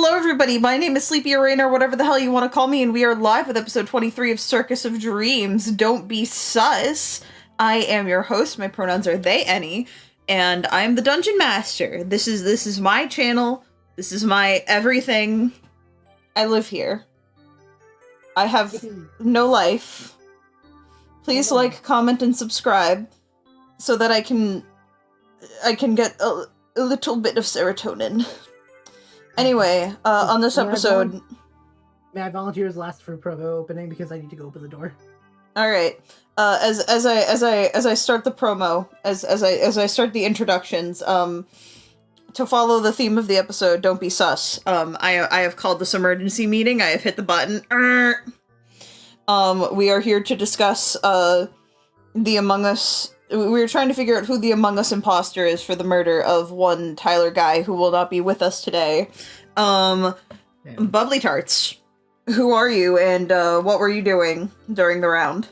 Hello everybody, my name is Sleepy Arena, or whatever the hell you want to call me, and we are live with episode 23 of Circus of Dreams. Don't be sus. I am your host, my pronouns are they, any, and I'm the Dungeon Master. This is my channel, this is my everything. I live here. I have no life. Please like, comment, and subscribe so that I can get a little bit of serotonin. Anyway, on this episode... May I volunteer as last for promo opening because I need to go open the door? Alright. As I start the promo, as I start the introductions, to follow the theme of the episode, don't be sus. I have called this emergency meeting, I have hit the button. We are here to discuss, the Among Us... We were trying to figure out who the Among Us imposter is for the murder of one Tyler guy who will not be with us today. Bubblytarts, who are you and what were you doing during the round?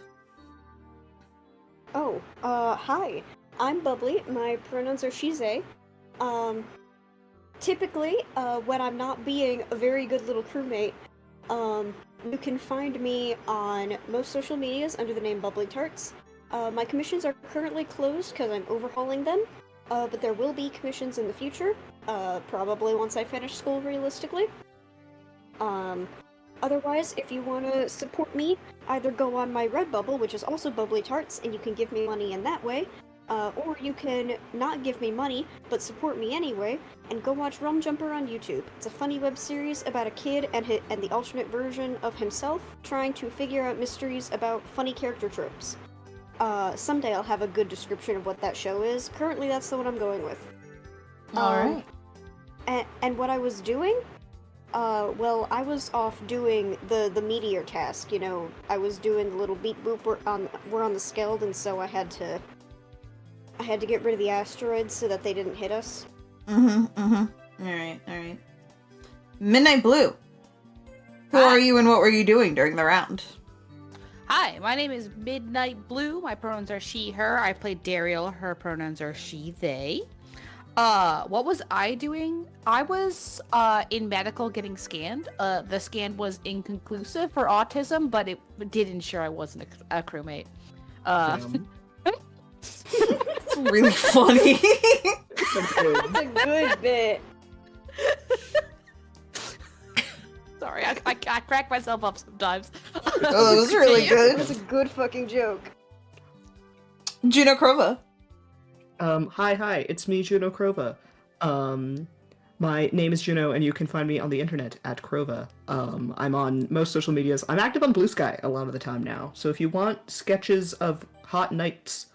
Hi. I'm Bubbly. My pronouns are she, they. Typically, when I'm not being a very good little crewmate, you can find me on most social medias under the name Bubblytarts. My commissions are currently closed because I'm overhauling them, but there will be commissions in the future, probably once I finish school realistically. Otherwise, if you want to support me, either go on my Redbubble, which is also Bubblytarts, and you can give me money in that way, or you can not give me money, but support me anyway, and go watch Realm Jumper on YouTube. It's a funny web series about a kid and the alternate version of himself trying to figure out mysteries about funny character tropes. Someday I'll have a good description of what that show is. Currently, that's the one I'm going with. Alright. And what I was doing? Well, I was off doing the meteor task, you know. I was doing the little beep boop, we're on the Skeld, and so I had to get rid of the asteroids so that they didn't hit us. Alright. Midknightblue. Who are you and what were you doing during the round? Hi, my name is Midknightblue. My pronouns are she, her. I played Daeriel. Her pronouns are she, they. What was I doing? I was in medical getting scanned. The scan was inconclusive for autism, but it did ensure I wasn't a crewmate. It's really funny. That's a good bit. Sorry, I crack myself up sometimes. Oh, that was really good. That's a good fucking joke. Juno Crowva. Hi, it's me, Juno Crowva. My name is Juno, and you can find me on the internet at Crowva. I'm on most social medias. I'm active on Blue Sky a lot of the time now, so if you want sketches of hot nights,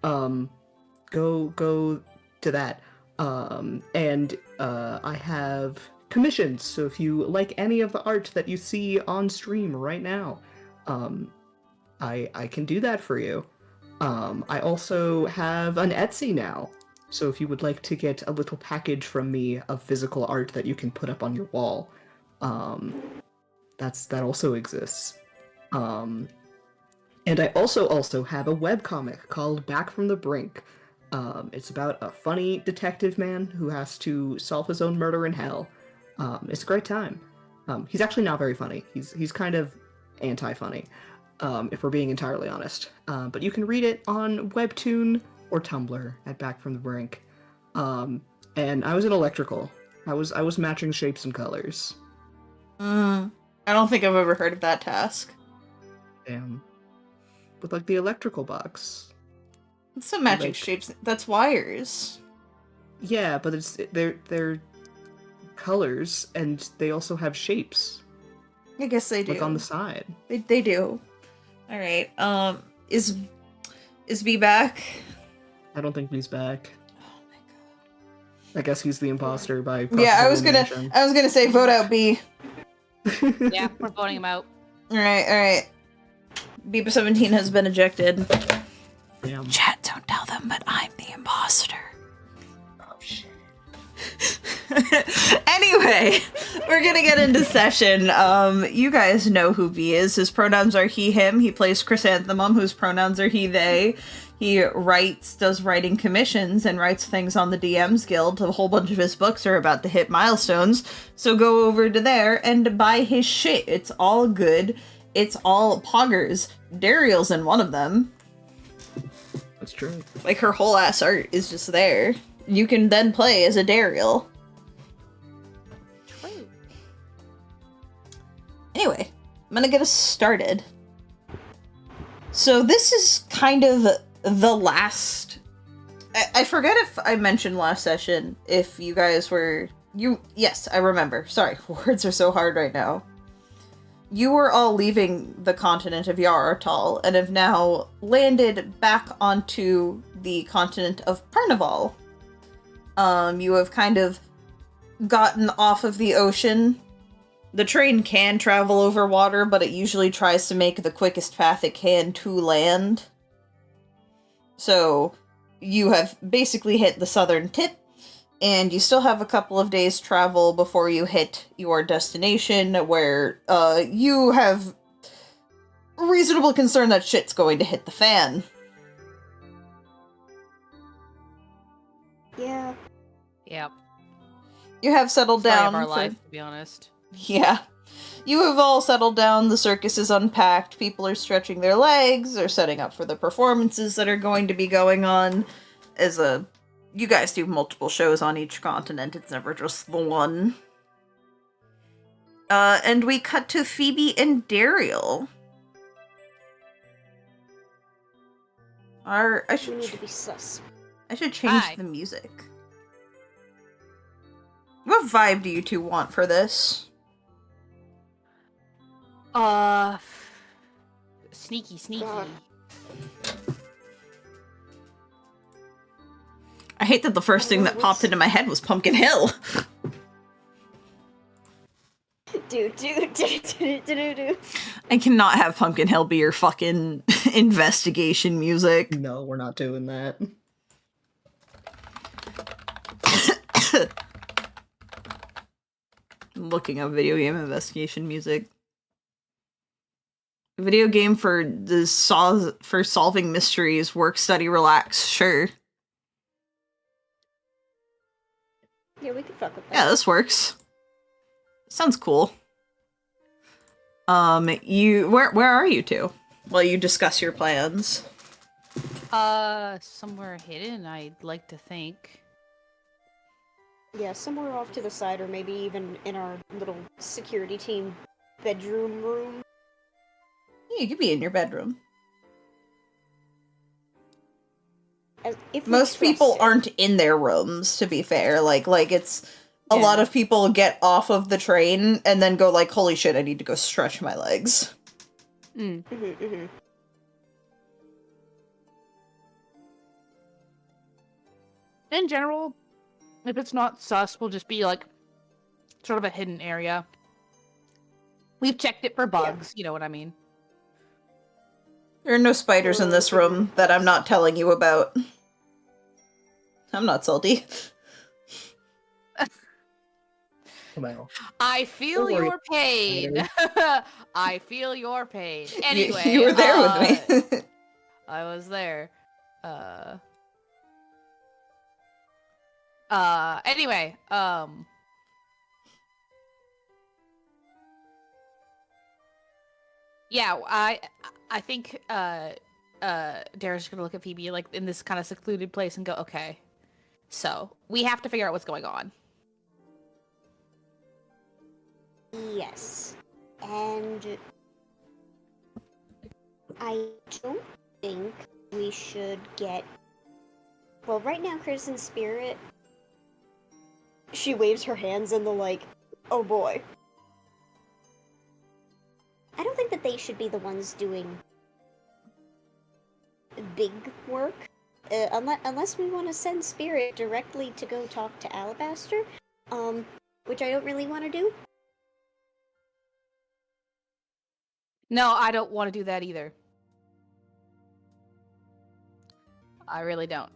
go to that. And I have commissions, so if you like any of the art that you see on stream right now, I can do that for you. I also have an Etsy now, so if you would like to get a little package from me of physical art that you can put up on your wall, that also exists. And I also have a webcomic called Back from the Brink. It's about a funny detective man who has to solve his own murder in hell. It's a great time. He's actually not very funny. He's kind of anti-funny, if we're being entirely honest. But you can read it on Webtoon or Tumblr at Back from the Brink. And I was in electrical. I was matching shapes and colors. I don't think I've ever heard of that task. Damn. With like the electrical box. It's not matching shapes. That's wires. Yeah, but they're colors, and they also have shapes. I guess they do. Like on the side. They do. Alright, is B back? I don't think B's back. Oh my god. I guess he's the imposter by Yeah, I was gonna say vote out B. Yeah, we're voting him out. Alright. B17 has been ejected. Damn. Chat, don't tell them, but I'm the imposter. Oh shit. Anyway, we're gonna get into session. You guys know who B is. His pronouns are he, him. He plays Chrysanthemum, whose pronouns are he, they. He does writing commissions, and writes things on the DM's Guild. A whole bunch of his books are about to hit milestones, so go over to there and buy his shit. It's all good. It's all poggers. Daeriel's in one of them. That's true. Like, her whole ass art is just there. You can then play as a Daeriel. True. Anyway, I'm gonna get us started. So this is kind of the last... I forget if I mentioned last session, if you guys were... Yes, I remember. Sorry, words are so hard right now. You were all leaving the continent of Yarartal and have now landed back onto the continent of Pernival. You have kind of gotten off of the ocean. The train can travel over water, but it usually tries to make the quickest path it can to land. So, you have basically hit the southern tip, and you still have a couple of days travel before you hit your destination, where you have reasonable concern that shit's going to hit the fan. Yeah. Yep. You have settled Story down of our for... life, to be honest. Yeah. You have all settled down, the circus is unpacked, people are stretching their legs, or setting up for the performances that are going to be going on. You guys do multiple shows on each continent, it's never just the one. And we cut to Phoebe and Daeriel. We need to be sus. I should change Hi. the music. What vibe do you two want for this? Sneaky. God. I hate that the first thing that popped into my head was Pumpkin Hill. Do. I cannot have Pumpkin Hill be your fucking investigation music. No, we're not doing that. Looking up video game investigation music. Video game for for solving mysteries, work, study, relax, sure. Yeah, we could fuck with that. Yeah, this works. Sounds cool. Where are you two? While you discuss your plans. Somewhere hidden, I'd like to think. Yeah, somewhere off to the side, or maybe even in our little security team bedroom room. Yeah, you could be in your bedroom. If we Most trust people it. aren't in their rooms, to be fair. Like it's a lot of people get off of the train and then go like, holy shit, I need to go stretch my legs. Mm. In general, if it's not sus, we'll just be like sort of a hidden area. We've checked it for bugs, you know what I mean. There are no spiders in this room that I'm not telling you about. I'm not salty. Well, I feel Don't worry, your pain. I feel your pain. Anyway, you were there with me. I was there. Anyway, yeah, I think Dara's gonna look at Phoebe like in this kind of secluded place and go, okay, so we have to figure out what's going on. Yes. And I don't think we should get... Well, right now, Crimson's spirit... She waves her hands in the, like, oh boy. I don't think that they should be the ones doing big work. Unless we want to send Spirit directly to go talk to Alabaster. Which I don't really want to do. No, I don't want to do that either. I really don't.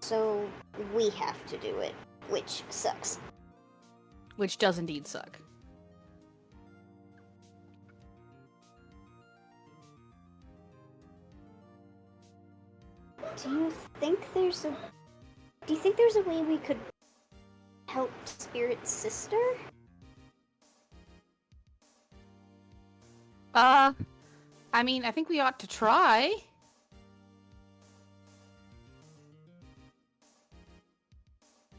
So we have to do it, which sucks. Which does indeed suck. Do you think there's a way we could help Spirit's sister? I mean, I think we ought to try.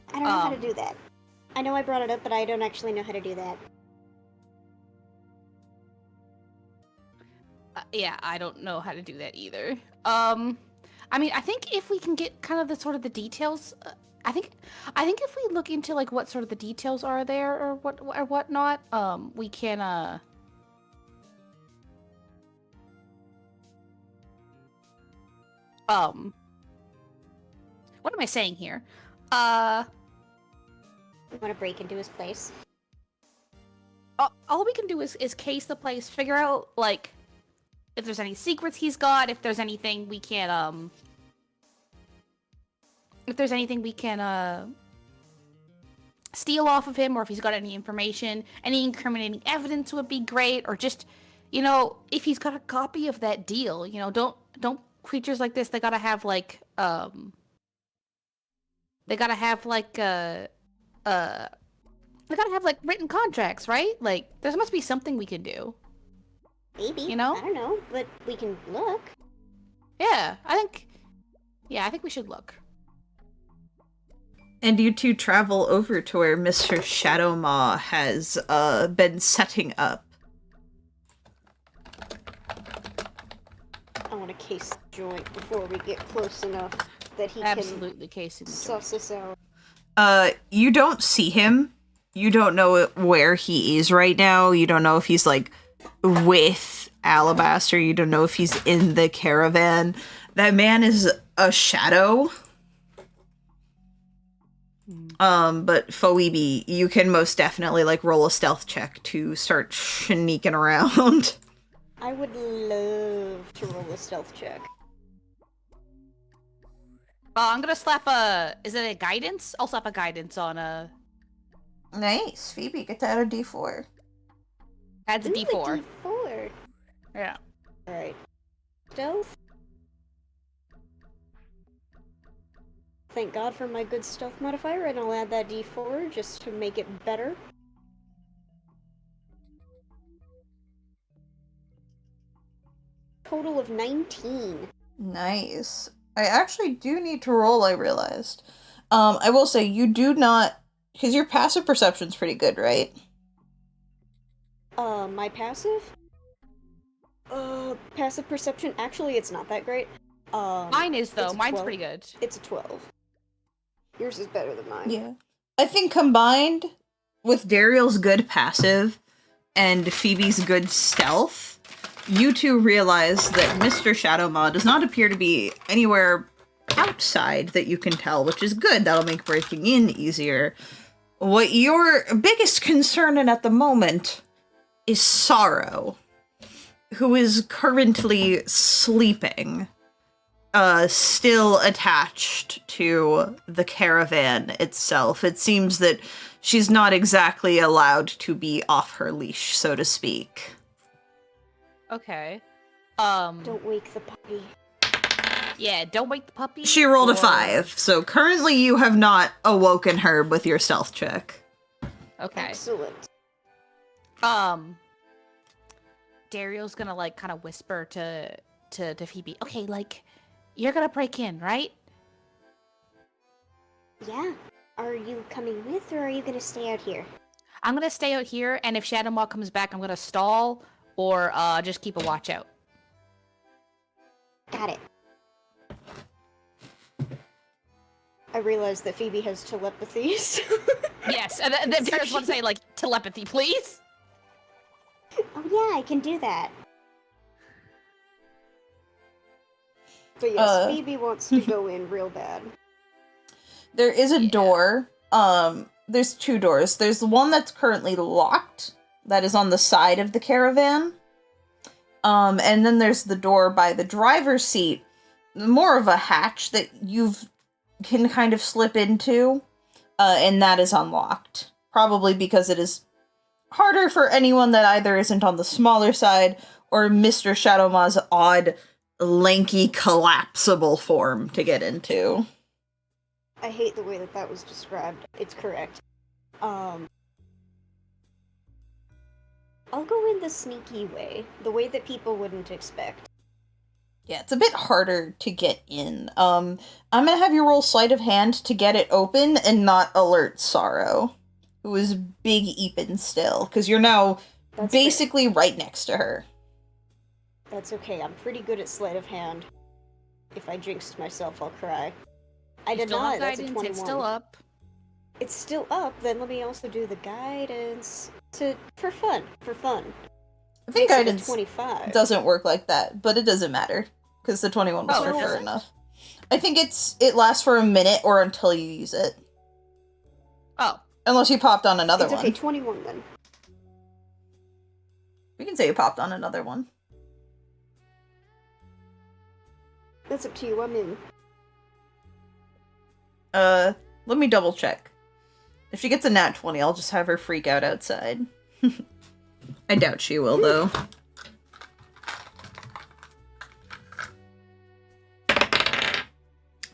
I don't know how to do that. I know I brought it up, but I don't actually know how to do that. Yeah, I don't know how to do that either. I mean, I think if we can get kind of the details, I think if we look into like what sort of the details are there or whatnot, we can what am I saying here? We want to break into his place. All we can do is case the place, figure out like if there's any secrets he's got, if there's anything we can steal off of him, or if he's got any information, any incriminating evidence would be great, or just, you know, if he's got a copy of that deal, you know, don't creatures like this, they gotta have like written contracts, right? Like there must be something we can do. Maybe. You know? I don't know, but we can look. Yeah, I think we should look. And you two travel over to where Mr. Shadowmaw has been setting up. I want to case the joint before we get close enough that he Absolutely casing can the suss us out. You don't see him. You don't know where he is right now. You don't know if he's like with Alabaster. You don't know if he's in the caravan. That man is a shadow. But Phoebe, you can most definitely like roll a stealth check to start sneaking around. I would love to roll a stealth check. I'm gonna slap is it a guidance? I'll slap a guidance on a... Nice. Phoebe, get that a D4. Adds a Ooh, D4. A D4. Yeah. Alright. Stealth. Thank God for my good stealth modifier, and I'll add that D4 just to make it better. Total of 19. Nice. I actually do need to roll, I realized. I will say, you do not... Because your passive perception's pretty good, right? My passive? Passive perception, actually it's not that great. Mine is, though. Mine's 12. pretty good. It's a 12. Yours is better than mine. Yeah. I think combined with Daeriel's good passive and Phoebe's good stealth, you two realize that Mr. Shadowmaw does not appear to be anywhere outside that you can tell, which is good. That'll make breaking in easier. What your biggest concern in at the moment is Sorrow, who is currently sleeping, still attached to the caravan itself. It seems that she's not exactly allowed to be off her leash, so to speak. Okay. Don't wake the puppy. Yeah, don't wake the puppy. She rolled a 5, so currently you have not awoken her with your stealth check. Okay. Excellent. Daeriel's gonna like kind of whisper to Phoebe. Okay, like you're gonna break in, right? Yeah. Are you coming with, or are you gonna stay out here? I'm gonna stay out here, and if Shadowmaw comes back, I'm gonna stall or just keep a watch out. Got it. I realized that Phoebe has telepathy, so... Yes, and then Daeriel's want to say like telepathy, please. Oh yeah, I can do that. But yes, Phoebe wants to go in real bad. There is a door. There's 2 doors. There's the one that's currently locked, that is on the side of the caravan. And then there's the door by the driver's seat, more of a hatch that you can kind of slip into, and that is unlocked. Probably because it is harder for anyone that either isn't on the smaller side or Mr. Shadowmaw's odd lanky, collapsible form to get into. I hate the way that was described. It's correct. I'll go in the sneaky way, the way that people wouldn't expect. Yeah, it's a bit harder to get in. I'm gonna have you roll sleight of hand to get it open and not alert Sorrow, who is big Eepin still, because you're now That's basically right next to her. That's okay, I'm pretty good at sleight of hand. If I jinxed myself, I'll cry. I did not, that's a 21. It's still up. It's still up, then let me also do the guidance for fun. I think guidance 25. doesn't work like that, but it doesn't matter, because the 21 was for sure enough. I think it lasts for a minute or until you use it. Oh. Unless you popped on another one. It's okay, 21 then. We can say you popped on another one. That's up to you, I'm in. Let me double check. If she gets a nat 20, I'll just have her freak out outside. I doubt she will, though.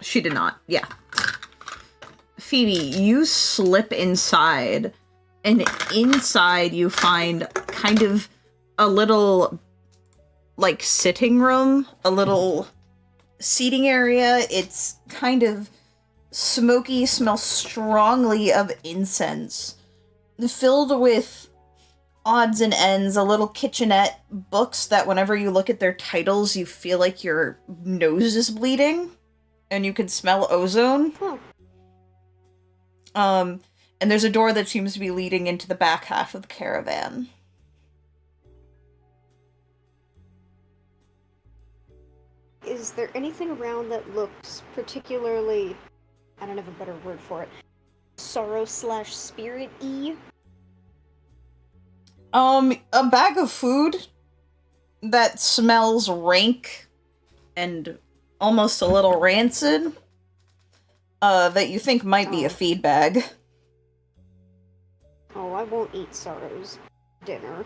She did not. Yeah. Phoebe, you slip inside, and inside you find kind of a little, like, sitting room, a little seating area. It's kind of smoky, smells strongly of incense, filled with odds and ends, a little kitchenette, books that whenever you look at their titles, you feel like your nose is bleeding, and you can smell ozone. Oh. And there's a door that seems to be leading into the back half of the caravan. Is there anything around that looks particularly, I don't have a better word for it, sorrow/spirit-y? A bag of food that smells rank and almost a little rancid, that you think might be a feed bag. Oh, I won't eat Sorrow's dinner.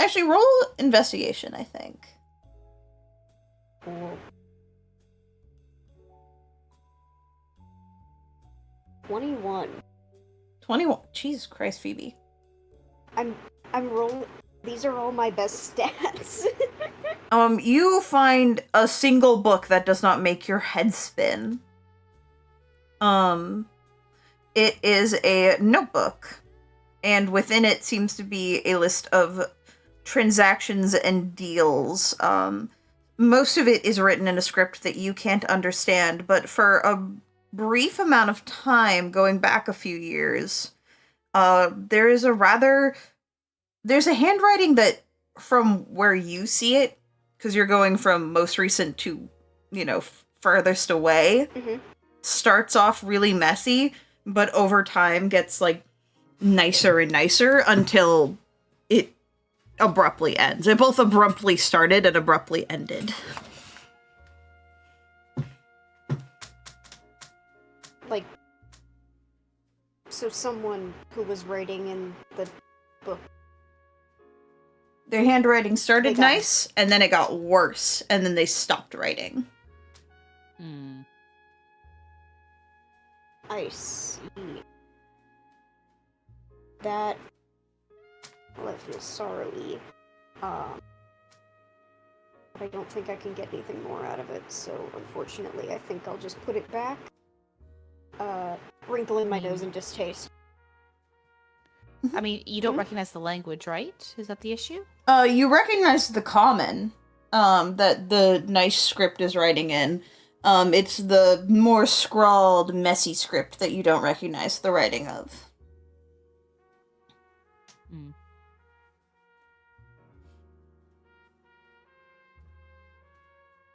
Actually, roll investigation, I think. Cool. 21. 21. Jesus Christ, Phoebe. I'm rolling. These are all my best stats. You find a single book that does not make your head spin. It is a notebook, and within it seems to be a list of transactions and deals. Most of it is written in a script that you can't understand, but for a brief amount of time, going back a few years, there's a handwriting that, from where you see it, because you're going from most recent to, furthest away, starts off really messy, but over time gets, nicer and nicer until it abruptly ends. It both abruptly started and abruptly ended. So someone who was writing in the book. Their handwriting started nice, and then it got worse, and then they stopped writing. I see. That feels sorrowy. But I don't think I can get anything more out of it, so unfortunately I think I'll just put it back. Wrinkle in my nose in distaste. I mean, you don't recognize the language, right? Is that the issue? You recognize the common, that the nice script is writing in. It's the more scrawled, messy script that you don't recognize the writing of.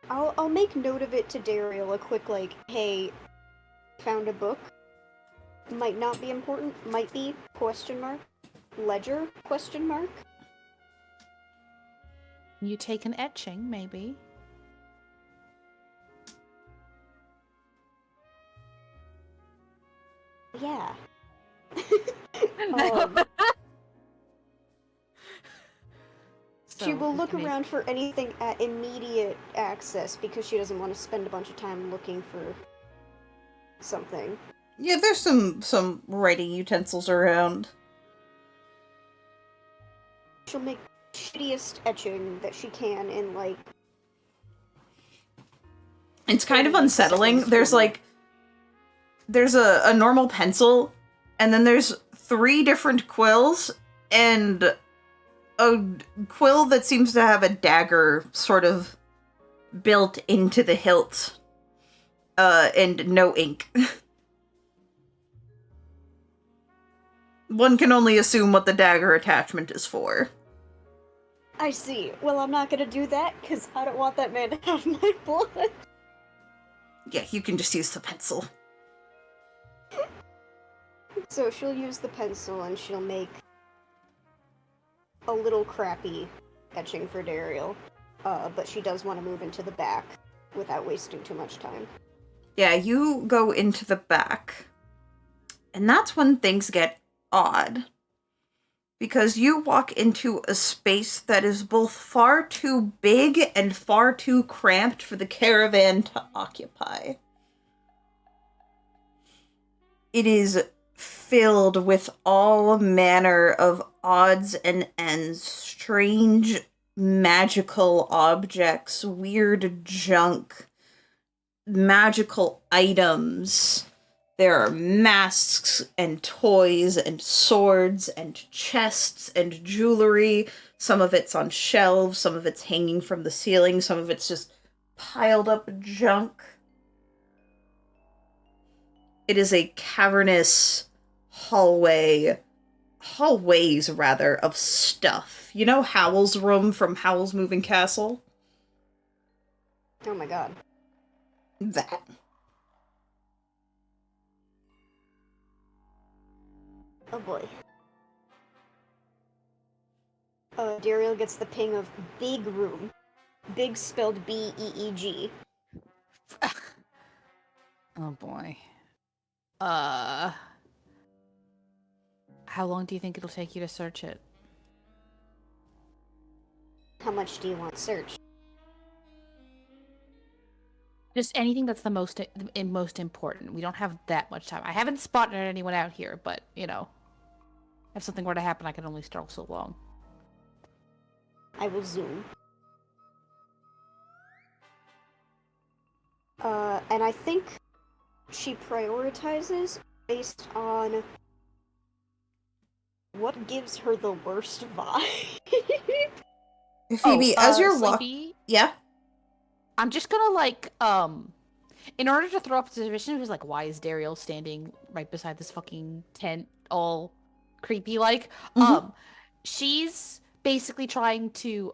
I'll make note of it to Daeriel, a quick, hey, found a book. Might not be important, might be, ? Ledger, ? You take an etching, maybe. Yeah. She So, will look I mean, around for anything at immediate access because she doesn't want to spend a bunch of time looking for something. Yeah, there's some writing utensils around. She'll make shittiest etching that she can in, like... It's kind of like, unsettling. seconds There's from like there's a normal pencil, and then there's 3 different quills, and a quill that seems to have a dagger sort of built into the hilt, and no ink. One can only assume what the dagger attachment is for. I see. Well, I'm not gonna do that, because I don't want that man to have my blood. Yeah, you can just use the pencil. So she'll use the pencil and she'll make a little crappy etching for Daeriel. But she does want to move into the back without wasting too much time. Yeah, you go into the back. And that's when things get odd. Because you walk into a space that is both far too big and far too cramped for the caravan to occupy. It is filled with all manner of odds and ends, strange magical objects, weird junk, magical items. There are masks and toys and swords and chests and jewelry. Some of it's on shelves, some of it's hanging from the ceiling, some of it's just piled up junk. It is a cavernous hallways rather, of stuff. You know Howl's room from Howl's Moving Castle? Oh my god. That. Oh boy. Daeriel gets the ping of big room. Big spelled B-E-E-G. oh boy. How long do you think it'll take you to search it? How much do you want searched? Just anything that's the most important. We don't have that much time. I haven't spotted anyone out here, but, you know, if something were to happen, I can only stall so long. I will zoom. And I think she prioritizes based on what gives her the worst vibe. Phoebe, as you're Sleepy, yeah? I'm just gonna, like, in order to throw up the suspicion, it was like, why is Daeriel standing right beside this fucking tent, all creepy like? She's basically trying to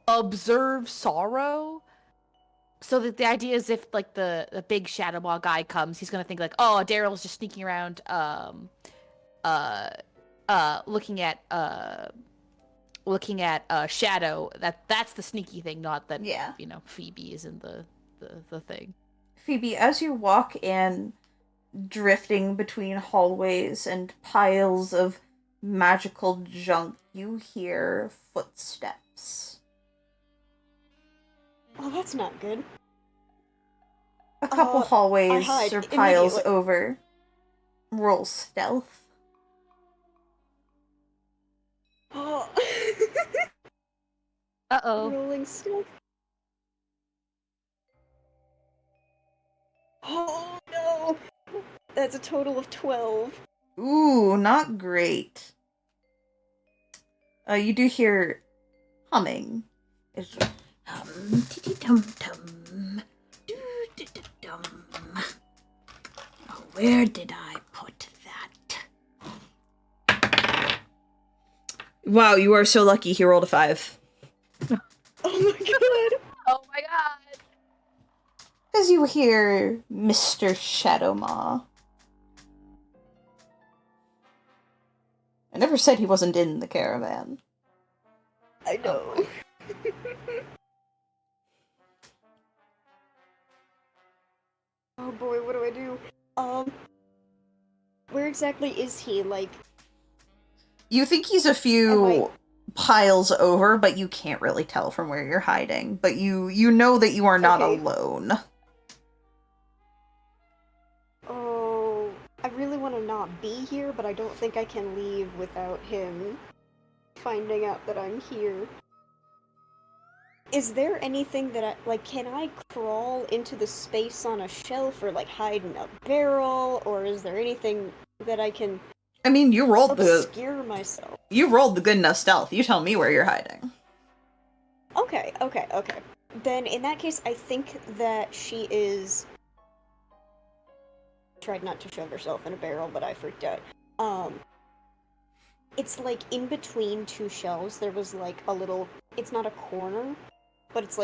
observe sorrow, so that the idea is if like the big Shadowmaw guy comes, he's gonna think like, oh, Daeriel's just sneaking around looking at Shadow. That's the sneaky thing, not that, Yeah. you know, Phoebe is in the thing. Phoebe, as you walk in, drifting between hallways and piles of magical junk, you hear footsteps. Oh, that's not good. A couple hallways hide or piles immediately. over. Roll stealth. Oh. Uh-oh. Rolling stuff. Oh no! That's a total of 12. Ooh, not great. You do hear humming. It's hum titty tum tum. Doo doo doo dum. Oh, where did I put that? Wow, you are so lucky. He rolled a 5. Oh my god! Oh my god! As you hear Mr. Shadowmaw. I never said he wasn't in the caravan. I know. Oh boy, what do I do? Where exactly is he? Like, You think he's a few piles over, but you can't really tell from where you're hiding. But you know that you are not Okay. alone. Oh, I really want to not be here, but I don't think I can leave without him finding out that I'm here. Is there anything that can I crawl into the space on a shelf or, hide in a barrel? Or is there anything that I can I mean, you rolled obscure myself? You rolled the good enough stealth. You tell me where you're hiding. Okay. Then, in that case, I think that she is... Tried not to shove herself in a barrel, but I freaked out. It's, in between two shelves, there was, a little... It's not a corner, but it's,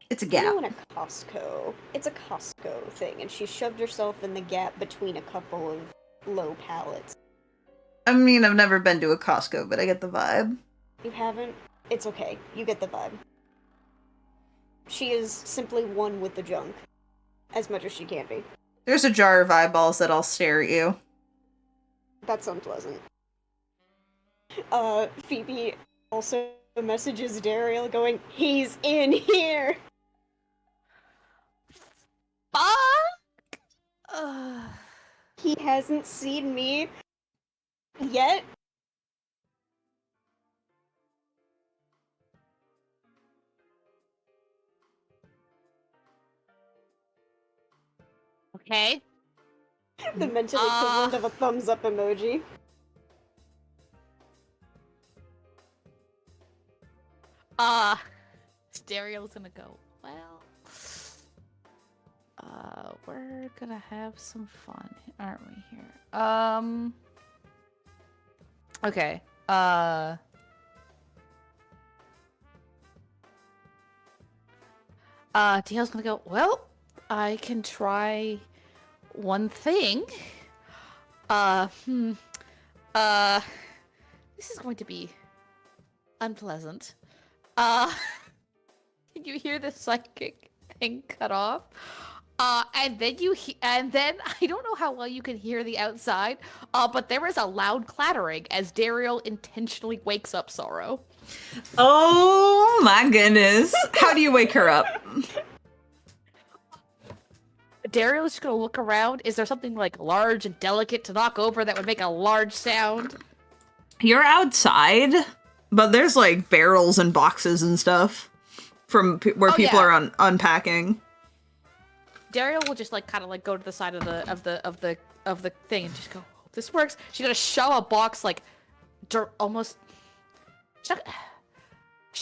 It's a You gap. know, in a Costco. It's a Costco thing, and she shoved herself in the gap between a couple of low pallets. I mean, I've never been to a Costco, but I get the vibe. You haven't? It's okay. You get the vibe. She is simply one with the junk. As much as she can be. There's a jar of eyeballs that'll stare at you. That's unpleasant. Phoebe also messages Daeriel going, "He's in here!" Fuck! He hasn't seen me yet. Okay. The mental equivalent of a thumbs up emoji. Daeriel's gonna go, well, we're gonna have some fun, aren't we here? Okay, Daeriel's gonna go, well, I can try one thing. This is going to be unpleasant. You hear the psychic thing cut off, and then and then I don't know how well you can hear the outside, but there is a loud clattering as Daeriel intentionally wakes up Sorrow. Oh my goodness. How do you wake her up? Daeriel is just gonna look around. Is there something large and delicate to knock over that would make a large sound? You're outside, but there's barrels and boxes and stuff from where people are unpacking. Daeriel will just kind of go to the side of the thing and just go, oh, this works. She's gonna shove a box almost. She's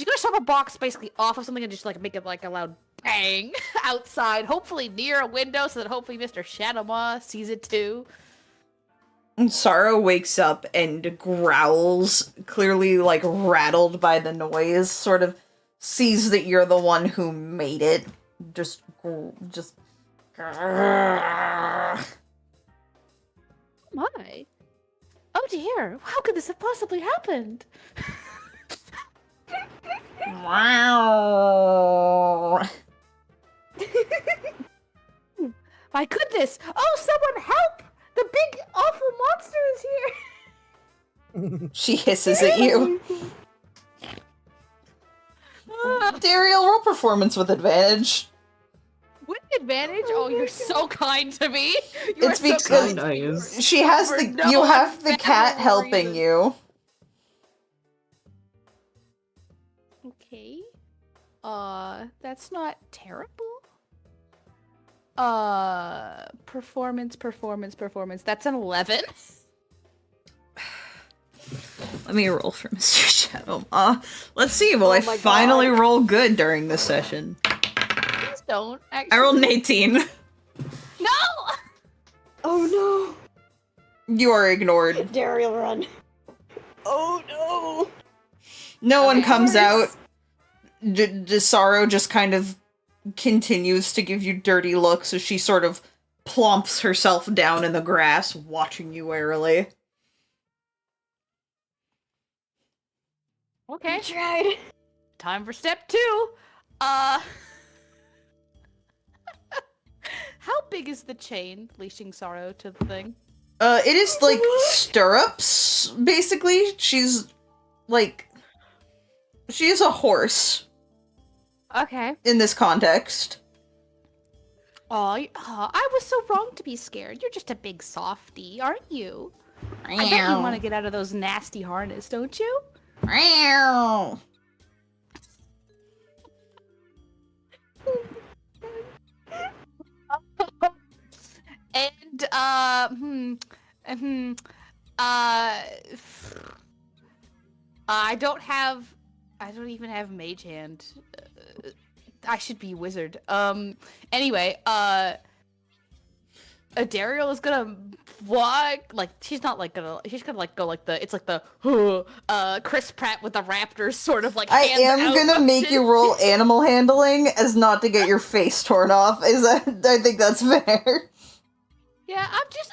gonna shove a box basically off of something and just make it a loud bang outside, hopefully near a window, so that hopefully Mr. Shadowmaw sees it too. Sorrow wakes up and growls, clearly rattled by the noise, sort of sees that you're the one who made it. Just My. Oh dear, how could this have possibly happened? Wow. My goodness! Oh, someone help! The big awful monster is here! She hisses at you. Daeriel, roll performance with advantage. With advantage? Oh, you're so kind to me. You It's are so because kind. Nice. she has For the no you have the unfathomable cat helping reason. you. Okay. That's not terrible. Performance. That's an 11. Let me roll for Mr. Shadowmaw. Let's see, will I Oh my finally God. roll good during this session? Please don't. Actually. I rolled an 18. No! Oh You are no! ignored. Daeriel, run. Oh no! No one Okay. comes out. Sorrow just kind of continues to give you dirty looks as she sort of plumps herself down in the grass, watching you warily. Okay. I tried. Time for step 2. How big is the chain leashing Sorrow to the thing? It is stirrups, basically. She's like, she is a horse Okay. in this context. I was so wrong to be scared. You're just a big softie, aren't you? I bet you want to get out of those nasty harness, don't you? And uh, I don't even have mage hand. I should be wizard. Anyway, Daeriel is gonna walk like she's gonna like go like it's like the Chris Pratt with the Raptors sort of like I hands am out gonna make motion. you roll animal handling as not to get your face torn off. I think that's fair. Yeah,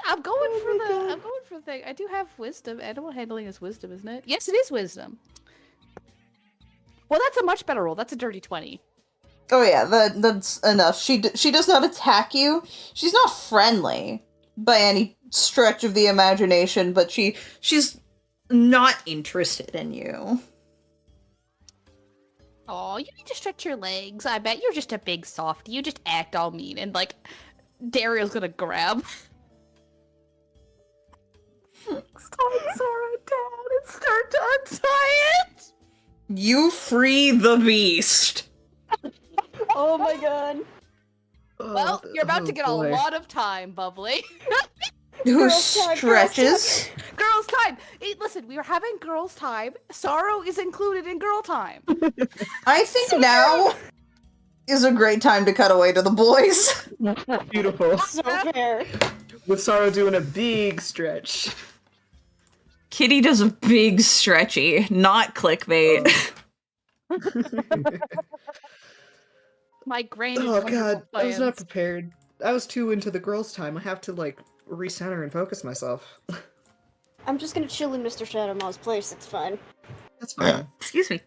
I'm going for the thing. I do have wisdom. Animal handling is wisdom, isn't it? Yes, it is wisdom. Well, that's a much better roll. That's a dirty 20. Oh yeah, that's enough. She does not attack you. She's not friendly by any stretch of the imagination, but she's not interested in you. Oh, you need to stretch your legs. I bet you're just a big softie. You just act all mean and like Dariel's gonna grab. Tie Sora down and start to untie it. You free the beast. Oh my god. Well, you're about to get a lot of time, Bubbly. Who Girls' time, stretches? Girls' time. Hey, listen, we are having girls' time. Sorrow is included in girl time. I think now is a great time to cut away to the boys. Beautiful. So fair. With Sorrow doing a big stretch. Kitty does a big stretchy, not clickbait. My grand and Oh wonderful god, I was not plans. prepared. I was too into the girls' time. I have to, like, recenter and focus myself. I'm just gonna chill in Mr. Shadowmaw's place, it's fine. That's fine. Excuse me.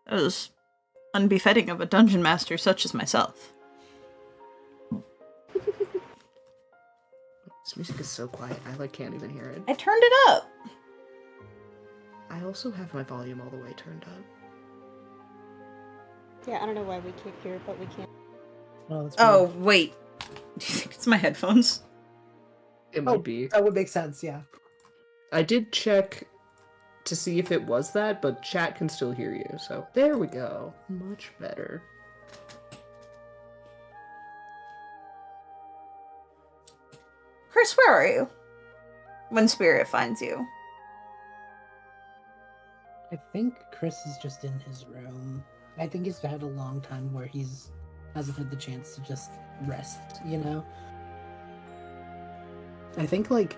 That was unbefitting of a dungeon master such as myself. This music is so quiet, I, like, can't even hear it. I turned it up. I also have my volume all the way turned up. Yeah, I don't know why we can't hear it, but we can. Well, that's Oh, weird. wait. Do you think it's my headphones? It might be. That would make sense, yeah. I did check to see if it was that, but chat can still hear you, so there we go. Much better. Chris, where are you? When Spirit finds you. I think Chris is just in his room. I think he's had a long time where hasn't had the chance to just rest, you know? I think, like,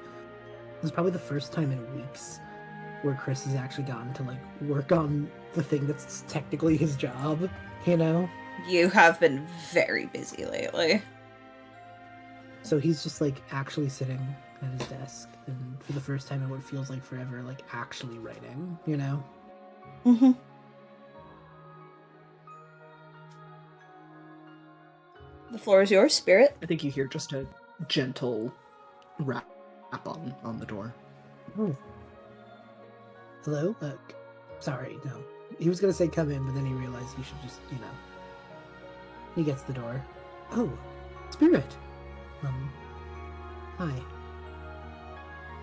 this is probably the first time in weeks where Chris has actually gotten to, like, work on the thing that's technically his job, you know? You have been very busy lately. So he's just, like, actually sitting at his desk, and for the first time in what feels like forever, like, actually writing, you know? Mm-hmm. The floor is yours, Spirit. I think you hear just a gentle rap on the door. Oh. Hello? Sorry, no. He was gonna say come in, but then he realized he should just, you know. He gets the door. Oh, Spirit. Hi.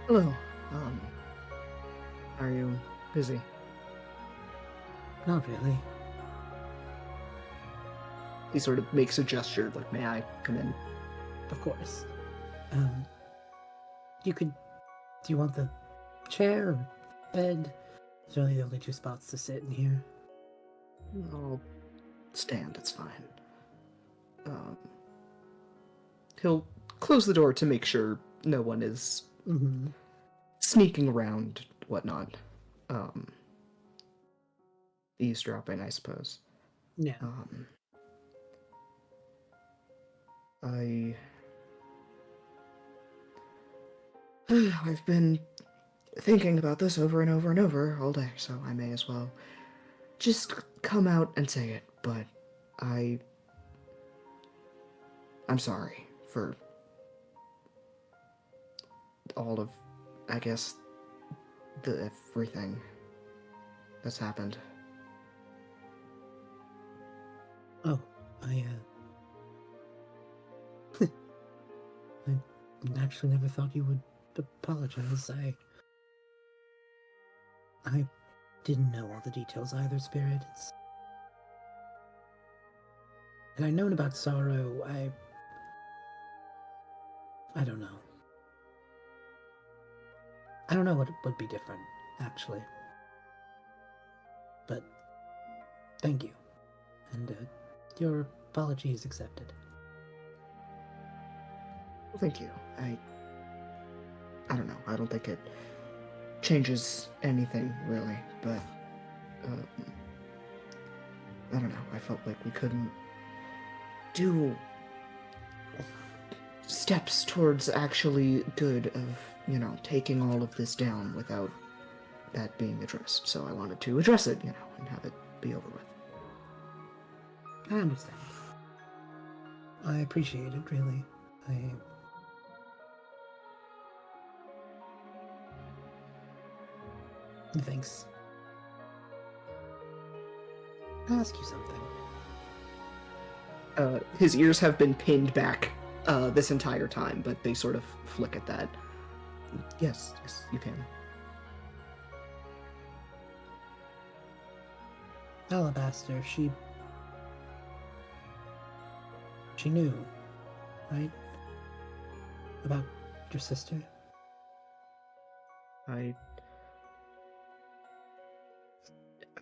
Hello. Are you busy? Not really. He sort of makes a gesture, like, may I come in? Of course. Do you want the chair or bed? There's really the only two spots to sit in here. I'll stand, it's fine. He'll close the door to make sure no one is sneaking around, whatnot. Eavesdropping, I suppose. Yeah. I've been thinking about this over and over and over all day, so I may as well just come out and say it, but I'm sorry for all of, I guess, the everything. that's happened. Oh, I actually never thought you would apologize. I didn't know all the details either, Spirit. And I've known about sorrow. I don't know. I don't know what would be different, actually. But thank you. And your apology is accepted. Well, thank you. I don't know. I don't think it changes anything, really, but I don't know. I felt like we couldn't do steps towards actually good of, taking all of this down without that being addressed. So I wanted to address it, and have it be over with. I understand. I appreciate it, really. Thanks. Can I ask you something? His ears have been pinned back this entire time, but they sort of flick at that. Yes, you can. Alabaster, she knew, right? About your sister? I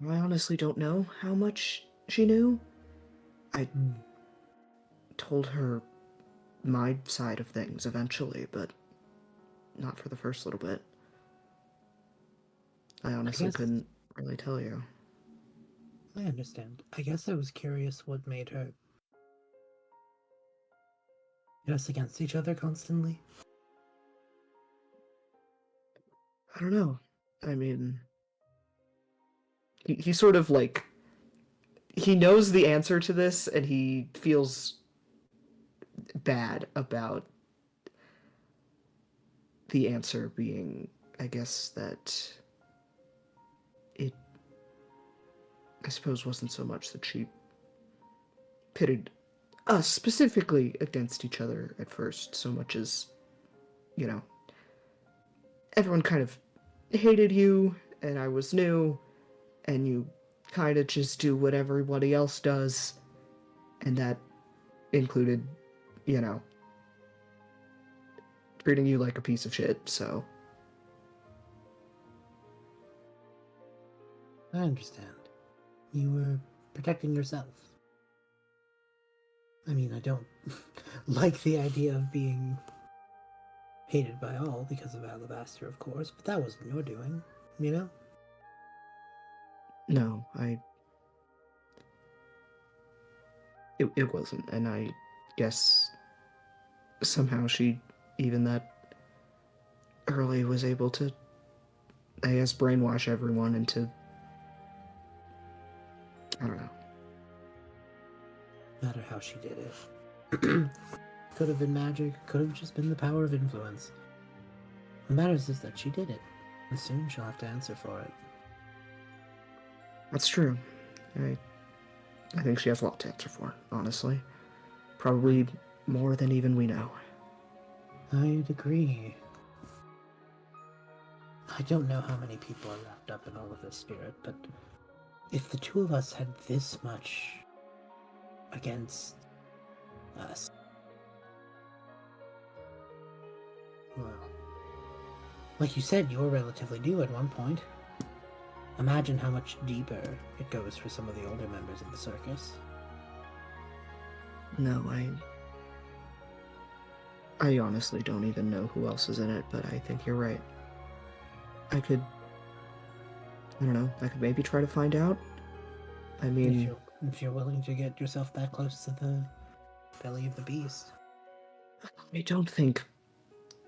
honestly don't know how much she knew. I told her my side of things eventually, but not for the first little bit. I honestly couldn't really tell you. I understand. I guess I was curious what made her get us against each other constantly. I don't know. I mean, he sort of like, he knows the answer to this, and he feels bad about the answer being, I guess, that it, I suppose, wasn't so much that she pitted us specifically against each other at first, so much as, everyone kind of hated you, and I was new, and you kind of just do what everybody else does, and that included, treating you like a piece of shit, so. I understand. You were protecting yourself. I mean, I don't like the idea of being hated by all because of Alabaster, of course, but that wasn't your doing, you know? No, It wasn't, and I guess somehow she, even that early, was able to, I guess, brainwash everyone into, I don't know. No matter how she did it. Could have been magic, could have just been the power of influence. What matters is that she did it, and soon she'll have to answer for it. That's true. I think she has a lot to answer for, honestly. Probably more than even we know. I'd agree. I don't know how many people are wrapped up in all of this, Spirit, but if the two of us had this much against us, well, like you said, you were relatively new at one point. Imagine how much deeper it goes for some of the older members of the circus. No, I honestly don't even know who else is in it, but I think you're right. I don't know, I could maybe try to find out. I mean... If you're willing to get yourself that close to the belly of the beast. I don't think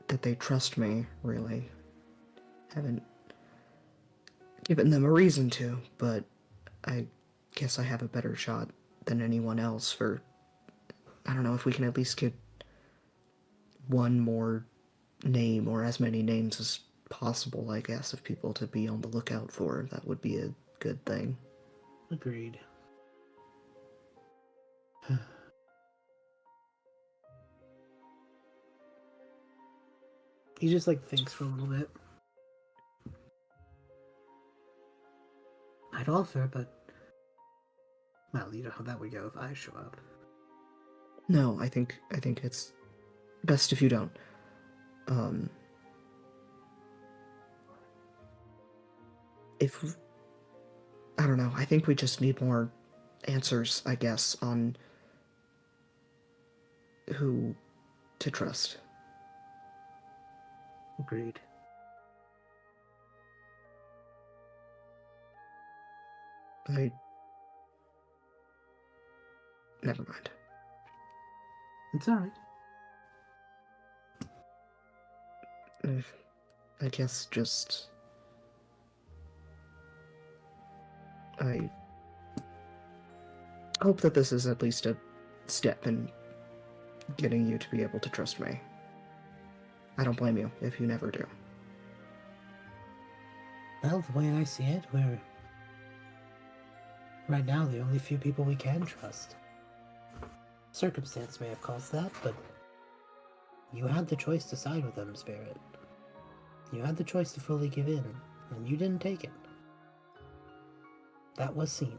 that they trust me, really. Haven't given them a reason to, but I guess I have a better shot than anyone else for, I don't know, if we can at least get one more name, or as many names as possible, I guess, of people to be on the lookout for. That would be a good thing. Agreed. He just like thinks for a little bit. I'd offer, but well, you know how that would go if I show up. No, I think it's best if you don't. If I don't know, I think we just need more answers, I guess, on who to trust. Agreed. Never mind. It's alright. I guess just... I hope that this is at least a step in getting you to be able to trust me. I don't blame you if you never do. Well, the way I see it, we're right now the only few people we can trust. Circumstance may have caused that, but you had the choice to side with them, Spirit. You had the choice to fully give in, and you didn't take it. That was seen.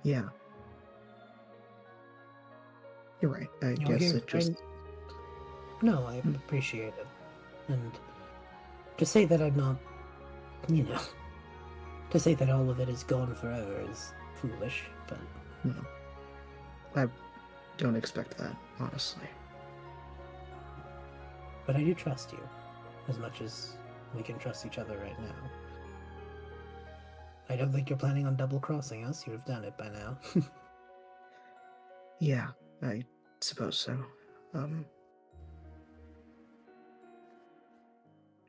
Yeah. You're right. I guess it just... No, I appreciate it. And to say that I'm not, to say that all of it is gone forever is foolish, but... No. I don't expect that, honestly. But I do trust you, as much as we can trust each other right now. I don't think you're planning on double-crossing us. You'd have done it by now. Yeah, I suppose so.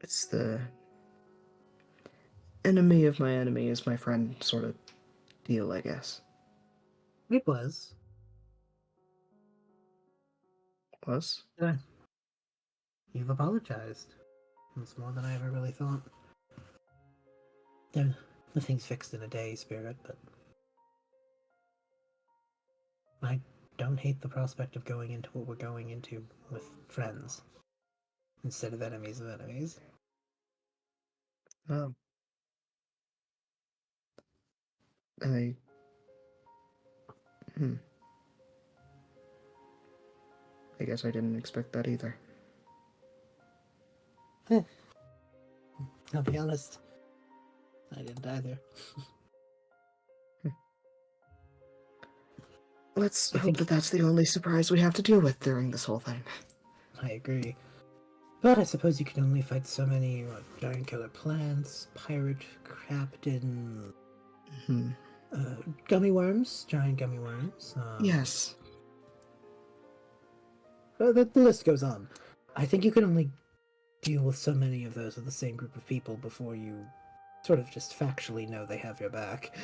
It's the enemy of my enemy is my friend sort of deal, I guess. It was. Was? Yeah. You've apologized. That's more than I ever really thought. Nothing's fixed in a day, Spirit, but I don't hate the prospect of going into what we're going into with friends instead of enemies of enemies. I I guess I didn't expect that either. I'll be honest, I didn't either. Let's hope that that's the only surprise we have to deal with during this whole thing. I agree. But I suppose you can only fight so many giant killer plants, pirate captain, gummy worms, giant gummy worms. Yes. The list goes on. I think you can only deal with so many of those with the same group of people before you sort of just factually know they have your back.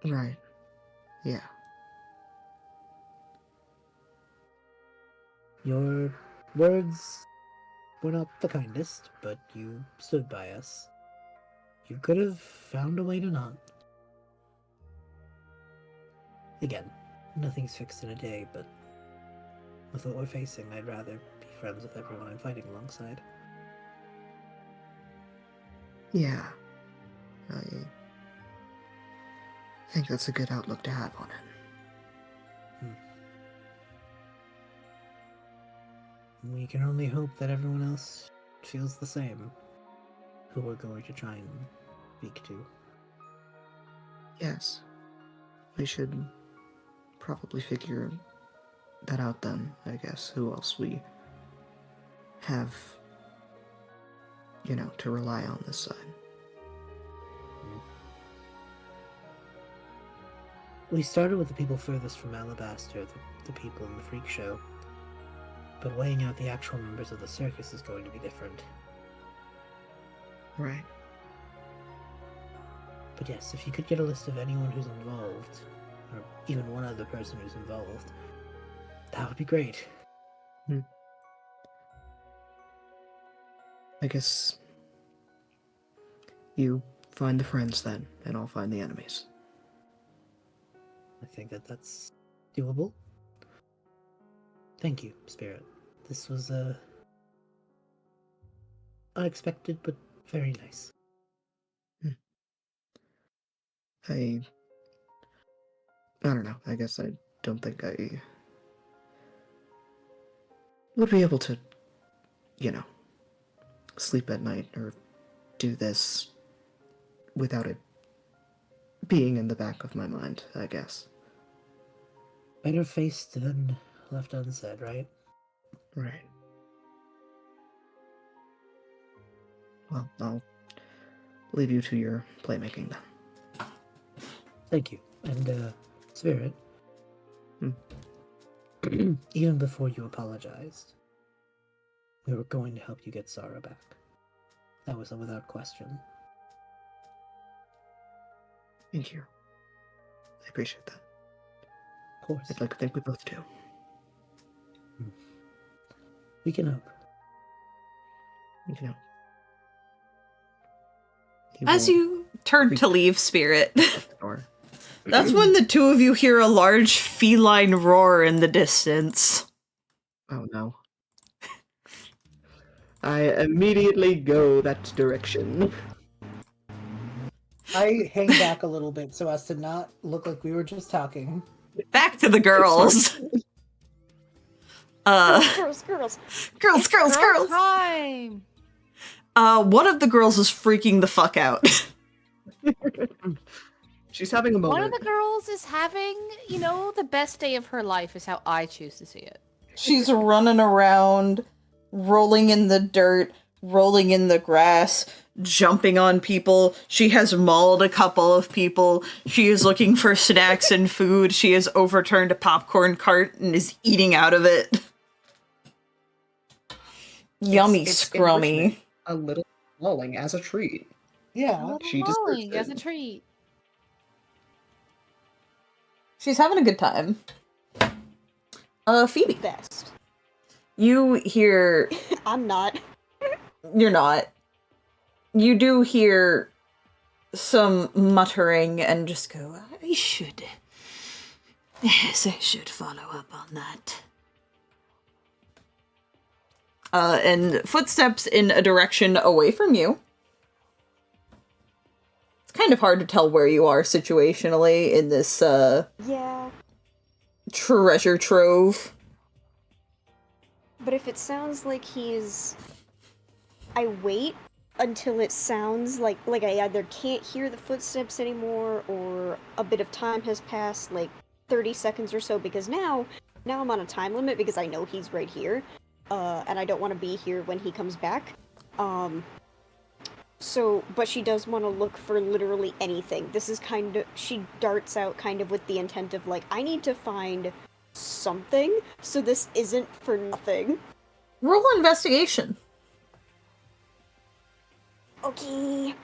Right. Yeah. Your words were not the kindest, but you stood by us. You could have found a way to not. Again, nothing's fixed in a day, but with what we're facing, I'd rather be friends with everyone I'm fighting alongside. Yeah. I think that's a good outlook to have on it. We can only hope that everyone else feels the same, who we're going to try and speak to. Yes. We should probably figure that out then, I guess. Who else we have, to rely on this side. We started with the people furthest from Alabaster, the people in the freak show. But weighing out the actual members of the circus is going to be different. Right. But yes, if you could get a list of anyone who's involved, or even one other person who's involved, that would be great. I guess you find the friends then, and I'll find the enemies. I think that's doable. Thank you, Spirit. This was unexpected, but very nice. I don't know. I guess I don't think I would be able to, sleep at night or do this without it being in the back of my mind, I guess. Better faced than left unsaid, right? Right. Well, I'll leave you to your playmaking then. Thank you. And, Spirit, Hmm. even before you apologized, we were going to help you get Zara back. That was without question. Thank you. I appreciate that. Of course. I'd like to think we both do. We can hope. As you turn to leave, Spirit, Or that's when the two of you hear a large feline roar in the distance. oh no. I immediately go that direction. I hang back a little bit so as to not look like we were just talking. Back to the girls. Girls. Girls. Time. One of the girls is freaking the fuck out. She's having a moment. One of the girls is having, the best day of her life is how I choose to see it. She's running around, rolling in the dirt, rolling in the grass, jumping on people. She has mauled a couple of people. She is looking for snacks and food. She has overturned a popcorn cart and is eating out of it. Yummy It's scrummy. enrichment. A little falling as a treat. Yeah. She deserves Molly, as a it. treat. She's having a good time. Phoebe, Best. you hear... I'm not. You're not. You do hear some muttering and just go, I should follow up on that. And footsteps in a direction away from you. It's kind of hard to tell where you are situationally in this, Yeah, treasure trove. but if it sounds like I wait until it sounds like I either can't hear the footsteps anymore or a bit of time has passed, like 30 seconds or so, because now I'm on a time limit because I know he's right here. And I don't want to be here when he comes back. But she does want to look for literally anything. This is she darts out kind of with the intent of like, I need to find something, so this isn't for nothing. Roll investigation. Okay.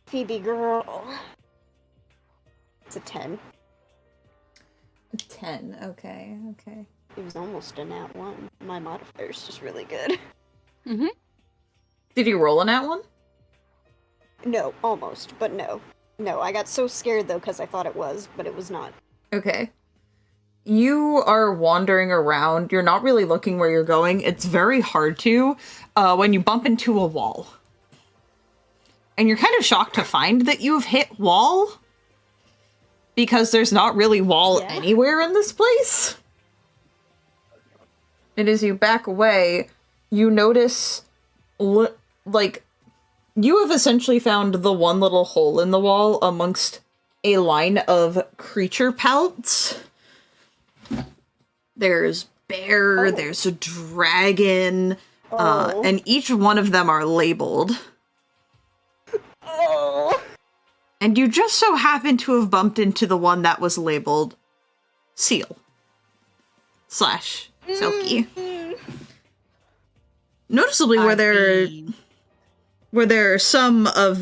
Phoebe girl. It's a 10. 10, okay. It was almost a nat 1. My modifier's just really good. Mm-hmm. Did you roll a nat one? No, almost, but no. No, I got so scared though because I thought it was, but it was not. Okay. You are wandering around. You're not really looking where you're going. It's very hard to when you bump into a wall. And you're kind of shocked to find that you've hit wall. Because there's not really wall anywhere in this place. And as you back away, you notice, you have essentially found the one little hole in the wall amongst a line of creature pelts. There's bear, there's a dragon, and each one of them are labeled. Oh! And you just so happen to have bumped into the one that was labeled Seal. / Selkie. Noticeably, where there are some of,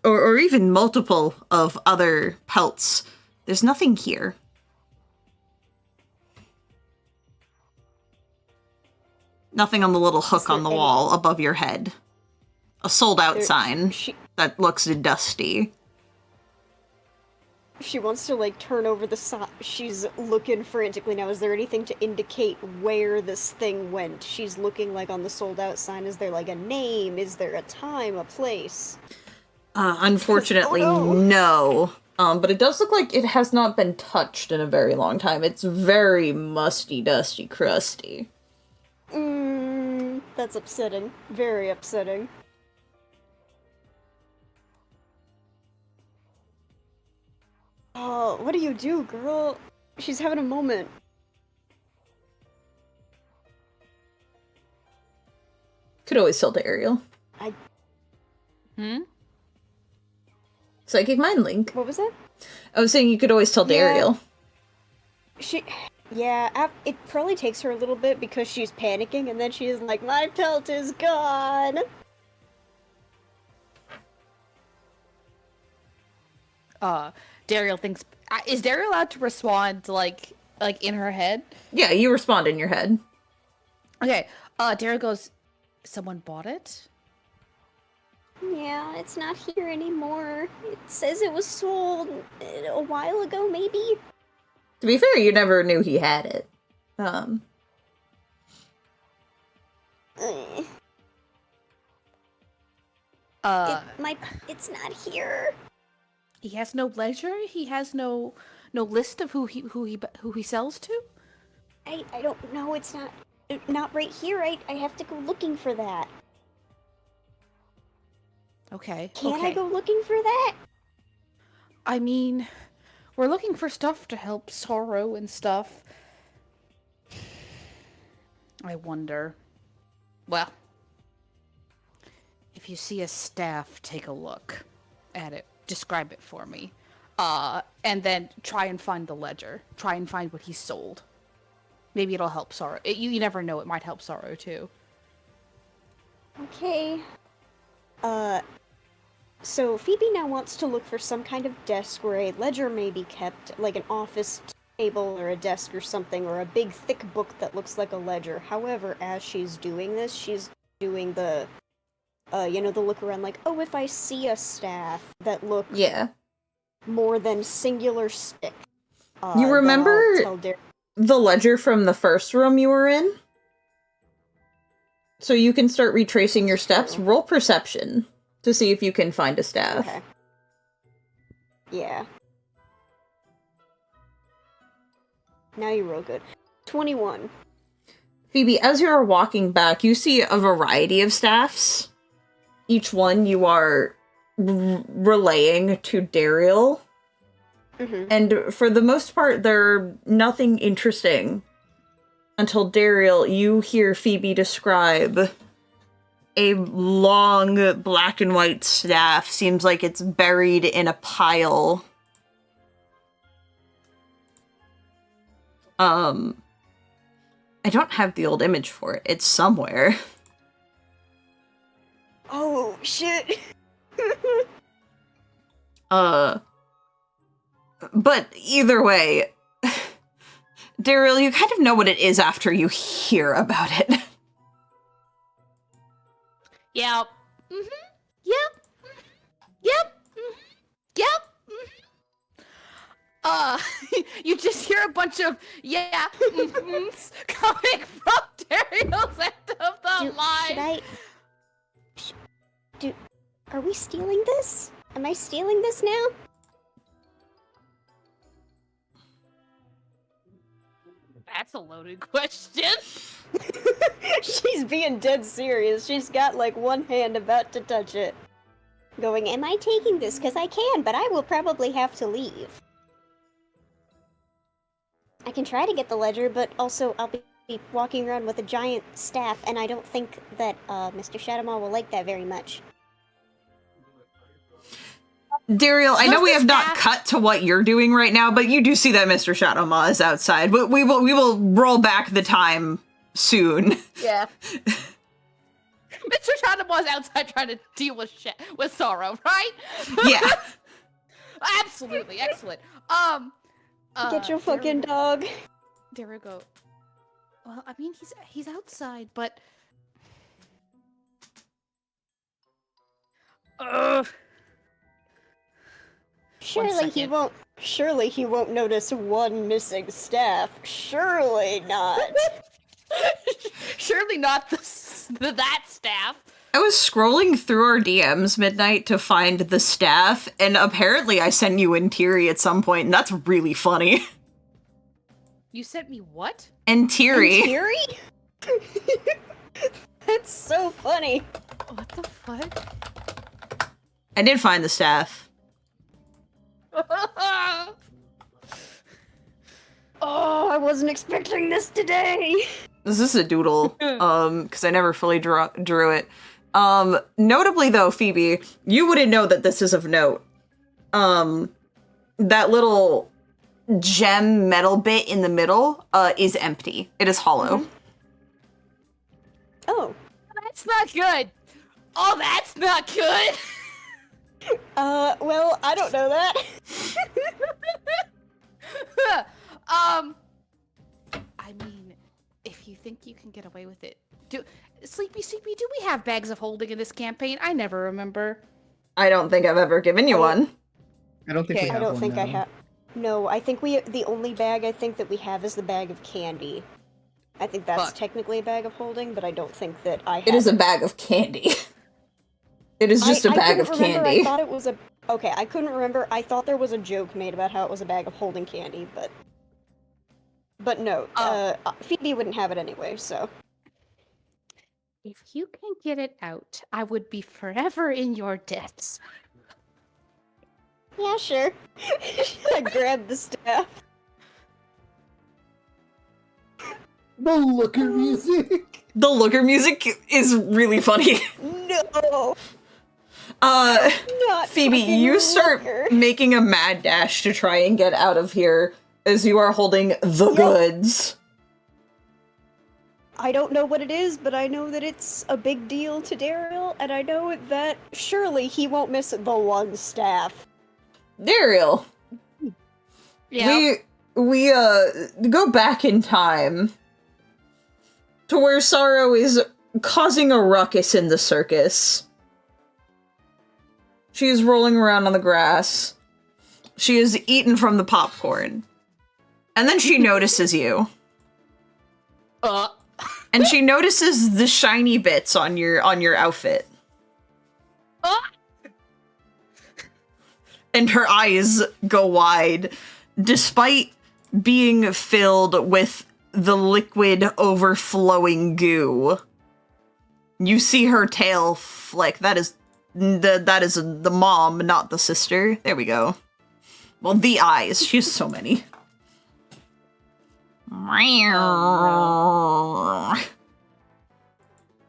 or even multiple of other pelts, there's nothing here. Nothing on the little hook there on the any- wall above your head. A sold out There- sign that looks dusty. She wants to, like, turn over the sign. She's looking frantically now. Is there anything to indicate where this thing went? She's looking, like, on the sold-out sign. Is there, like, a name? Is there a time, a place? Unfortunately, Oh, no. But it does look like it has not been touched in a very long time. It's very musty, dusty, crusty. That's upsetting. Very upsetting. Oh, what do you do, girl? She's having a moment. Could always tell Daeriel. Psychic Mind Link. What was that? I was saying you could always tell Daeriel. It probably takes her a little bit because she's panicking, and then she is like, my pelt is gone! Daeriel thinks... Is Daeriel allowed to respond, like in her head? Yeah, you respond in your head. Okay, Daeriel goes, someone bought it? Yeah, it's not here anymore. It says it was sold a while ago, maybe? To be fair, you never knew he had it. It's not here. He has no ledger? He has no list of who he sells to? I don't know, it's not right here. I have to go looking for that. Okay. Can I go looking for that? I mean, we're looking for stuff to help sorrow and stuff. I wonder. Well, if you see a staff, take a look at it. Describe it for me. And then try and find the ledger. Try and find what he sold. Maybe it'll help sorrow. You never know, it might help sorrow too. Okay. So Phoebe now wants to look for some kind of desk where a ledger may be kept, like an office table or a desk or something, or a big thick book that looks like a ledger. However, as she's doing this, she's doing the look around like, oh, if I see a staff that look more than singular stick. You remember the ledger from the first room you were in? So you can start retracing your steps. Roll perception to see if you can find a staff. Okay. Yeah. Now you roll good. 21. Phoebe, as you're walking back, you see a variety of staffs. Each one you are relaying to Daeriel. Mm-hmm. And for the most part, they're nothing interesting. Until Daeriel, you hear Phoebe describe a long black and white staff. Seems like it's buried in a pile. I don't have the old image for it. It's somewhere. Oh, shit! But either way, Daeriel, you kind of know what it is after you hear about it. Yep. Mm-hmm. Yep. Mm-hmm. Yep. Mm-hmm. Yep. Mm-hmm. You just hear a bunch of mm-hms coming from Daeriel's end of the line. Are we stealing this? Am I stealing this now? That's a loaded question. She's being dead serious. She's got like one hand about to touch it. Going, am I taking this? Because I can, but I will probably have to leave. I can try to get the ledger, but also I'll be walking around with a giant staff, and I don't think that Mr. Shadowmaw will like that very much. Daeriel, I know we have not cut to what you're doing right now, but you do see that Mr. Shadowmaw is outside. But we will roll back the time soon. Yeah. Mr. Shadowmaw is outside trying to deal with sorrow, right? Yeah. Absolutely, excellent. Get your fucking dog. There we go. Well, I mean, he's outside, but. Ugh. Surely he won't notice one missing staff. Surely not. Surely not that staff. I was scrolling through our DMs midnight to find the staff, and apparently I sent you Entiri at some point, and that's really funny. You sent me what? Entiri. Entiri? That's so funny. What the fuck? I did find the staff. Oh, I wasn't expecting this today. This is a doodle, because I never fully drew it. Notably though, Phoebe, you wouldn't know that this is of note. That little gem metal bit in the middle, is empty. It is hollow. Mm-hmm. Oh. That's not good. Oh, that's not good. Well, I don't know that. I mean, if you think you can get away with it. Sleepysheepy, do we have bags of holding in this campaign? I never remember. I don't think I've ever given you one. I don't think we have I don't one, think no. I have. No, I think the only bag I think that we have is the bag of candy. I think that's Fuck. technically a bag of holding, but I don't think that I have. It is a bag of candy. It is just a bag of couldn't remember. candy. I thought it was a. Okay, I couldn't remember. I thought there was a joke made about how it was a bag of holding candy, but. But no, Phoebe wouldn't have it anyway, so. If you can get it out, I would be forever in your debts. Yeah, sure. I grabbed the staff. The looker music. The looker music is really funny. No. Not Phoebe, fucking you start looker. making a mad dash to try and get out of here as you are holding the goods. I don't know what it is, but I know that it's a big deal to Daeriel, and I know that surely he won't miss the one staff. Daeriel, Yeah. we go back in time to where Sorrow is causing a ruckus in the circus. She is rolling around on the grass. She has eaten from the popcorn. And then she notices you. And she notices the shiny bits on your outfit. And her eyes go wide, despite being filled with the liquid overflowing goo. You see her tail flick. That is the mom, not the sister. There we go. Well, the eyes. She has so many.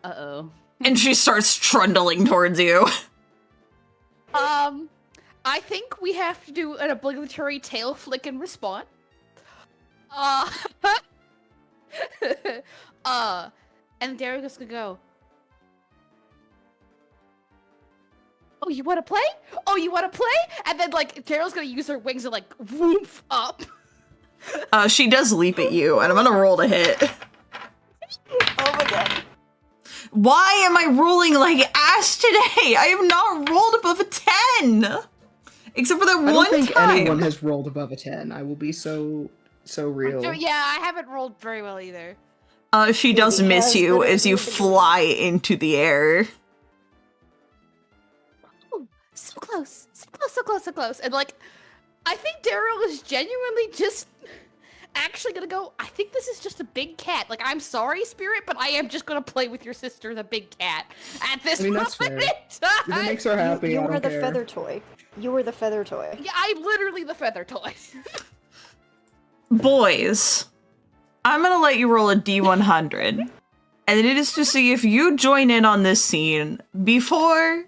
Uh-oh. And she starts trundling towards you. I think we have to do an obligatory tail flick and respawn. And Daeriel's gonna go, oh, you wanna play? Oh, you wanna play? And then, like, Daeriel's gonna use her wings and, like, woof up. She does leap at you, and I'm gonna roll to hit. Oh my god. Why am I rolling like ass today? I have not rolled above a 10! Except for that I don't one think time. anyone has rolled above a 10. I will be so real. Yeah, I haven't rolled very well either. She does Phoebe miss has you the as you ability to- fly into the air. Oh, so close. So close, so close, so close. And, like, I think Daeriel is genuinely just actually gonna go, I think this is just a big cat. Like, I'm sorry, Spirit, but I am just gonna play with your sister, the big cat, at this I mean, that's moment fair. in time. If it makes her happy, You I were don't the care. feather toy. You were the feather toy. Yeah, I'm literally the feather toy. Boys, I'm gonna let you roll a D100. And it is to see if you join in on this scene before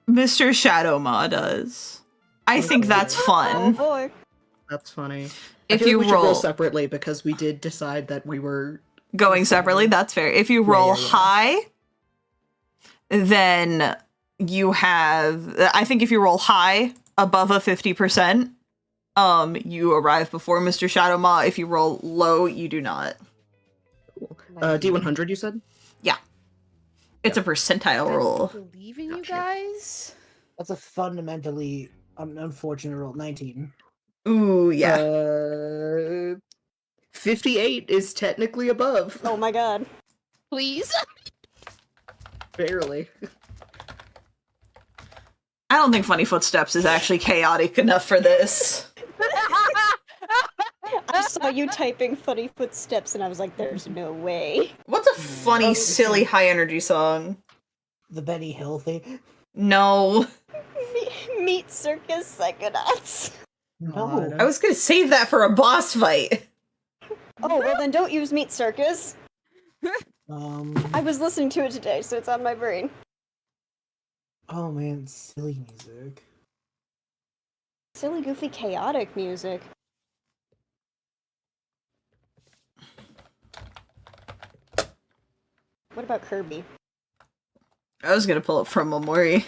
Mr. Shadowmaw does. I think that's Oh fun. boy. That's funny. If I feel you like we should roll roll separately because we did decide that we were going separately, that's fair. If you roll yeah. high, then you have, I think if you roll high, above a 50%, you arrive before Mr. Shadowmaw. If you roll low, you do not. cool. D100, you said? It's a percentile I roll. believe in you Gotcha. guys. That's a fundamentally unfortunate roll. 19. Ooh, yeah. 58 is technically above. Oh my god. Please. Barely. I don't think Funny Footsteps is actually chaotic enough for this. I saw you typing funny footsteps and I was like, there's no way. What's a funny, silly, high energy song? The Benny Hill thing. No. Meet Circus Psychonauts. No. I was gonna save that for a boss fight. Oh, well then don't use Meet Circus. I was listening to it today, so it's on my brain. Oh man, silly music. Silly, goofy, chaotic music. What about Kirby? I was gonna pull it from Memori.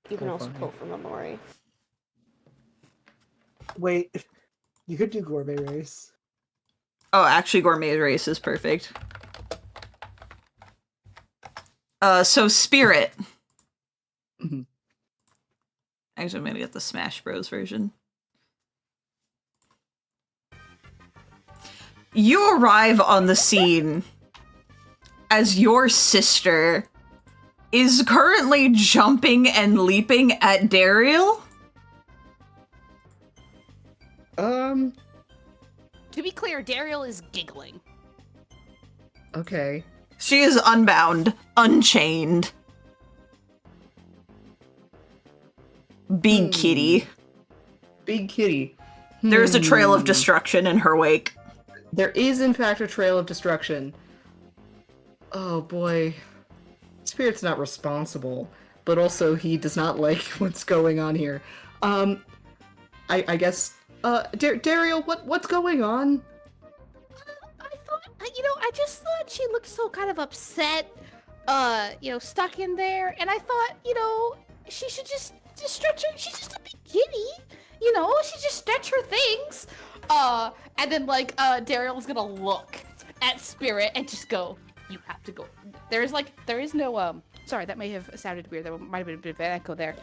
You can Oh, also fine. pull from Amori. Wait, you could do Gourmet Race. Oh, actually, Gourmet Race is perfect. So Spirit. Mhm. Actually, I'm gonna get the Smash Bros version. You arrive on the scene as your sister is currently jumping and leaping at Daeriel. To be clear, Daeriel is giggling. Okay. She is unbound, unchained. Big kitty. Big kitty. There's a trail of Hmm. destruction in her wake. There is, in fact, a trail of destruction. Oh boy. Spirit's not responsible, but also he does not like what's going on here. I guess, Daeriel, what's going on? I thought, I just thought she looked so kind of upset, stuck in there, and I thought, she should just stretch her. She's just a big kitty, she just stretch her things. And then Daeriel's gonna look at Spirit and just go, "You have to go." There is no Sorry, that may have sounded weird. There might have been a bit of an echo there.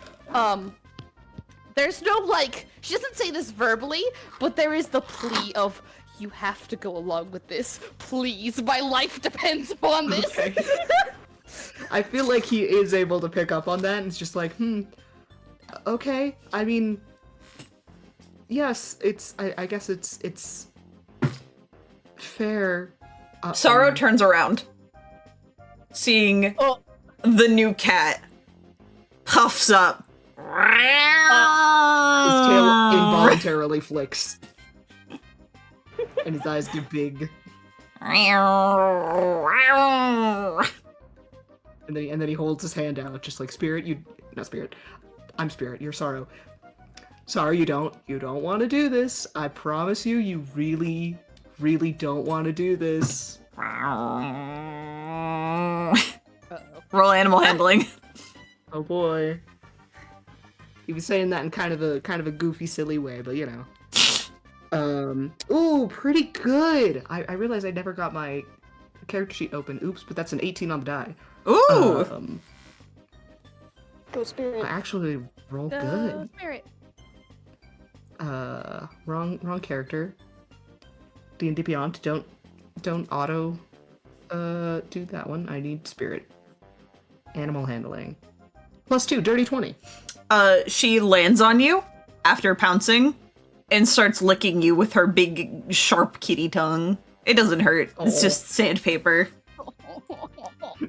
There's no she doesn't say this verbally, but there is the plea of, "You have to go along with this, please. My life depends upon this." Okay. I feel like he is able to pick up on that, and it's just like, okay. I mean, yes, I guess it's fair. Sorrow turns around, seeing the new cat, puffs up. His tail involuntarily flicks. And his eyes get big. And then he holds his hand out, just like, Spirit, not Spirit. I'm Spirit, you're Sorrow. Sorry, you don't want to do this. I promise you really, really don't want to do this. Roll animal handling. Oh boy. He was saying that in kind of a goofy, silly way, but ooh, pretty good. I realized I never got my character sheet open. Oops, but that's an 18 on the die. Ooh! Go Spirit. I actually rolled good. Spirit. Wrong character. D&D Beyond, don't auto do that one. I need Spirit. Animal handling. +2, dirty 20. She lands on you after pouncing and starts licking you with her big, sharp kitty tongue. It doesn't hurt. It's just sandpaper.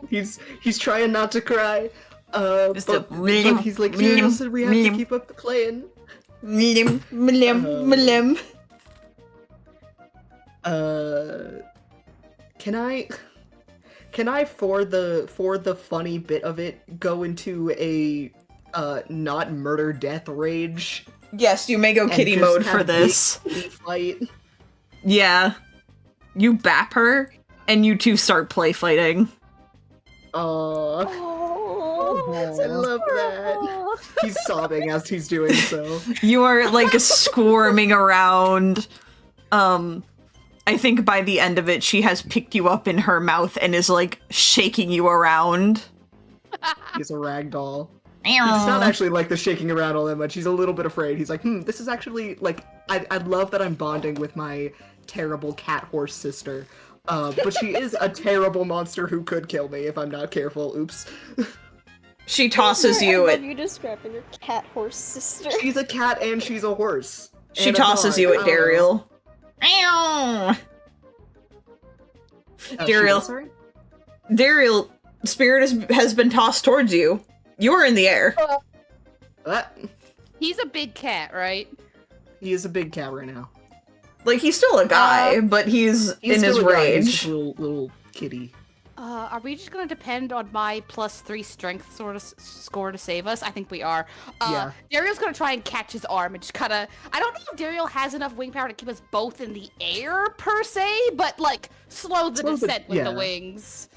He's trying not to cry. Just But a he's like, seriously, we have to keep up the playing. Can I for the funny bit of it go into a not murder death rage? Yes, you may go and kitty just mode have for this. big kitty fight? Yeah. You bap her, and you two start play fighting. Oh, Oh, I love that. He's sobbing as he's doing so. You are, squirming around. I think by the end of it, she has picked you up in her mouth and is, like, shaking you around. He's a rag doll. It's not actually like the shaking around all that much. He's a little bit afraid. He's like, this is actually, like, I love that I'm bonding with my terrible cat horse sister. But she is a terrible monster who could kill me if I'm not careful. Oops. She tosses you. I love you describing your cat horse sister. She's a cat and she's a horse. She And a tosses dog. you at I don't know. Daeriel. Ow! Daeriel. Sorry? Daeriel, spirit has been tossed towards you. You are in the air. He's a big cat, right? He is a big cat right now. Like, he's still a guy, but he's in his still a guy. He's rage. just a little kitty. Are we just gonna depend on my +3 strength sort of score to save us? I think we are. Yeah. Daeriel's gonna try and catch his arm and just kinda. I don't know if Daeriel has enough wing power to keep us both in the air per se, but like slow the descent with the wings.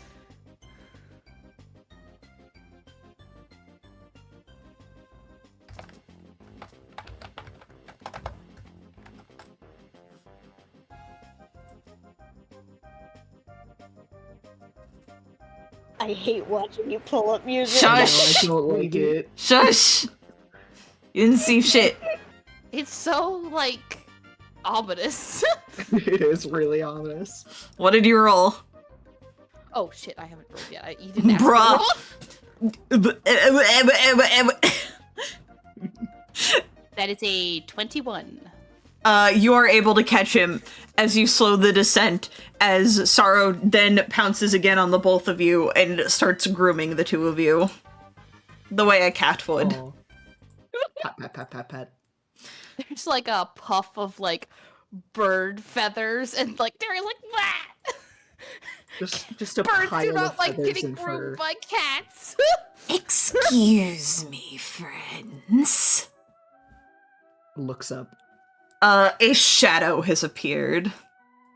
I hate watching you pull up music. Shush! I don't like it. Shush! You didn't see shit. It's so like ominous. It is really ominous. What did you roll? Oh shit! I haven't rolled yet. You didn't ask me to Bruh. roll. That is a 21. You are able to catch him as you slow the descent, as Sorrow then pounces again on the both of you and starts grooming the two of you. The way a cat would. Aw. Pat, pat, pat, pat, pat. There's like a puff of like bird feathers, and like Daeriel's like, "Wah!" Just a Birds pile do of not like feathers getting and fur. groomed by cats. Excuse me, friends. Looks up. A shadow has appeared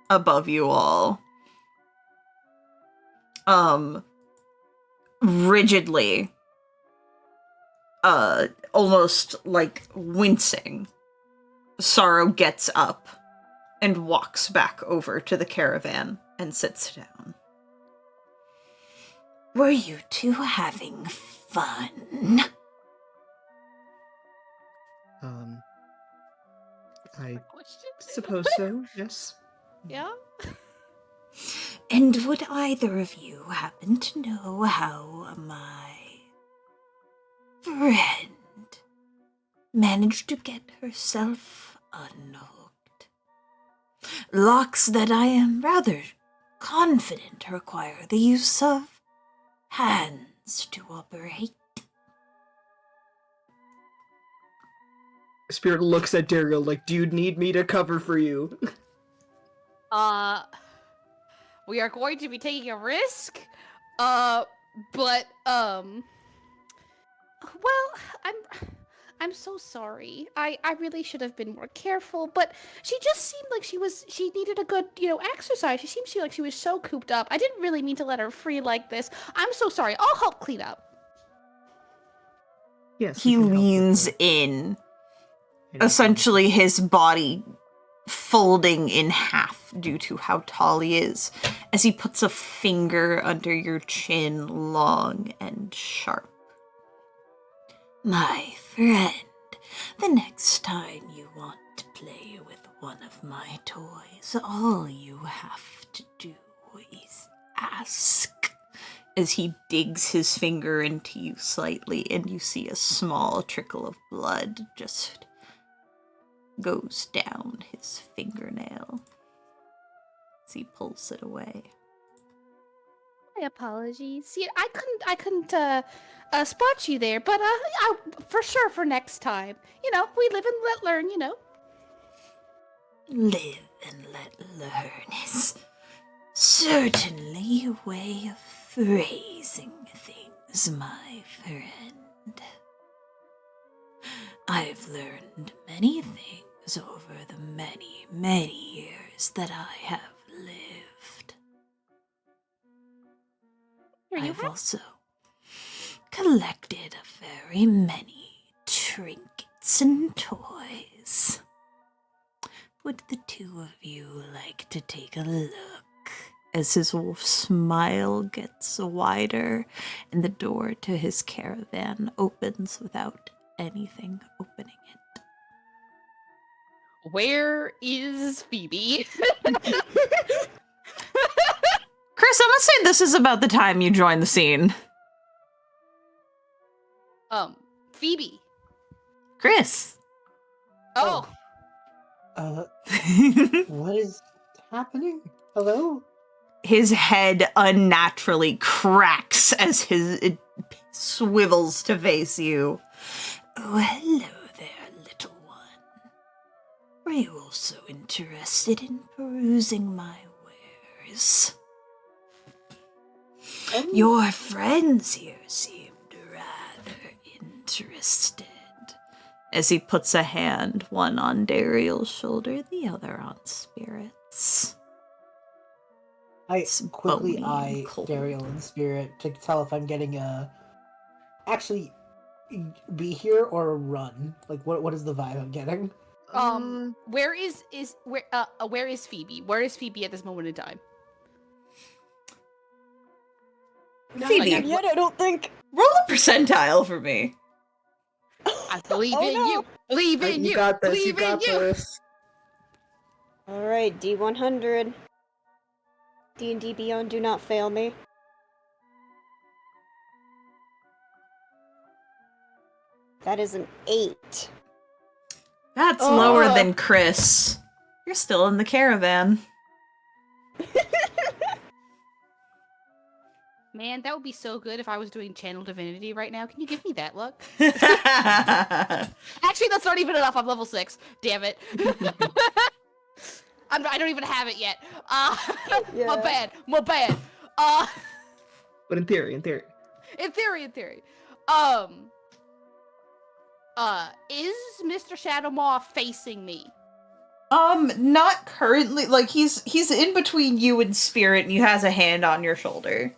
above you all. Rigidly. Almost like wincing. Sorrow gets up and walks back over to the caravan and sits down. Were you two having fun? I Question? suppose so, yes. Yeah. And would either of you happen to know how my friend managed to get herself unhooked? Locks that I am rather confident require the use of hands to operate. Spirit looks at Daeriel like, do you need me to cover for you? We are going to be taking a risk. Well, I'm so sorry. I really should have been more careful, but she just seemed like she needed a good, exercise. She seemed like she was so cooped up. I didn't really mean to let her free like this. I'm so sorry. I'll help clean up. Yes. He you can help with leans that. in, Anything. essentially his body folding in half due to how tall he is, as he puts a finger under your chin, long and sharp. My friend, the next time you want to play with one of my toys, all you have to do is ask. As he digs his finger into you slightly, and you see a small trickle of blood just goes down his fingernail as he pulls it away. My apologies. See, I couldn't spot you there, but I for sure for next time. We live and let learn. Live and let learn is certainly a way of phrasing things, my friend. I've learned many things over the many, many years that I have lived. I've also collected very many trinkets and toys. Would the two of you like to take a look? As his smile gets wider and the door to his caravan opens without anything opening it. Where is Phoebe? Chris, I'm gonna say this is about the time you join the scene. Phoebe. Chris. Oh. What is happening? Hello? His head unnaturally cracks as it swivels to face you. Oh, hello there, little one. Were you also interested in perusing my wares? Your friends here seemed rather interested. As he puts a hand, one on Daeriel's shoulder, the other on Spirit's. I It's quickly bony eye and cold. Daeriel and Spirit to tell if I'm getting actually be here or a run. Like what is the vibe I'm getting? Where is Phoebe? Where is Phoebe at this moment in time? Phoebe, Not yet, I don't think. roll a percentile for me. I believe Oh, in no. you. Believe in you. You got this. You Believe in got you. this. All right, D100. D&D Beyond, do not fail me. That is an 8. That's lower than Chris. You're still in the caravan. Man, that would be so good if I was doing Channel Divinity right now. Can you give me that luck? Yeah. Actually, that's not even enough. I'm level 6. Damn it. I don't even have it yet. Yeah. My bad. But in theory. In theory. Is Mr. Shadowmaw facing me? Not currently. Like, he's in between you and Spirit, and he has a hand on your shoulder.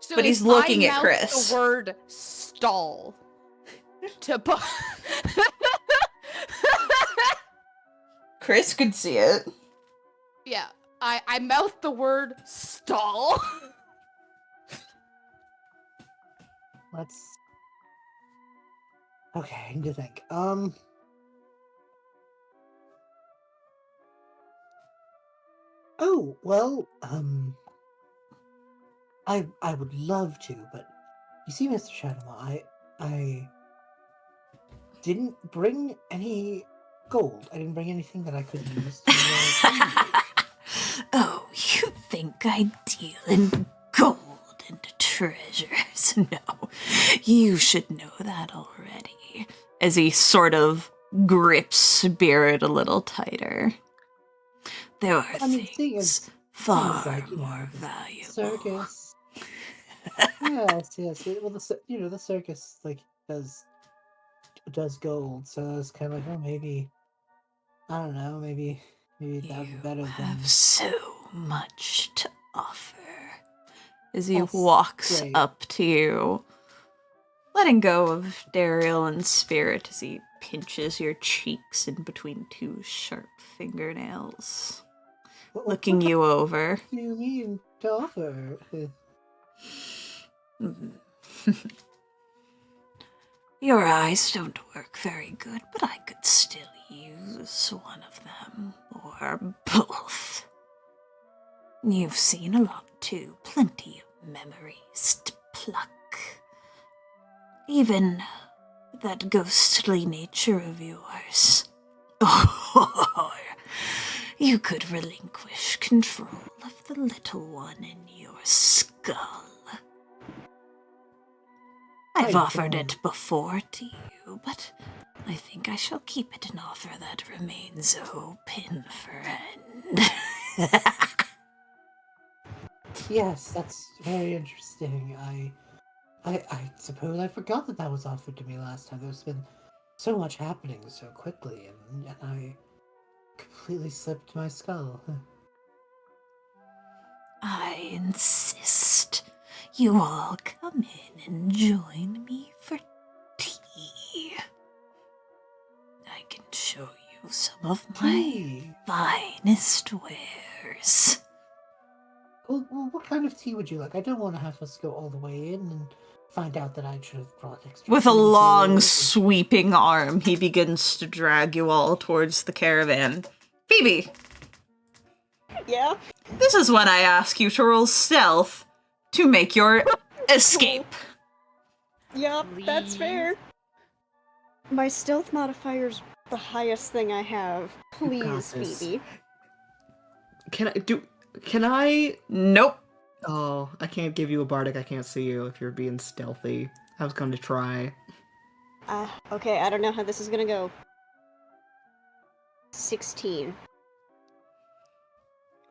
So But he's if looking I at mouth Chris. The word stall to Chris could see it. Yeah, I mouth the word stall. Let's. Okay, I need to think. Oh well. I would love to, but you see, Mr. Shadowmaw, I didn't bring any gold. I didn't bring anything that I could use to Oh, you think I deal in gold and treasures? No, you should know that already. As he sort of grips Spirit a little tighter. There are things far like, more valuable. circus. Yes. Well, the circus does gold, so it's kind of like, oh, maybe I don't know, maybe that would be better You than. have so much to offer. As he That's walks great. up to you, letting go of Daeriel and Spirit as he pinches your cheeks in between two sharp fingernails, looking you over. What do you mean to offer? Your eyes don't work very good, but I could still use one of them, or both. You've seen a lot too, plenty of memories to pluck. Even that ghostly nature of yours. Or you could relinquish control of the little one in your skull. I've offered it before to you, but I think I shall keep it an offer that remains open, friend. Yes, that's very interesting. I suppose I forgot that was offered to me last time. There's been so much happening so quickly, and I completely slipped my skull. I insist you all come in and join me for tea. I can show you some of my Tea. finest wares. Well, what kind of tea would you like? I don't want to have us go all the way in and find out that I should have brought extra. With a tea long, here. sweeping arm, he begins to drag you all towards the caravan. Phoebe, Yeah. this is when I ask you to roll stealth to make your escape. Yep, that's fair. My stealth modifier's the highest thing I have. Please, this. Phoebe. Can I? Nope. Oh, I can't give you a bardic. I can't see you if you're being stealthy. I was going to try. Okay, I don't know how this is gonna go. 16.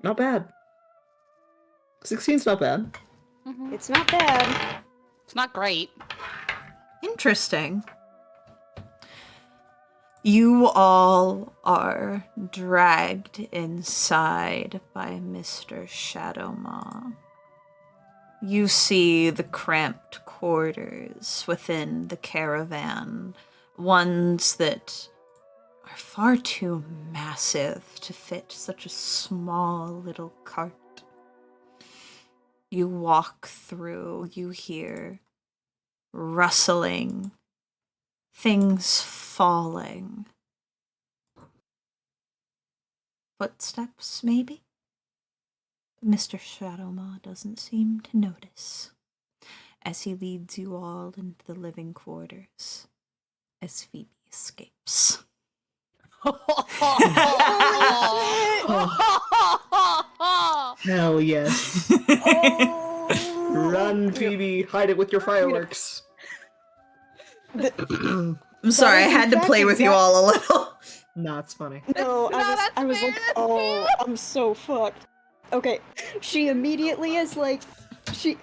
Not bad. 16's not bad. Mhm. It's not bad. It's not great. Interesting. You all are dragged inside by Mr. Shadowmaw. You see the cramped quarters within the caravan, ones that are far too massive to fit such a small little cart. You walk through, you hear rustling, things falling. Footsteps, maybe? But Mr. Shadowmaw doesn't seem to notice as he leads you all into the living quarters as Phoebe escapes. Hell yes. Run, Phoebe. Hide it with your fireworks. I'm sorry, I is in had to fact play with you all a little. Nah, it's funny. No, that's I was fair, like, that's oh, fair. I'm so fucked. Okay, she immediately is like, she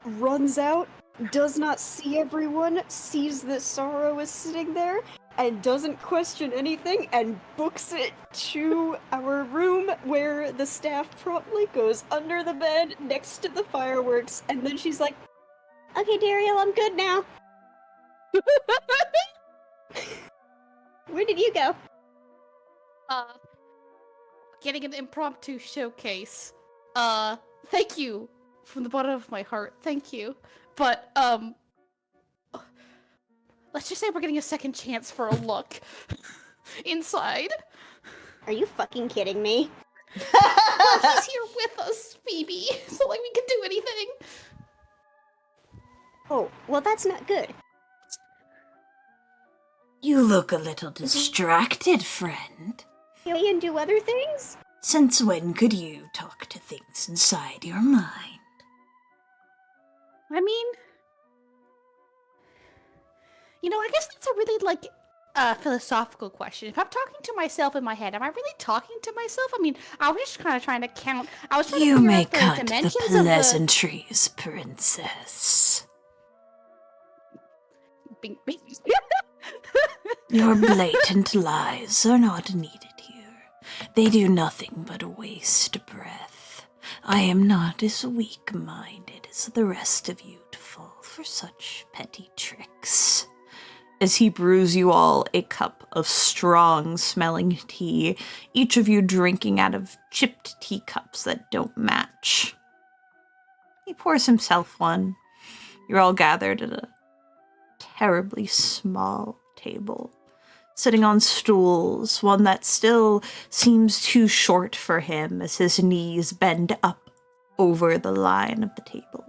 runs out, does not see everyone, sees that Sorrow is sitting there, and doesn't question anything, and books it to our room where the staff promptly goes under the bed next to the fireworks, and then she's like, okay, Daeriel, I'm good now. Where did you go? Getting an impromptu showcase. Thank you from the bottom of my heart. Thank you. But let's just say we're getting a second chance for a look inside. Are you fucking kidding me? Well, he's here with us, Phoebe. So like we can do anything. Oh, well that's not good. You look a little distracted, friend. Can we do other things? Since when could you talk to things inside your mind? I mean, I guess that's a really philosophical question. If I'm talking to myself in my head, am I really talking to myself? I mean, I was just kind of trying to count. I was trying to You figure may out the cut the dimensions of the. pleasantries, princess. Bing, bing. Your blatant lies are not needed here. They do nothing but waste breath. I am not as weak-minded as the rest of you to fall for such petty tricks. As he brews you all a cup of strong-smelling tea, each of you drinking out of chipped teacups that don't match. He pours himself one. You're all gathered at a terribly small table, sitting on stools, one that still seems too short for him as his knees bend up over the line of the table.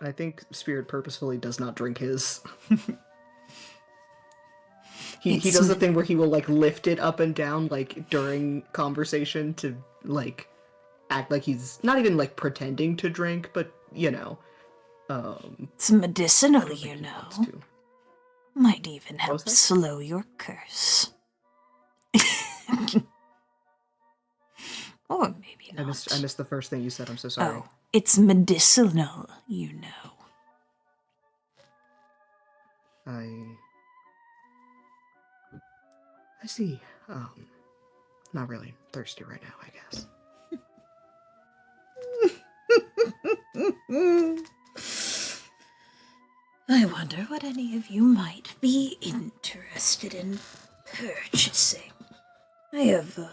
I think Spirit purposefully does not drink his. He does the thing where he will lift it up and down during conversation to act like he's not even pretending to drink, but It's medicinal, you know. Might even help was that? slow your curse. Or maybe I not. missed the first thing you said. I'm so sorry. Oh, it's medicinal, you know. I see. Not really thirsty right now, I guess. I wonder what any of you might be interested in purchasing. I have a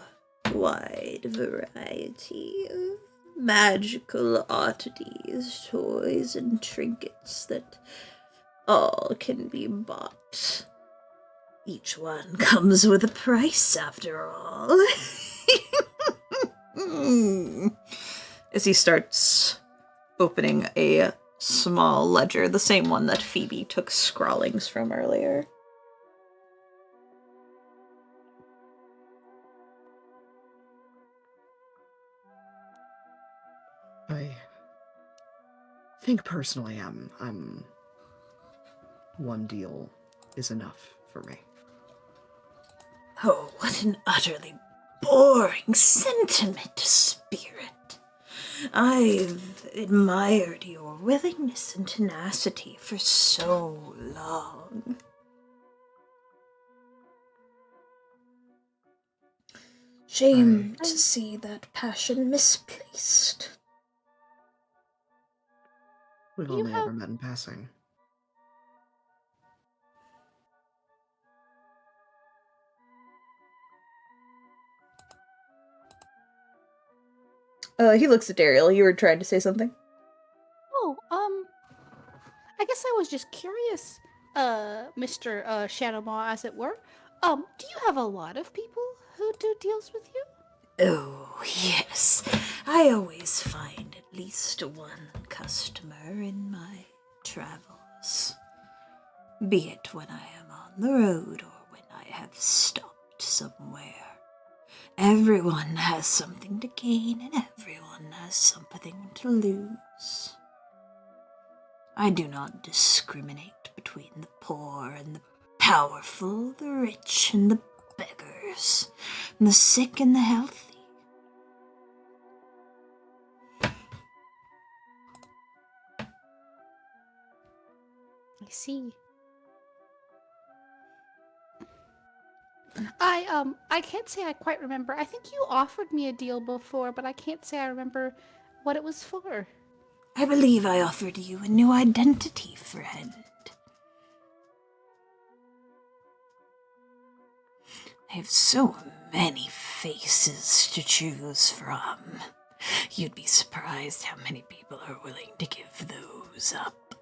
wide variety of magical oddities, toys, and trinkets that all can be bought. Each one comes with a price, after all. As he starts opening a small ledger, the same one that Phoebe took scrawlings from earlier. I think personally I'm one deal is enough for me. Oh, what an utterly boring sentiment, Spirit. I've admired your willingness and tenacity for so long. Shame to see that passion misplaced. We've only ever met in passing. He looks at Daeriel. You were trying to say something? Oh, I guess I was just curious, Mr. Shadowmaw, as it were. Do you have a lot of people who do deals with you? Oh, yes. I always find at least one customer in my travels. Be it when I am on the road or when I have stopped somewhere. Everyone has something to gain and everyone has something to lose. I do not discriminate between the poor and the powerful, the rich and the beggars, and the sick and the healthy. I see. I can't say I quite remember. I think you offered me a deal before, but I can't say I remember what it was for. I believe I offered you a new identity, friend. I have so many faces to choose from. You'd be surprised how many people are willing to give those up.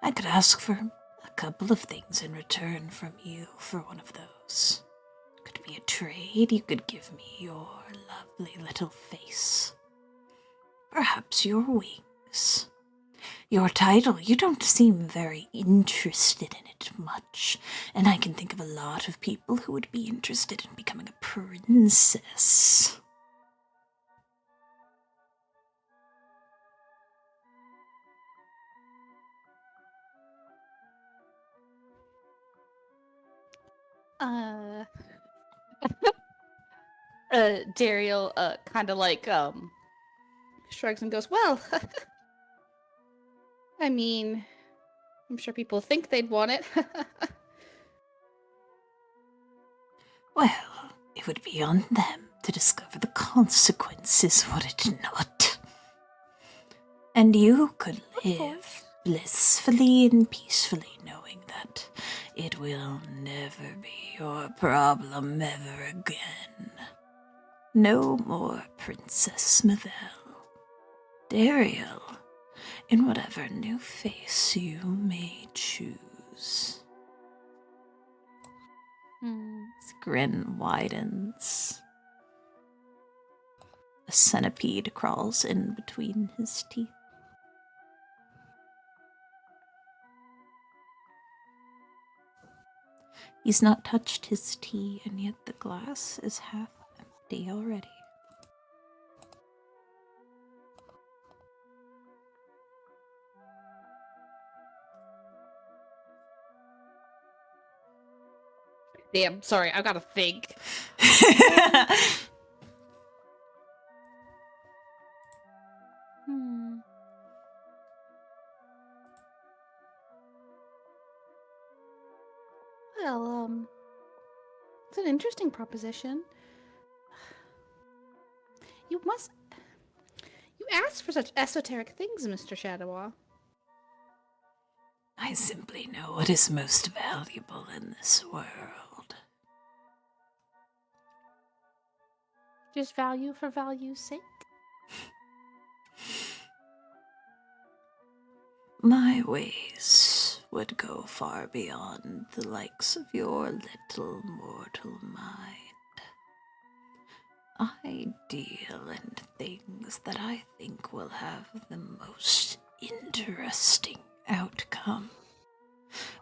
I could ask for a couple of things in return from you for one of those. Could be a trade. You could give me your lovely little face. Perhaps your wings. Your title. You don't seem very interested in it much, and I can think of a lot of people who would be interested in becoming a princess. Daeriel, kind of like, shrugs and goes, well, I mean, I'm sure people think they'd want it. Well, it would be on them to discover the consequences, would it not? And you could live blissfully and peacefully knowing that it will never be your problem ever again. No more Princess Mavelle. Daeriel, in whatever new face you may choose. His grin widens. A centipede crawls in between his teeth. He's not touched his tea, and yet the glass is half empty already. Damn, sorry, I've got to think. Well, it's an interesting proposition. You ask for such esoteric things, Mr. Shadowmaw? I simply know what is most valuable in this world. Just value for value's sake? My ways would go far beyond the likes of your little mortal mind. I deal in things that I think will have the most interesting outcome,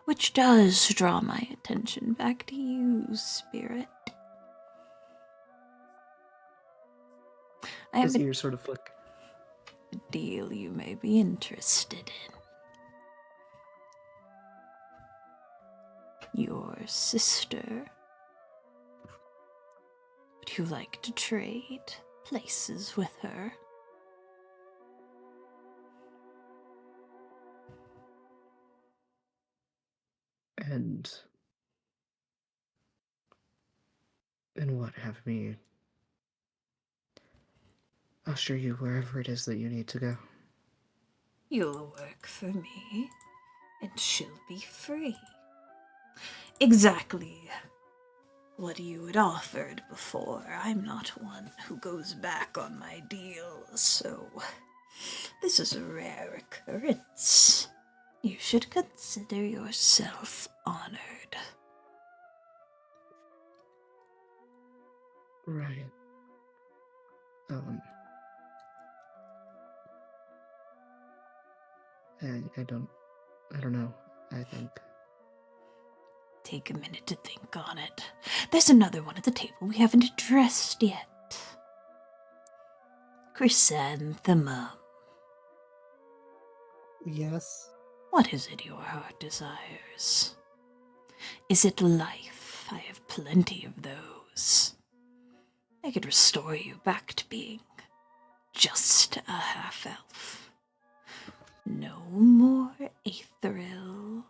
which does draw my attention back to you, Spirit. I have His ears sort of flick. a deal you may be interested in. Your sister. Would you like to trade places with her? And what, have me usher you wherever it is that you need to go? You'll work for me, and she'll be free. Exactly what you had offered before. I'm not one who goes back on my deals, so this is a rare occurrence. You should consider yourself honored. Right. I don't know. I think. Take a minute to think on it. There's another one at the table we haven't addressed yet. Chrysanthemum. Yes. What is it your heart desires? Is it life? I have plenty of those. I could restore you back to being just a half-elf. No more Aetherill.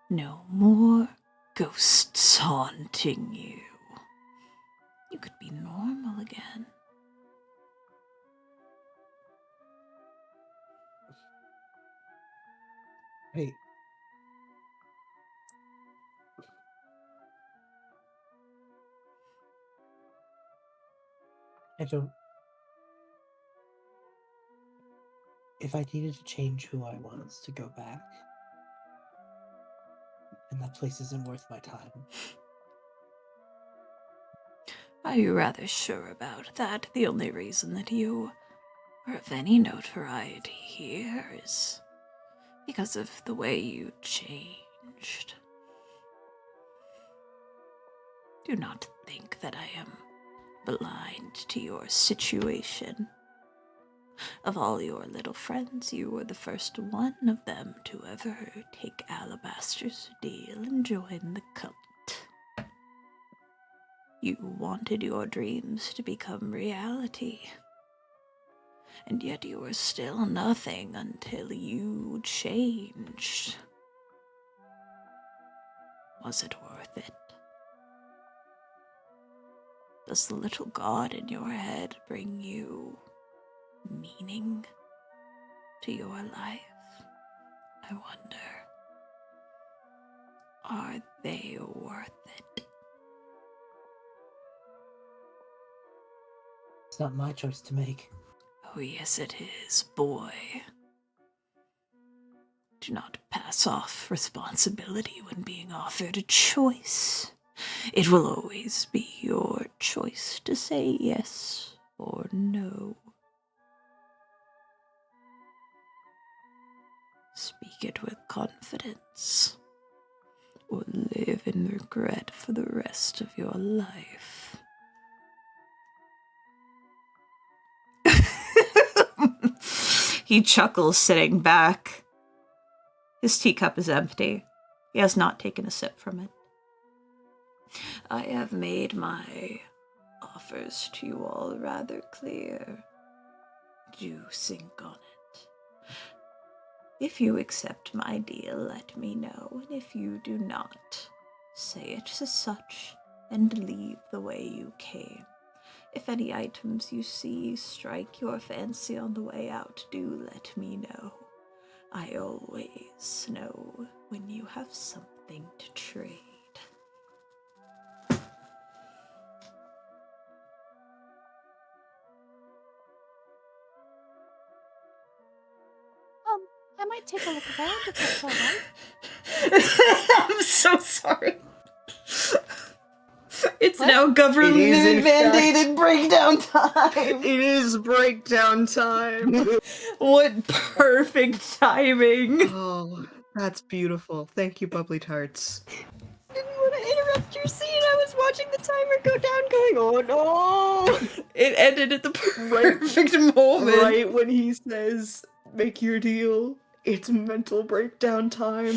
No more ghosts haunting you. You could be normal again. Hey. I don't. If I needed to change who I was to go back, and that place isn't worth my time. Are you rather sure about that? The only reason that you are of any notoriety here is because of the way you changed. Do not think that I am blind to your situation. Of all your little friends, you were the first one of them to ever take Alabaster's deal and join the cult. You wanted your dreams to become reality. And yet you were still nothing until you changed. Was it worth it? Does the little god in your head bring you meaning to your life? I wonder, are they worth it? It's not my choice to make. Oh yes it is, boy. Do not pass off responsibility when being offered a choice. It will always be your choice to say yes or no. Speak it with confidence, or live in regret for the rest of your life. He chuckles, sitting back. His teacup is empty. He has not taken a sip from it. I have made my offers to you all rather clear. Do sink on it. If you accept my deal, let me know, and if you do not, say it as such and leave the way you came. If any items you see strike your fancy on the way out, do let me know. I always know when you have something to trade. I might take a look around if that's alright. I'm so sorry. It's What? now government It is, in mandated breakdown time. It is breakdown time! What perfect timing. Oh, that's beautiful. Thank you, Bubblytarts. Didn't want to interrupt your scene. I was watching the timer go down, going, "Oh no!" It ended at the perfect moment. Right when he says, make your deal, it's mental breakdown time.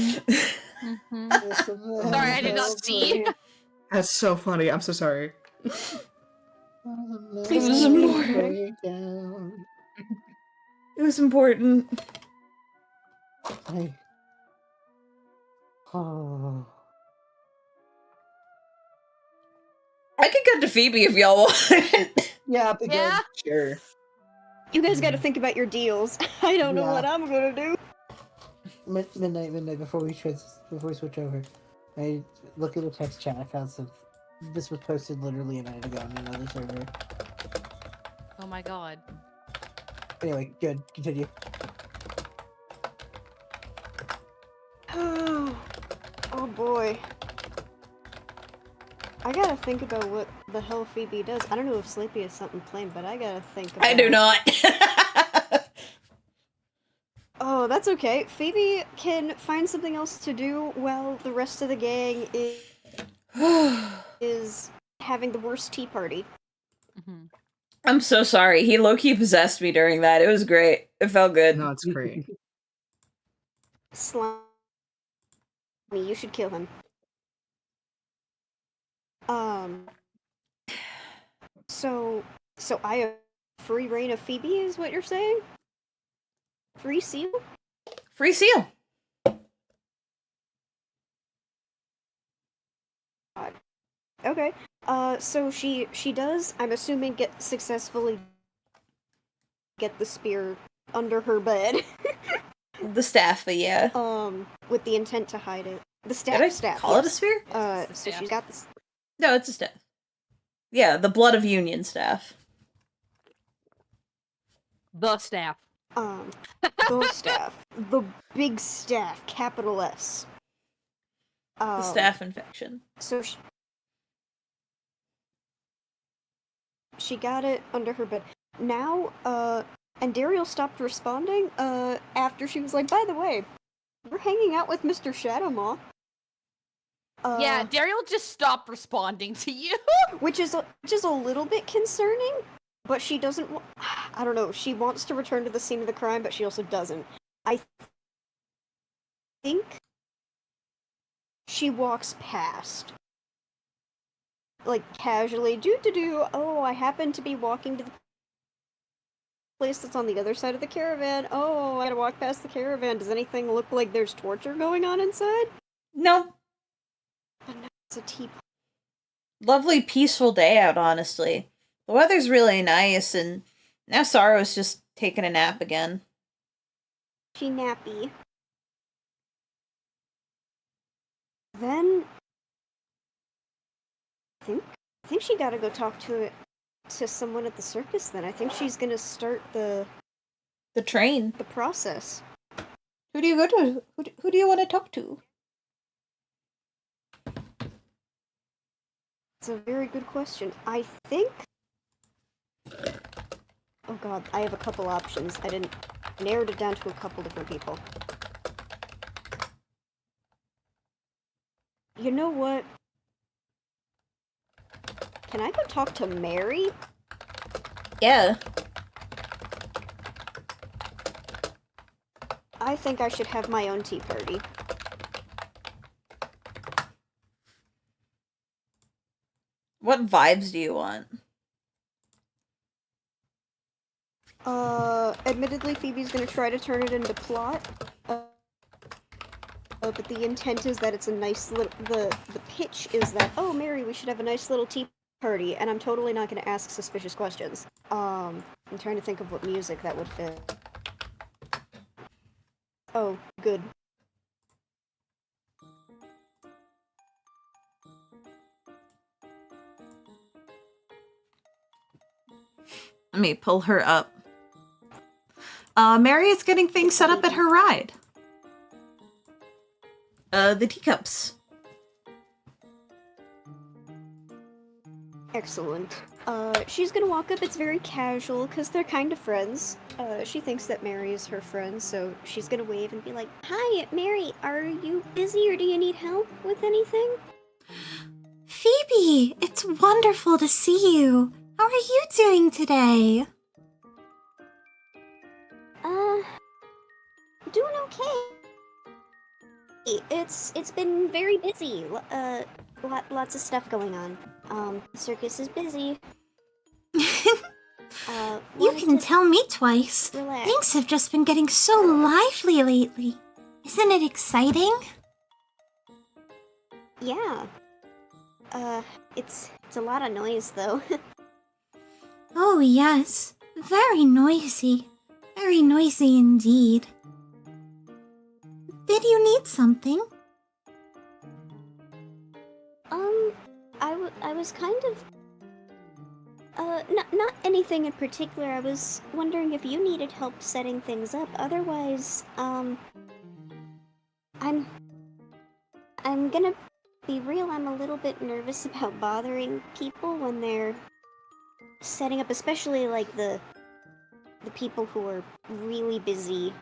Sorry, I did not see. That's so funny. I'm so sorry. It was important. It was important. Oh. I could cut to Phoebe if y'all want. Yeah, be Yeah? Sure. You guys got to think about your deals. I don't know Yeah. what I'm gonna do. Midnight. Before we switch over, I look at the text chat. I found some. This was posted literally a night ago on another server. Oh my god. Anyway, good. Continue. Oh boy. I gotta think about what the hell Phoebe does. I don't know if Sleepy has something planned, but I gotta think about I do not. Oh, that's okay. Phoebe can find something else to do while the rest of the gang is having the worst tea party. Mhm. I'm so sorry. He low-key possessed me during that. It was great. It felt good. No, it's great. Slimy, you should kill him. So I have free reign of Phoebe is what you're saying? Free seal? Free seal. Okay. So she does, I'm assuming, successfully get the spear under her bed. The staff, but yeah. With the intent to hide it. The staff. Did I staff. call it a yes. spear? It's the So staff. she's got this. No, it's a staff. Yeah, the Blood of Union staff. The staff. The staff. The big staff. Capital S. The staff infection. So she got it under her bed. Now, and Daeriel stopped responding, after she was like, by the way, we're hanging out with Mr. Shadowmaw. Yeah, Daeriel just stopped responding to you. Which is a little bit concerning, but she doesn't I don't know, she wants to return to the scene of the crime, but she also doesn't. I think she walks past. Like, casually, oh, I happen to be walking to the place that's on the other side of the caravan. Oh, I gotta walk past the caravan. Does anything look like there's torture going on inside? No. But no, it's a teapot. Lovely, peaceful day out, honestly. The weather's really nice, and now Sorrow's just taking a nap again. She nappy. Then I think she gotta go talk to someone at the circus then. I think she's gonna start the train. the process. Who do you go to? Who do you want to talk to? It's a very good question. I think... Oh god, I have a couple options. I narrowed it down to a couple different people. You know what? Can I go talk to Mary? Yeah. I think I should have my own tea party. What vibes do you want? Admittedly, Phoebe's gonna try to turn it into plot. But the intent is that it's a nice little... The pitch is that, oh, Mary, we should have a nice little tea party, and I'm totally not going to ask suspicious questions. I'm trying to think of what music that would fit. Oh, good. Let me pull her up. Mary is getting things set up at her ride. The teacups. Excellent. She's gonna walk up. It's very casual, because they're kind of friends. She thinks that Mary is her friend, so she's gonna wave and be like, "Hi, Mary, are you busy or do you need help with anything?" Phoebe, it's wonderful to see you. How are you doing today? Doing okay. It's been very busy. Lots of stuff going on. Circus is busy. You can tell me twice. Relax. Things have just been getting so lively lately. Isn't it exciting? Yeah. It's a lot of noise though. Oh yes, very noisy. Very noisy indeed. Did you need something? I was kind of not anything in particular. I was wondering if you needed help setting things up. Otherwise, I'm gonna be real. I'm a little bit nervous about bothering people when they're setting up, especially like the people who are really busy.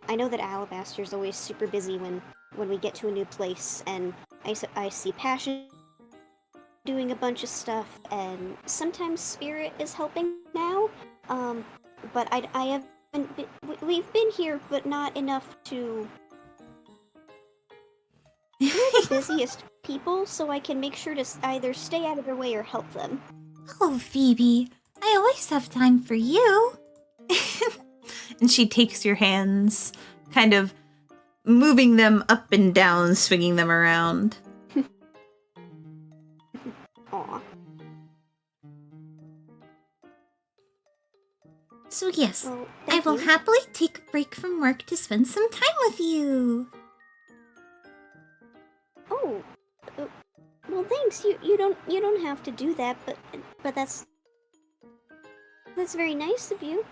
I know that Alabaster's always super busy when we get to a new place, and I see Passion doing a bunch of stuff, and sometimes Spirit is helping now. But I haven't been, we've been here, but not enough to. We're the busiest people, so I can make sure to either stay out of their way or help them. Oh, Phoebe, I always have time for you. And she takes your hands, kind of moving them up and down, swinging them around. Aw. So yes, Well, I thank will you. happily take a break from work to spend some time with you. Oh, well, thanks. You don't have to do that, but that's very nice of you.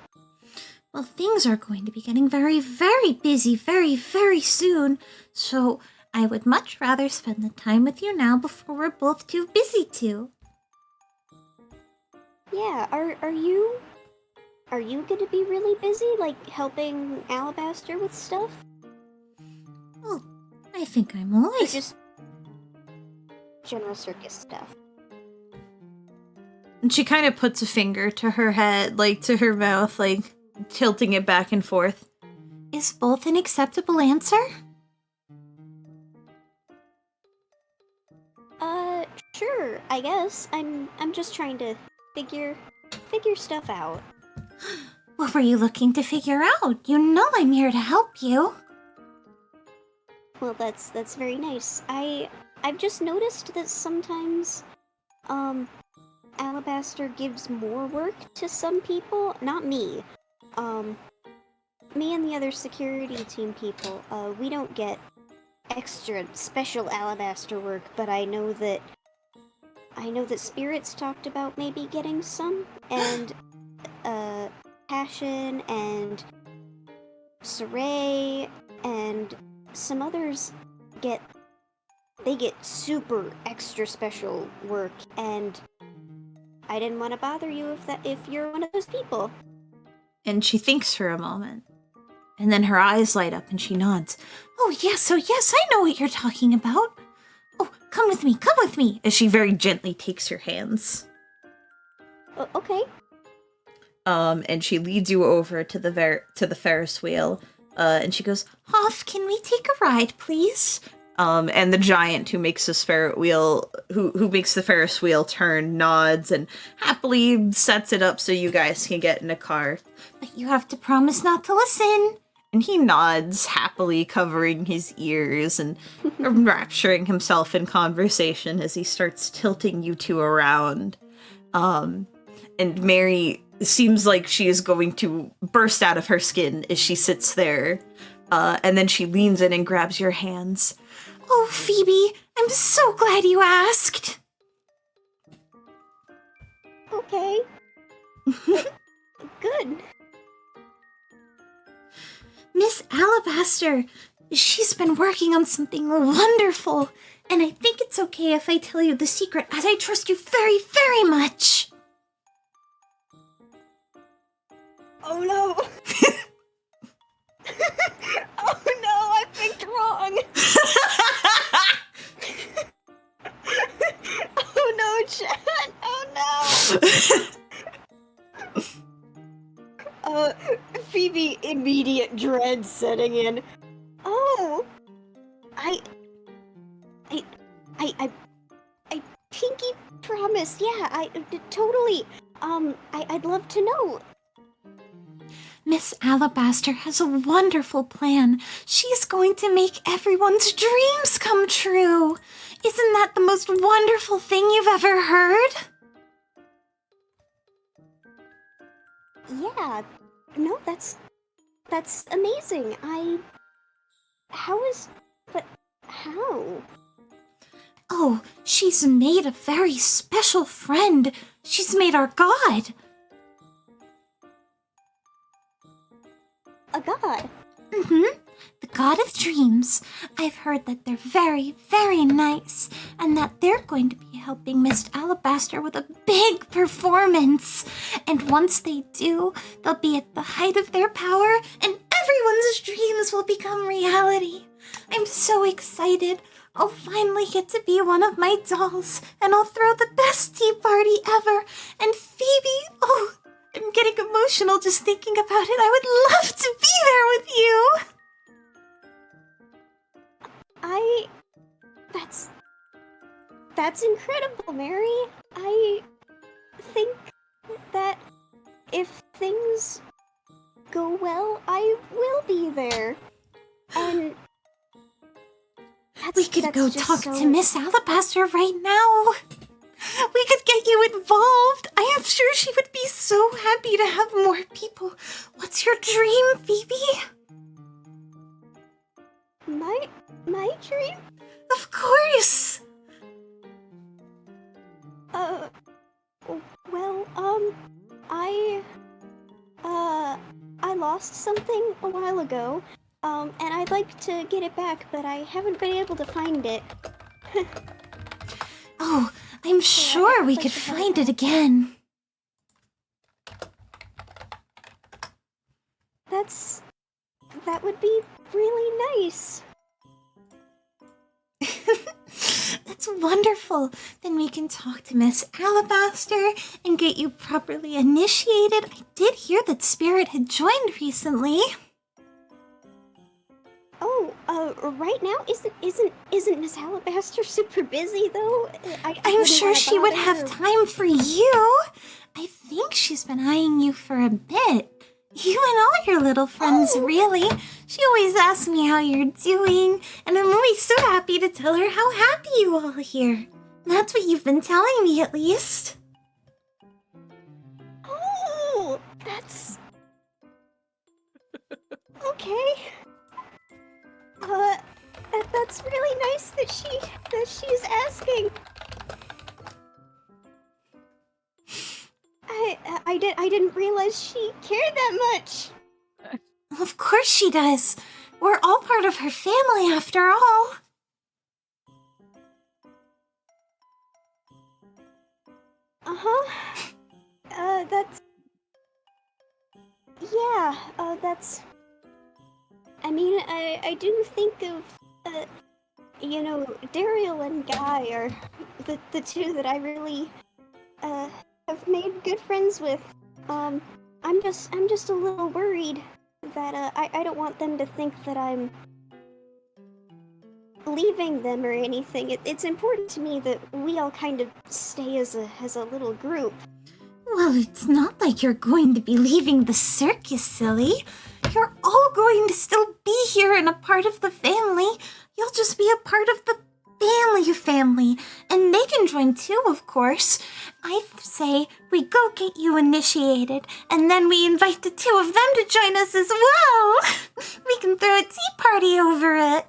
Well, things are going to be getting very, very busy very, very soon, so I would much rather spend the time with you now before we're both too busy to. Yeah. Are you gonna be really busy, like helping Alabaster with stuff? Well, I think I'm Or always just general circus stuff? And she kind of puts a finger to her head, like to her mouth, like tilting it back and forth. Is both an acceptable answer? Sure. I guess. I'm just trying to figure stuff out. What were you looking to figure out? You know I'm here to help you. Well, that's very nice. I've just noticed that sometimes, Alabaster gives more work to some people. Not me. Me and the other security team people, we don't get extra special Alabaster work, but I know that Spirits talked about maybe getting some, and, Passion and Saray and some others get super extra special work, and I didn't want to bother you if you're one of those people. And she thinks for a moment. And then her eyes light up and she nods. Oh yes, I know what you're talking about. Oh, come with me, As she very gently takes your hands. Okay. And she leads you over to the Ferris wheel. And she goes, Hoff, can we take a ride, please? And the giant who makes the Ferris wheel, who makes the Ferris wheel turn, nods and happily sets it up so you guys can get in a car. But you have to promise not to listen. And he nods happily, covering his ears and enrapturing himself in conversation as he starts tilting you two around. And Mary seems like she is going to burst out of her skin as she sits there. And then she leans in and grabs your hands. Oh, Phoebe, I'm so glad you asked. Okay. Good. Miss Alabaster, she's been working on something wonderful, and I think it's okay if I tell you the secret, as I trust you very, very much. Oh no! Oh no, I picked wrong! Oh no, Chad! Oh no! Phoebe, immediate dread setting in. Oh! I pinky promise, yeah, totally. I'd love to know. Miss Alabaster has a wonderful plan. She's going to make everyone's dreams come true. Isn't that the most wonderful thing you've ever heard? Yeah, no, that's amazing. How? Oh, she's made a very special friend. She's made our god. A god? Mm-hmm. The god of dreams. I've heard that they're very, very nice, and that they're going to be helping Miss Alabaster with a big performance. And once they do, they'll be at the height of their power, and everyone's dreams will become reality. I'm so excited. I'll finally get to be one of my dolls, and I'll throw the best tea party ever. And Phoebe, oh, I'm getting emotional just thinking about it. I would love to be there with you. That's incredible, Mary. I think that if things go well, I will be there. And we could go talk to Miss Alabaster right now. We could get you involved. I am sure she would be so happy to have more people. What's your dream, Phoebe? My dream? Of course. Well, I lost something a while ago, and I'd like to get it back, but I haven't been able to find it. Oh, I'm sure we could find it again. That would be really nice. That's wonderful. Then we can talk to Miss Alabaster and get you properly initiated. I did hear that Spirit had joined recently. Oh, right now isn't Miss Alabaster super busy though? I'm sure she would have time for you. I think she's been eyeing you for a bit. You and all your little friends, really. She always asks me how you're doing, and I'm always so happy to tell her how happy you all are here. That's what you've been telling me, at least. Oh, that's... Okay. That's really nice that she's asking. I didn't realize she cared that much. Of course she does. We're all part of her family, after all. That's... Yeah, that's... I mean, I do think of, you know, Daeriel and Guy are the two that I really, have made good friends with. I'm just a little worried that, I don't want them to think that I'm leaving them or anything. It's important to me that we all kind of stay as a little group. Well, it's not like you're going to be leaving the circus, silly. you're all going to still be here and a part of the family. You'll just be a part of the family. And they can join too, of course. I say we go get you initiated, and then we invite the two of them to join us as well. We can throw a tea party over it.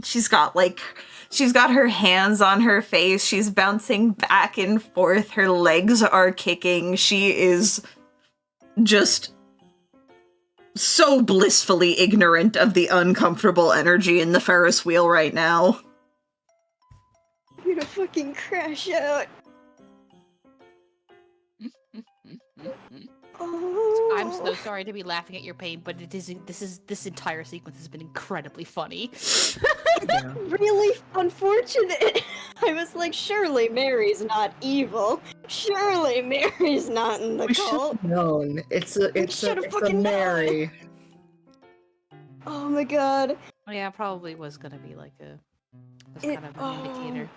She's got her hands on her face. She's bouncing back and forth. Her legs are kicking. She is just so blissfully ignorant of the uncomfortable energy in the Ferris wheel right now. I'm gonna fucking crash out. Oh. I'm so sorry to be laughing at your pain, but this entire sequence has been incredibly funny. Yeah. Really unfortunate. I was like, surely Mary's not evil. Surely Mary's not in the We should cult. have known. It's a fucking Mary. Oh my god. Yeah, probably was gonna be like kind of an indicator.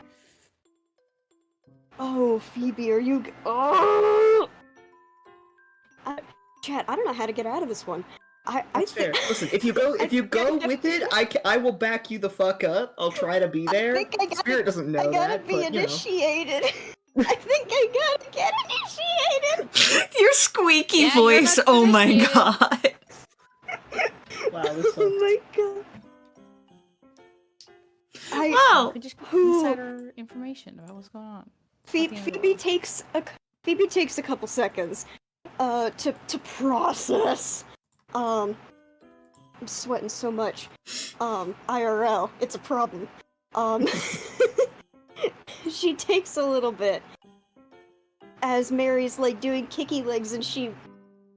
Oh, Phoebe, are you? Oh. Chat, I don't know how to get out of this one. I Fair. think. Listen, if you go with it, I will back you the fuck up. I'll try to be there. Spirit doesn't know I gotta that, be but, initiated. I think I gotta get initiated. Your squeaky Yeah, voice, you're about to oh my initiate. god. Wow, this Oh my god. Wow. We just get Who- insider information about what's going on. Phoebe takes a couple seconds to process. I'm sweating so much. IRL, it's a problem. She takes a little bit as Mary's like doing kicky legs, and she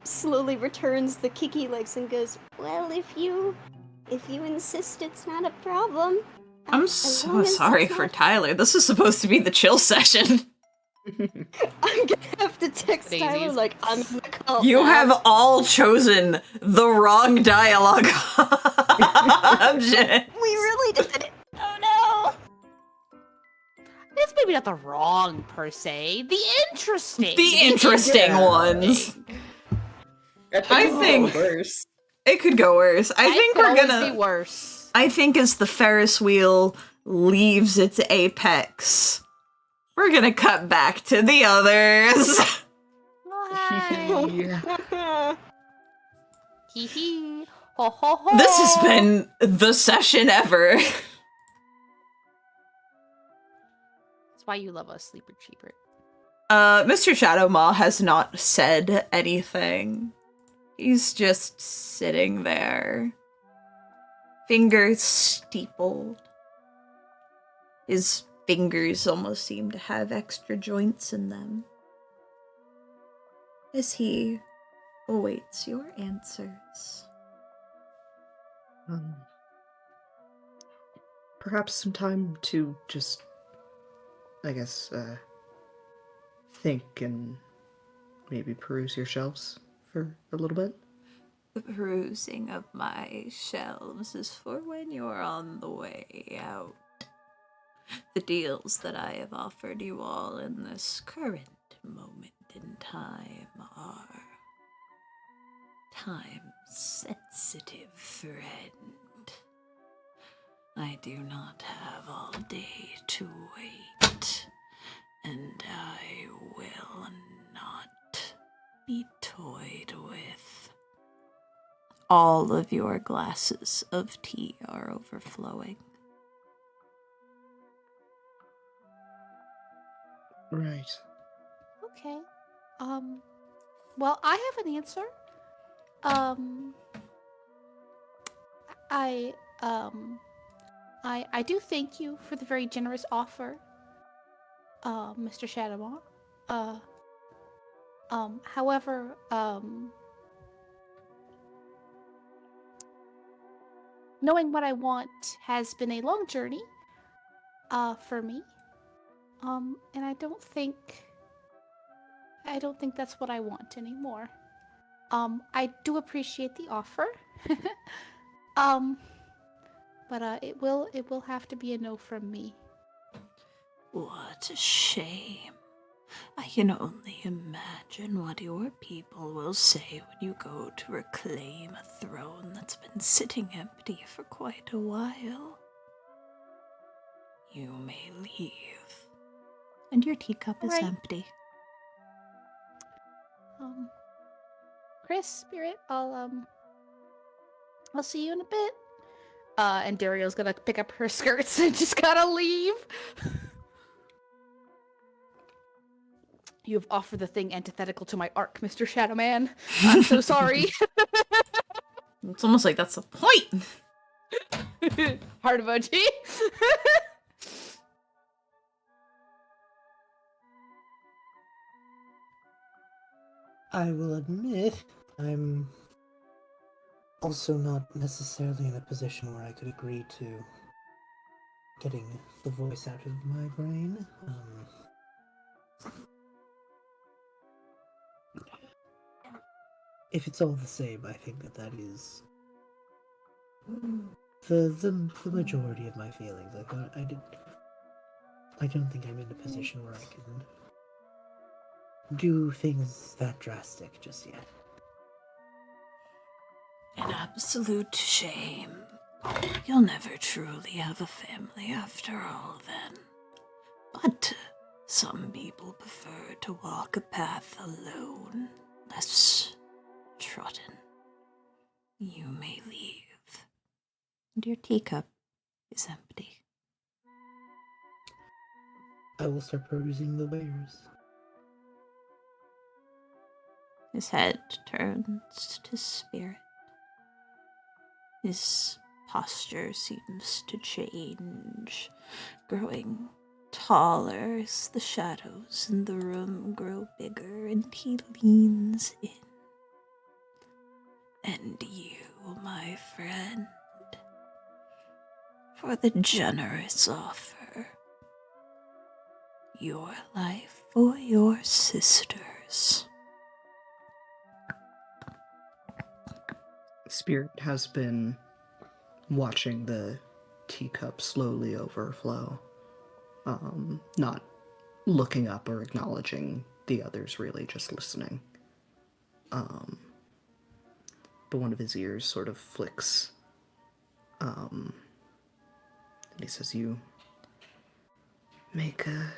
slowly returns the kicky legs and goes, "Well, if you insist, it's not a problem." I'm As so long as sorry it's for not- Tyler. This is supposed to be the chill session. I'm gonna have to text Tyler Ladies. like, I'm in the cult You now. have all chosen the wrong dialogue option. We really did it. Oh It's maybe not the wrong per se. The interesting. The interesting Yeah. ones. I think- worse. It could go worse. I think could we're always gonna. be worse. I think as the Ferris wheel leaves its apex, we're gonna cut back to the others. Yeah. no! Hee hee. Ho ho ho. This has been the session ever. That's why you love us, Sleepysheepy. Mr. Shadowmaw has not said anything. He's just sitting there. Fingers steepled. His fingers almost seem to have extra joints in them. As he awaits your answers. Perhaps some time to just, I guess, think and maybe peruse your shelves for a little bit. The perusing of my shelves is for when you're on the way out. The deals that I have offered you all in this current moment in time are time-sensitive, friend. I do not have all day to wait, and I will not be toyed with. All of your glasses of tea are overflowing. Right. Okay. Well, I have an answer. I do thank you for the very generous offer, Mr. Shadowmaw. However, knowing what I want has been a long journey, for me. And I don't think that's what I want anymore. I do appreciate the offer. But it will have to be a no from me. What a shame. I can only imagine what your people will say when you go to reclaim a throne that's been sitting empty for quite a while. You may leave, and your teacup is Right. empty. Chris, Spirit, I'll see you in a bit. And Daeriel's gonna pick up her skirts and just gotta leave. You have offered the thing antithetical to my arc, Mr. Shadowman. I'm so sorry. It's almost like that's the point. Heart emoji. I will admit, I'm also not necessarily in a position where I could agree to getting the voice out of my brain. If it's all the same, I think that is the majority of my feelings. I don't think I'm in a position where I can do things that drastic just yet. An absolute shame. You'll never truly have a family after all, then. But some people prefer to walk a path alone, less trodden. You may leave, and your teacup is empty. I will start perusing the wares. His head turns to spirit. His posture seems to change, growing taller as the shadows in the room grow bigger, and he leans in. And you, my friend, for the generous offer, your life for your sisters. Spirit has been watching the teacup slowly overflow, not looking up or acknowledging the others, really just listening. But one of his ears sort of flicks, and he says, "You make a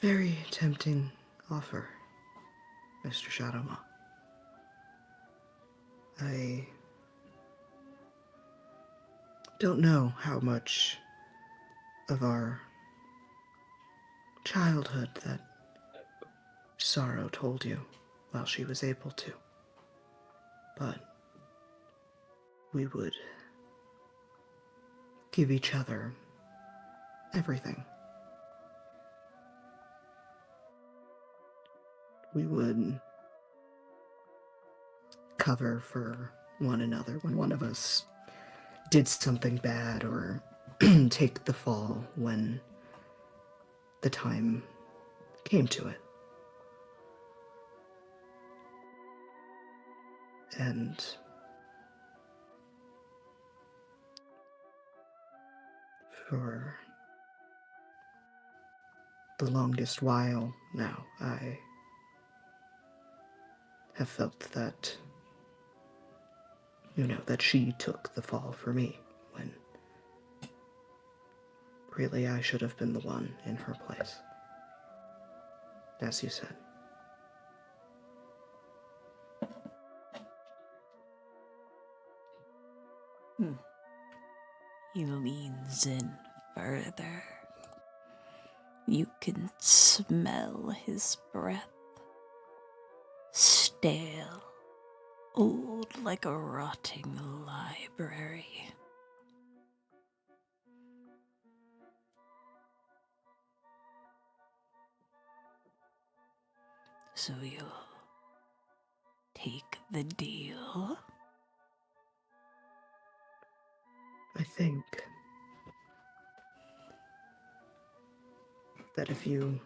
very tempting offer, Mr. Shadowmaw. I don't know how much of our childhood that Sorrow told you while she was able to, but we would give each other everything. We would cover for one another when one of us did something bad, or take the fall when the time came to it. And for the longest while now, I have felt that, that she took the fall for me, when really I should have been the one in her place, as you said. He leans in further. You can smell his breath. Stale, old like a rotting library. So you'll take the deal? I think that if you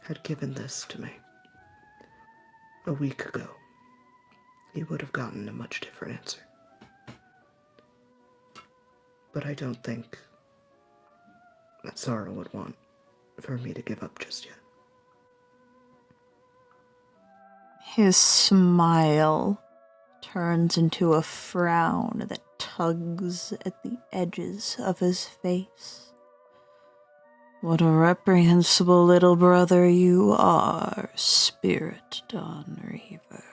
had given this to me a week ago, you would have gotten a much different answer. But I don't think that Sorrow would want for me to give up just yet. His smile turns into a frown that tugs at the edges of his face. What a reprehensible little brother you are, Spirit Dawn Reaver.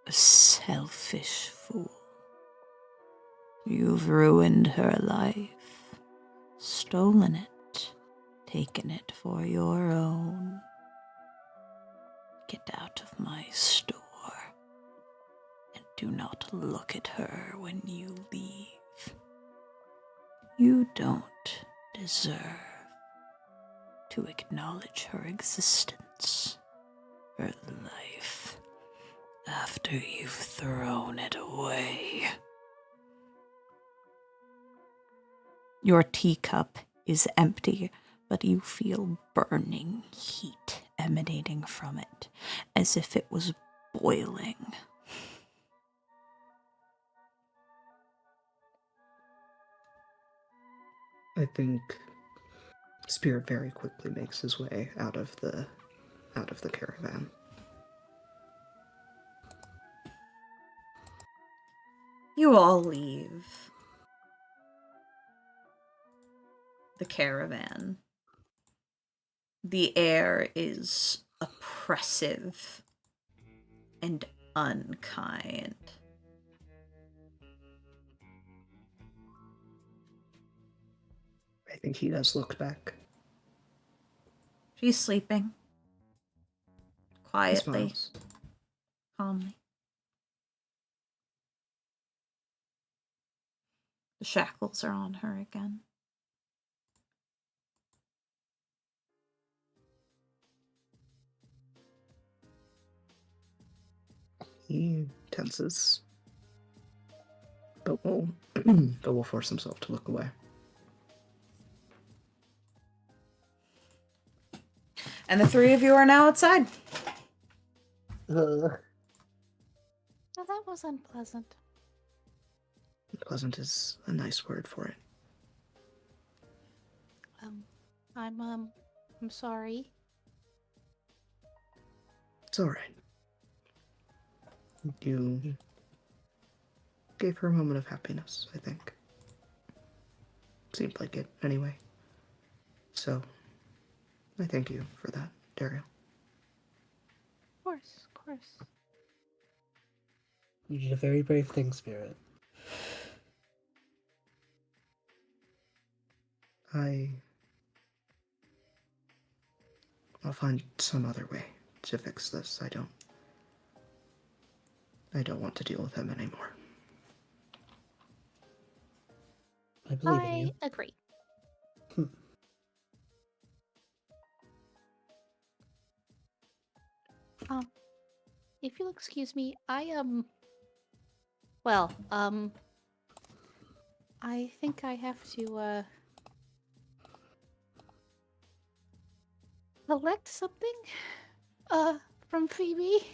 A selfish fool. You've ruined her life, stolen it, taken it for your own. Get out of my store, and do not look at her when you leave. You don't deserve to acknowledge her existence, her life, after you've thrown it away. Your teacup is empty, but you feel burning heat emanating from it, as if it was boiling. I think Spirit very quickly makes his way out of the caravan. You all leave the caravan. The air is oppressive and unkind. I think he does look back. She's sleeping. He Quietly, smiles. calmly. The shackles are on her again. He tenses, but will force himself to look away. And the three of you are now outside. Oh, that was unpleasant. Pleasant is a nice word for it. I'm sorry. It's all right. You gave her a moment of happiness, I think. Seemed like it, anyway. So, I thank you for that, Daeriel. Of course. You did a very brave thing, Spirit. I'll find some other way to fix this. I don't want to deal with him anymore. I believe in I you. agree. If you'll excuse me, I think I have to, collect something, from Phoebe.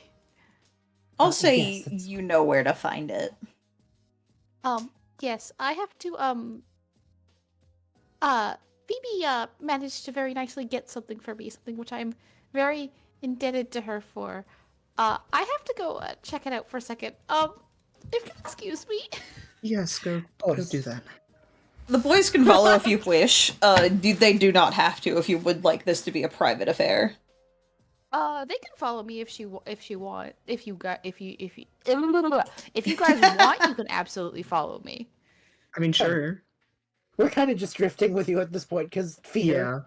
I'll say yes, that's- you know where to find it. Yes, I have to, Phoebe, managed to very nicely get something for me, something which I'm very indebted to her for. I have to go, check it out for a second. If you'll excuse me. Yes, go do that. The boys can follow if you wish. They do not have to if you would like this to be a private affair. They can follow me if you want. If you guys want, you can absolutely follow me. I mean, sure. We're kind of just drifting with you at this point because fear.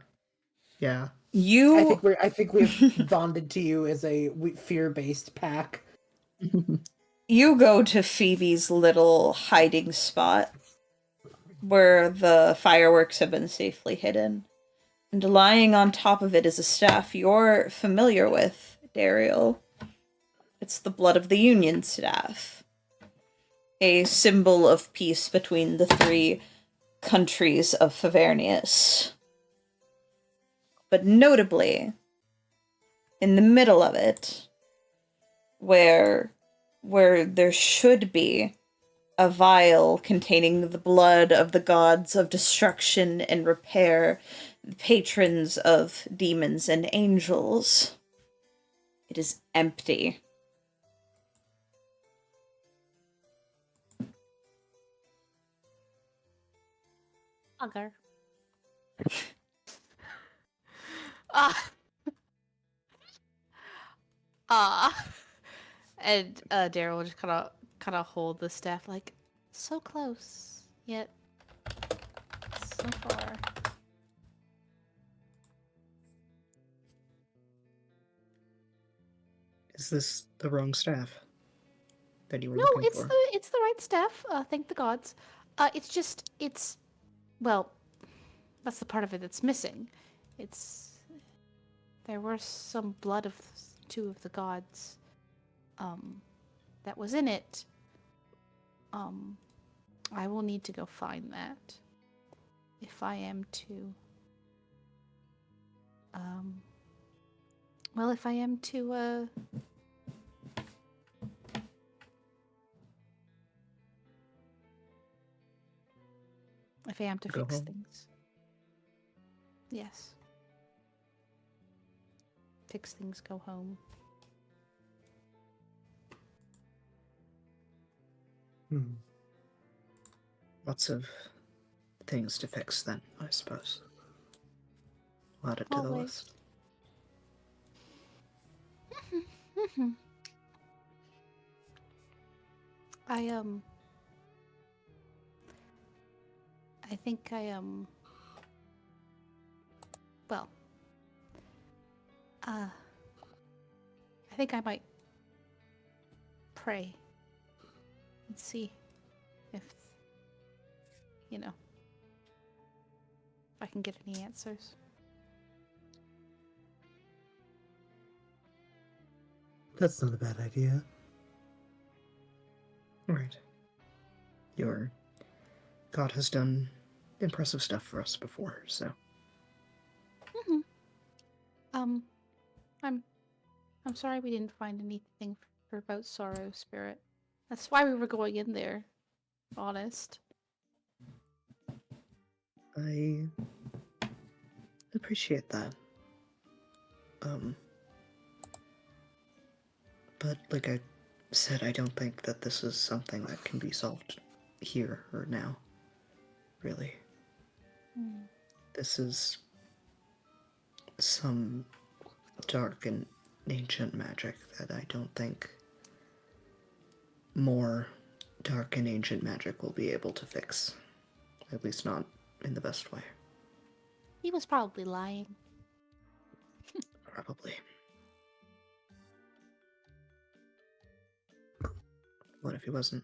Yeah. I think we've bonded to you as a fear-based pack. You go to Phoebe's little hiding spot where the fireworks have been safely hidden. And lying on top of it is a staff you're familiar with, Daeriel. It's the Blood of the Union staff. A symbol of peace between the three countries of Favernius. But notably, in the middle of it, where there should be a vial containing the blood of the gods of destruction and repair, patrons of demons and angels. It is empty. Bugger. Ah. And Daryl will just kind of hold the staff like so close yet so far. Is this the wrong staff that you were No, looking it's for? the right staff. Thank the gods. Well, that's the part of it that's missing. There were some blood of two of the gods, that was in it. I will need to go find that. If I am to, if I am to, if I am to Go fix home. things. Yes. Fix things, go home. Lots of things to fix then, I suppose. I'll add it to the Always. list. I think I think I might pray and see if, if I can get any answers. That's not a bad idea. Right. Your god has done impressive stuff for us before, so. I'm sorry we didn't find anything about Sorrow Spirit. That's why we were going in there. Honest. I appreciate that. But like I said, I don't think that this is something that can be solved here or now. Really. This is some dark and ancient magic that I don't think more dark and ancient magic will be able to fix. At least not in the best way. He was probably lying. Probably. What if he wasn't?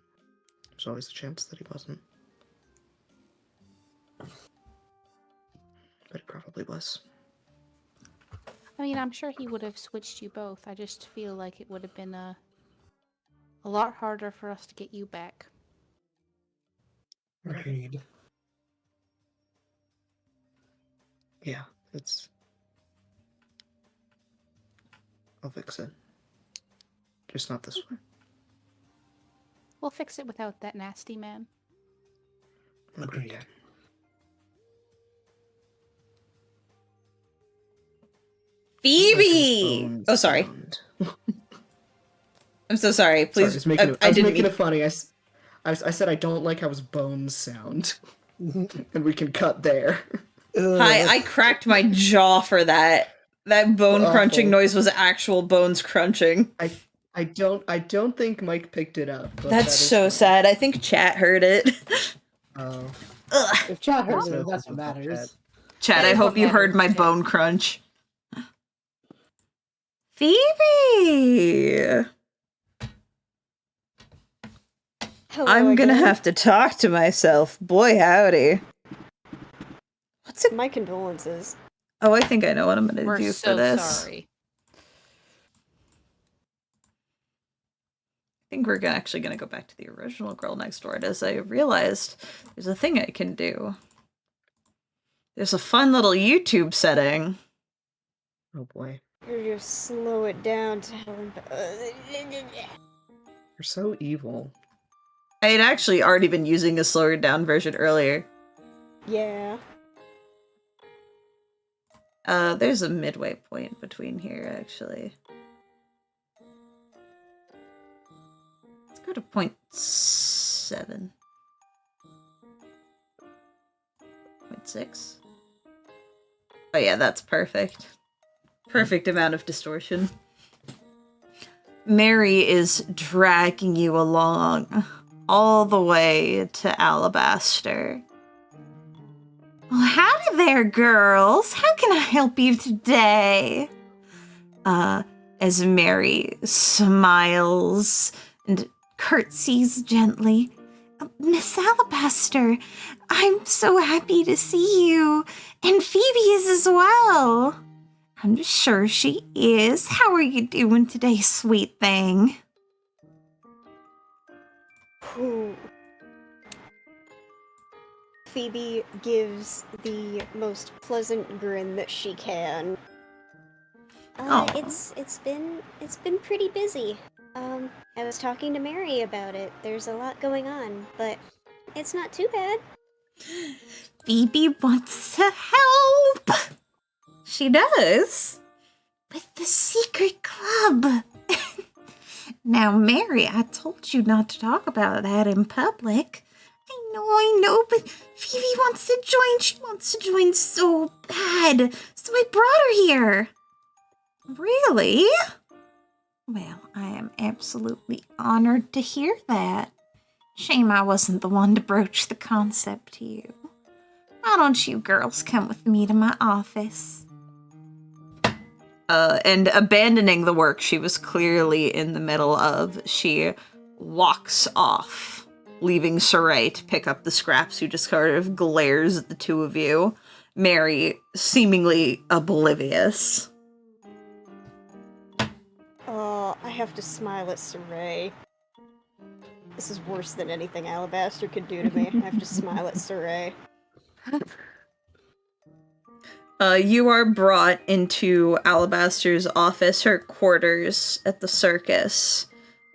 There's always a chance that he wasn't. But he probably was. I mean, I'm sure he would have switched you both. I just feel like it would have been a lot harder for us to get you back. Agreed. Yeah, I'll fix it. Just not this way. We'll fix it without that nasty man. Agreed. Phoebe! Oh, sorry. I'm so sorry. Please. Sorry, I was making it funny. I said I don't like how his bones sound. And we can cut there. Hi, I cracked my jaw for that. That bone crunching Awful. noise was actual bones crunching. I don't think Mike picked it up. But That's that is so funny. sad. I think chat heard it. Oh. Ugh. If chat heard There's no it, that's what thinking about matters. Chat, That I is hope what you heard my matters, chat. bone crunch. Phoebe! Hello I'm gonna again. have to talk to myself. Boy, howdy. What's it? My condolences. Oh, I think I know what I'm gonna We're do so for this. sorry. I think we're actually gonna go back to the original Girl Next Door as I realized there's a thing I can do. There's a fun little YouTube setting. Oh boy. You just slow it down to Helen. You're so evil. I had actually already been using a slower down version earlier. Yeah. There's a midway point between here, actually. Let's go to 0.7. 0.6. Oh yeah, that's perfect. Perfect amount of distortion. Mary is dragging you along all the way to Alabaster. Well, howdy there, girls. How can I help you today? As Mary smiles and curtsies gently. Miss Alabaster, I'm so happy to see you. And Phoebe is as well. I'm sure she is. How are you doing today, sweet thing? Ooh. Phoebe gives the most pleasant grin that she can. It's been pretty busy. I was talking to Mary about it. There's a lot going on, but it's not too bad. Phoebe wants to help. She does. With the secret club. Now, Mary, I told you not to talk about that in public. I know, but Phoebe wants to join. She wants to join so bad. So I brought her here. Really? Well, I am absolutely honored to hear that. Shame I wasn't the one to broach the concept to you. Why don't you girls come with me to my office? And abandoning the work she was clearly in the middle of, she walks off, leaving Saray to pick up the scraps, who just sort of glares at the two of you. Mary, seemingly oblivious. I have to smile at Saray. This is worse than anything Alabaster could do to me. I have to smile at Saray. You are brought into Alabaster's office, her quarters at the circus.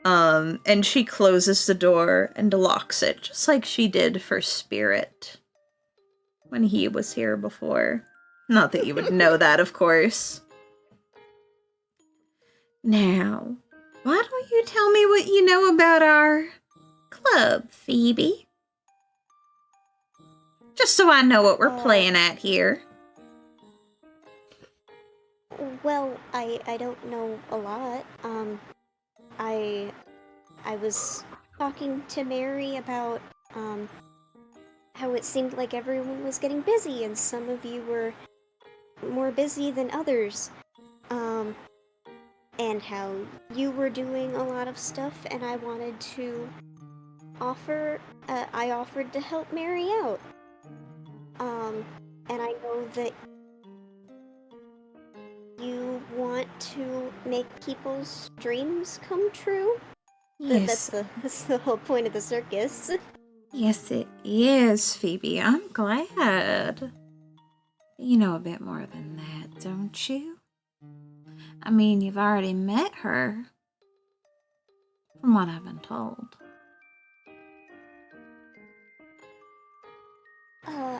And she closes the door and locks it, just like she did for Spirit when he was here before. Not that you would know that, of course. Now, why don't you tell me what you know about our club, Phoebe? Just so I know what we're playing at here. Well, I don't know a lot. I was talking to Mary about, how it seemed like everyone was getting busy and some of you were more busy than others. And how you were doing a lot of stuff and I wanted to I offered to help Mary out. And I know that you want to make people's dreams come true. Yes. That's the whole point of the circus. Yes, it is, Phoebe. I'm glad. You know a bit more than that, don't you? I mean, you've already met her, from what I've been told.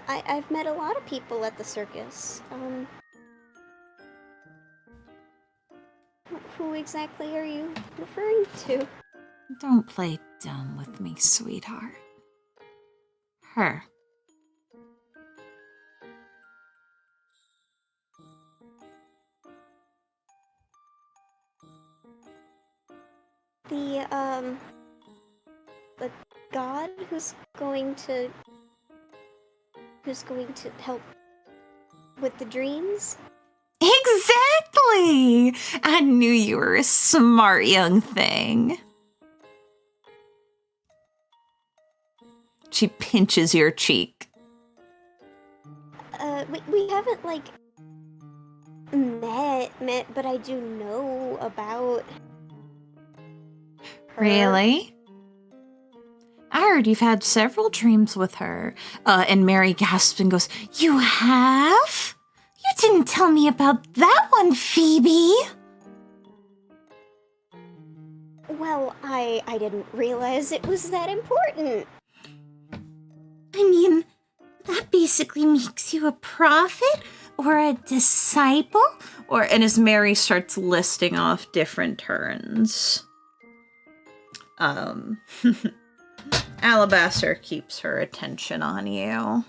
I've met a lot of people at the circus. Who exactly are you referring to? Don't play dumb with me, sweetheart. Her. The god who's going to help with the dreams? Exactly! I knew you were a smart young thing. She pinches your cheek. We haven't, like, met, but I do know about her. Really? I heard you've had several dreams with her. And Mary gasps and goes, You have? You didn't tell me about that one, Phoebe. Well, I didn't realize it was that important. I mean, that basically makes you a prophet, or a disciple? And as Mary starts listing off different turns, Alabaster keeps her attention on you.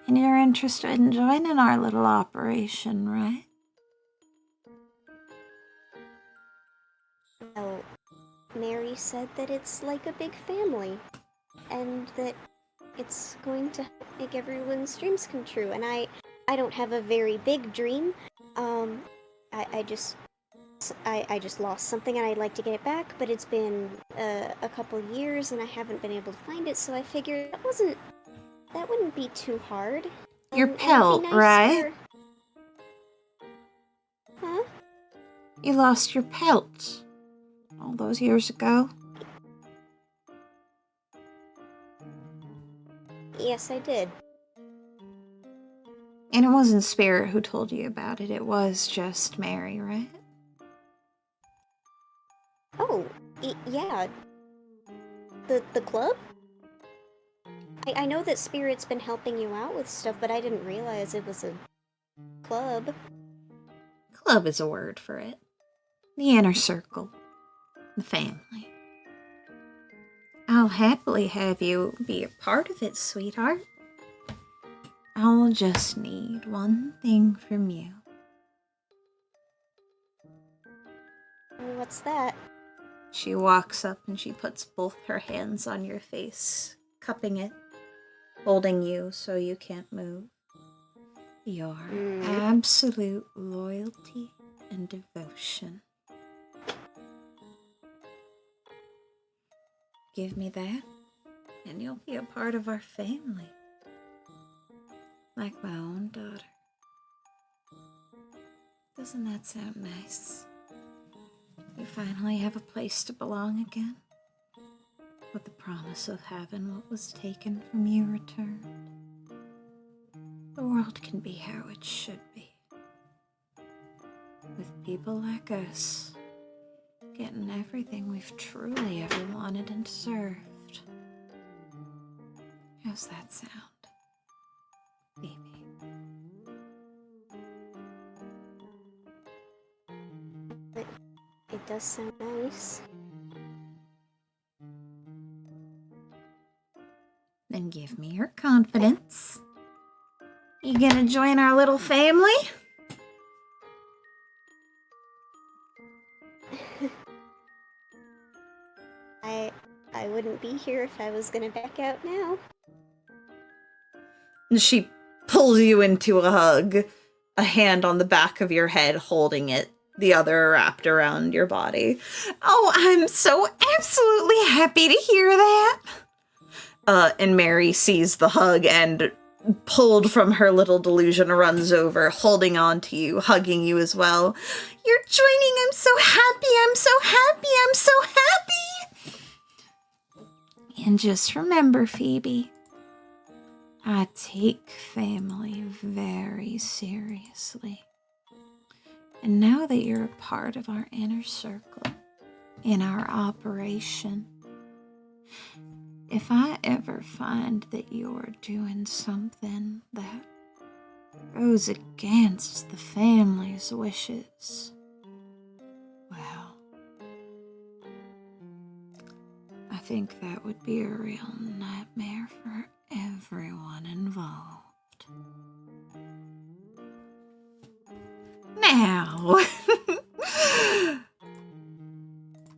And you're interested in joining our little operation, right? Well, Mary said that it's like a big family, and that it's going to make everyone's dreams come true. And I don't have a very big dream. I just lost something and I'd like to get it back, but it's been a couple years and I haven't been able to find it, so I figured that wouldn't be too hard. Your And it'd be pelt, nice right? Huh? You lost your pelt all those years ago. Yes, I did. And it wasn't Spirit who told you about it. It was just Mary, right? Oh, yeah. The club? I know that Spirit's been helping you out with stuff, but I didn't realize it was a club. Club is a word for it. The inner circle. The family. I'll happily have you be a part of it, sweetheart. I'll just need one thing from you. What's that? She walks up and she puts both her hands on your face, cupping it, holding you so you can't move. Your absolute loyalty and devotion. Give me that, and you'll be a part of our family. Like my own daughter. Doesn't that sound nice? You finally have a place to belong again, with the promise of having what was taken from you returned. The world can be how it should be, with people like us getting everything we've truly ever wanted and deserved. How's that sound, Phoebe? It does sound nice. Then give me your confidence. You gonna join our little family? I wouldn't be here if I was gonna back out now. She pulls you into a hug, a hand on the back of your head holding it, the other wrapped around your body. Oh, I'm so absolutely happy to hear that. And Mary sees the hug and, pulled from her little delusion, runs over, holding on to you, hugging you as well. You're joining. I'm so happy. I'm so happy. I'm so happy. And just remember, Phoebe, I take family very seriously. And now that you're a part of our inner circle, in our operation, if I ever find that you're doing something that goes against the family's wishes, well, I think that would be a real nightmare for everyone involved. Now,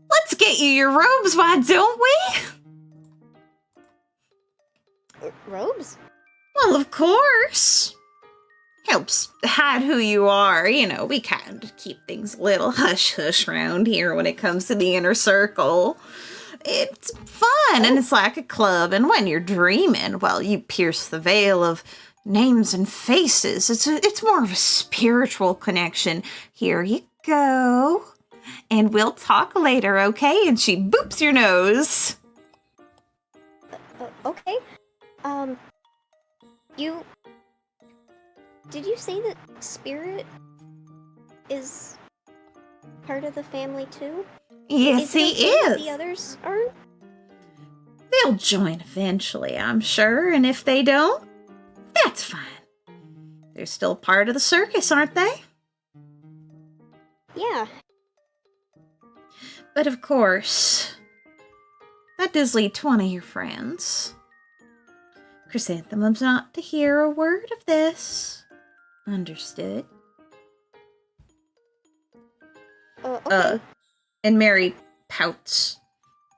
let's get you your robes, why don't we? Robes? Well, of course. Helps hide who you are. You know, we kind of keep things a little hush-hush around here when it comes to the inner circle. It's fun, and it's like a club, and when you're dreaming, well, you pierce the veil of names and faces. It's more of a spiritual connection. Here you go. And we'll talk later, okay? And she boops your nose. Okay. Did you say that Spirit is part of the family too? Yes, he is. The others aren't? They'll join eventually, I'm sure, and if they don't, that's that's fine. They're still part of the circus, aren't they? Yeah. But of course, that does lead to one of your friends. Chrysanthemum's not to hear a word of this. Understood? Okay. And Mary pouts.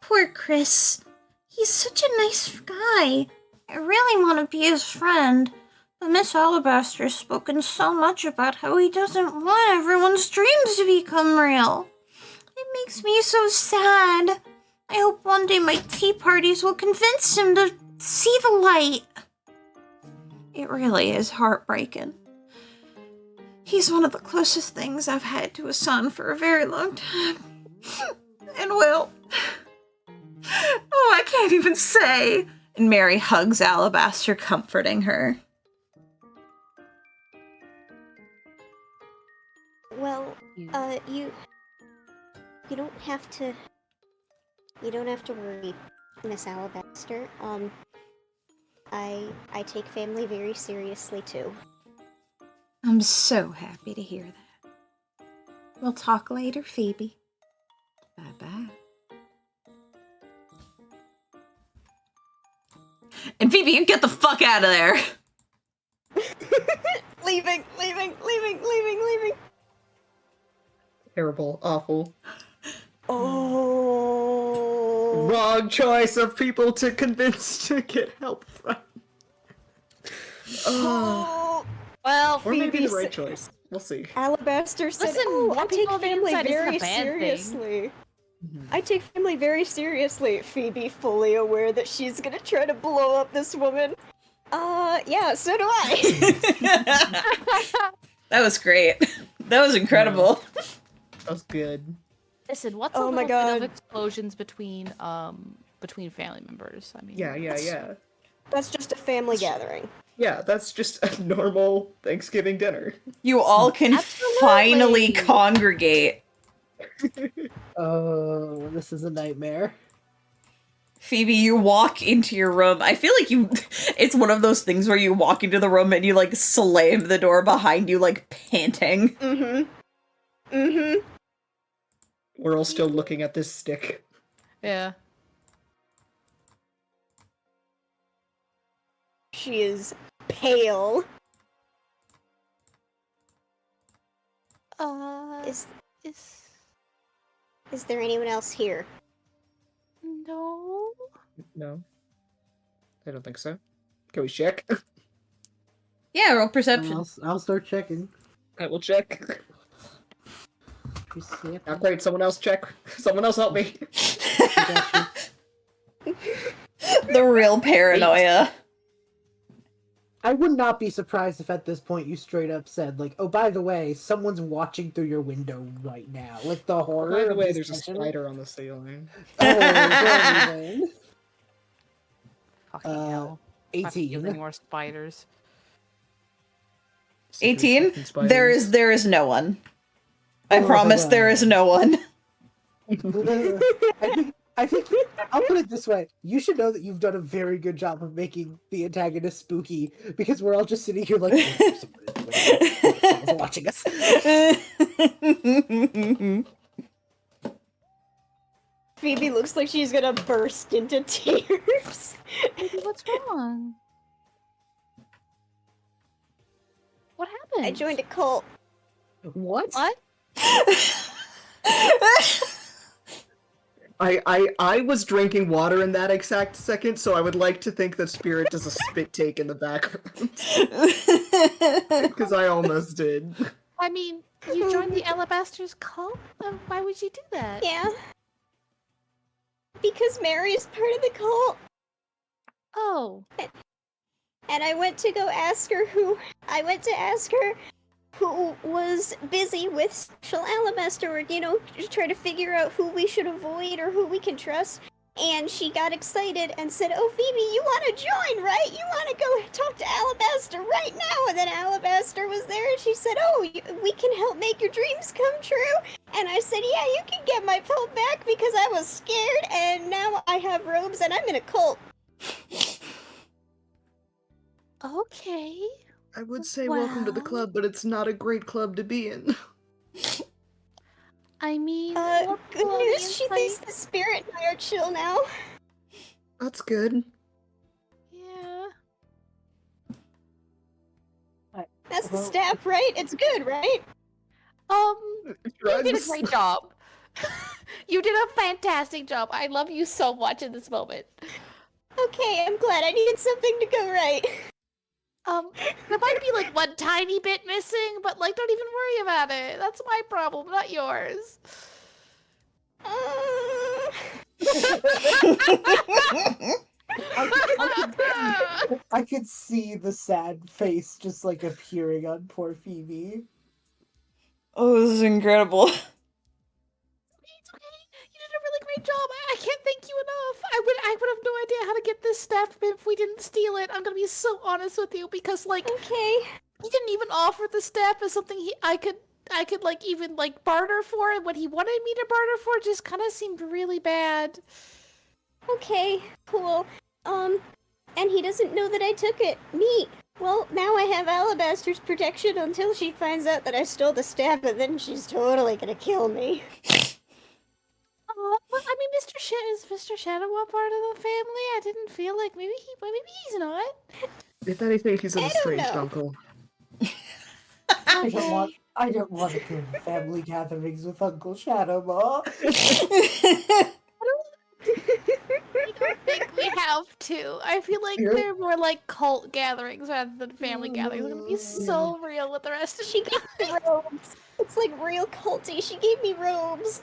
Poor Chris. He's such a nice guy. I really want to be his friend. But Miss Alabaster's spoken so much about how he doesn't want everyone's dreams to become real. It makes me so sad. I hope one day my tea parties will convince him to see the light. It really is heartbreaking. He's one of the closest things I've had to a son for a very long time. And well, oh, I can't even say. And Mary hugs Alabaster, comforting her. Well, you don't have to. You don't have to worry, Miss Alabaster. I take family very seriously too. I'm so happy to hear that. We'll talk later, Phoebe. Bye-bye. And Phoebe, you get the fuck out of there. Leaving. Terrible. Awful. Oh. Wrong choice of people to convince to get help from. Oh. Well, Or maybe the Phoebe right choice. We'll see. Alabaster said, Listen, "Oh, more I take people on the family inside isn't a very bad thing." seriously. I take family very seriously." Phoebe, fully aware that she's gonna try to blow up this woman. Yeah, so do I. That was great. That was incredible. That was good. Listen, what's Oh a my little bit of God. explosions between family members? I mean, Yeah. That's just a family gathering. Yeah, that's just a normal Thanksgiving dinner. You all can Absolutely. finally congregate. Oh, this is a nightmare. Phoebe, you walk into your room. I feel like it's one of those things where you walk into the room and you, like, slam the door behind you, like, panting. We're all still looking at this stick. Yeah. She is pale. Is there anyone else here? No. No. I don't think so. Can we check? Yeah, roll perception. I'll start checking. I will check. Chrysanthemum. Not great, someone else check. Someone else help me. The real paranoia. I would not be surprised if at this point you straight up said, like, oh, by the way, someone's watching through your window right now. Like, the horror. By the of way, this there's a tension. spider on the ceiling. Oh, don't even. Fucking hell. Have to get 18. more spiders. 18? There is no one. I Oh, promise wow. there is no one. I think I'll put it this way: you should know that you've done a very good job of making the antagonist spooky, because we're all just sitting here like, someone's watching us. Phoebe looks like she's gonna burst into tears. What's wrong? What happened? I joined a cult. What? What? I was drinking water in that exact second, so I would like to think that Spirit does a spit take in the background. Because I almost did. I mean, you joined the Alabaster's cult? Why would you do that? Yeah. Because Mary's part of the cult. Oh. And I went to ask her who was busy with Special Alabaster, or, just try to figure out who we should avoid or who we can trust. And she got excited and said, "Oh, Phoebe, you want to join, right? You want to go talk to Alabaster right now?" And then Alabaster was there, and she said, "Oh, we can help make your dreams come true." And I said, "Yeah, you can get my pelt back because I was scared, and now I have robes, and I'm in a cult." Okay. I would say welcome to the Well. club, but it's not a great club to be in. I mean, Good news, she thinks the spirit and I are chill now. That's good. Yeah. That's the Well, staff, right? It's good, right? You did a Drugs. great job. You did a fantastic job. I love you so much in this moment. Okay, I'm glad. I needed something to go right. There might be like one tiny bit missing, but like, don't even worry about it. That's my problem, not yours. I could see the sad face just like appearing on poor Phoebe. Oh, this is incredible. It's okay. You did a really great job. I can't thank you enough. I would have no idea how to get this staff if we didn't steal it. I'm gonna be so honest with you because like Okay. he didn't even offer the staff as something I could like even like barter for, and what he wanted me to barter for just kind of seemed really bad. Okay, cool. And he doesn't know that I took it. Neat. Well, now I have Alabaster's protection until she finds out that I stole the staff, and then she's totally gonna kill me. Well, I mean, is Mr. Shadowmaw part of the family? I didn't feel like maybe he's not. If anything, he's an I don't estranged know. uncle. I don't want to go to family gatherings with Uncle Shadowmaw. I don't think we have to. I feel like Yeah. they're more like cult gatherings rather than family gatherings. It's gonna be so real with the rest of She gave me robes. It's like real culty. She gave me robes.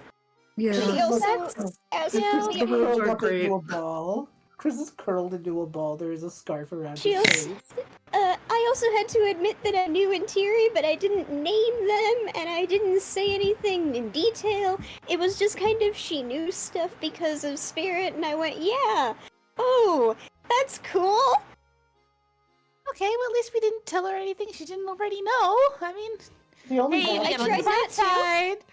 She Yeah. also asked Yeah. me. The robes curled are up great. into a ball. Chris is curled into a ball. There is a scarf around She his also, face. I also had to admit that I knew Interi, but I didn't name them, and I didn't say anything in detail. It was just kind of she knew stuff because of Spirit, and I went, yeah. Oh, that's cool. Okay, well, at least we didn't tell her anything she didn't already know. I mean, The only hey, bad we got on tried the thing- not bright to. side.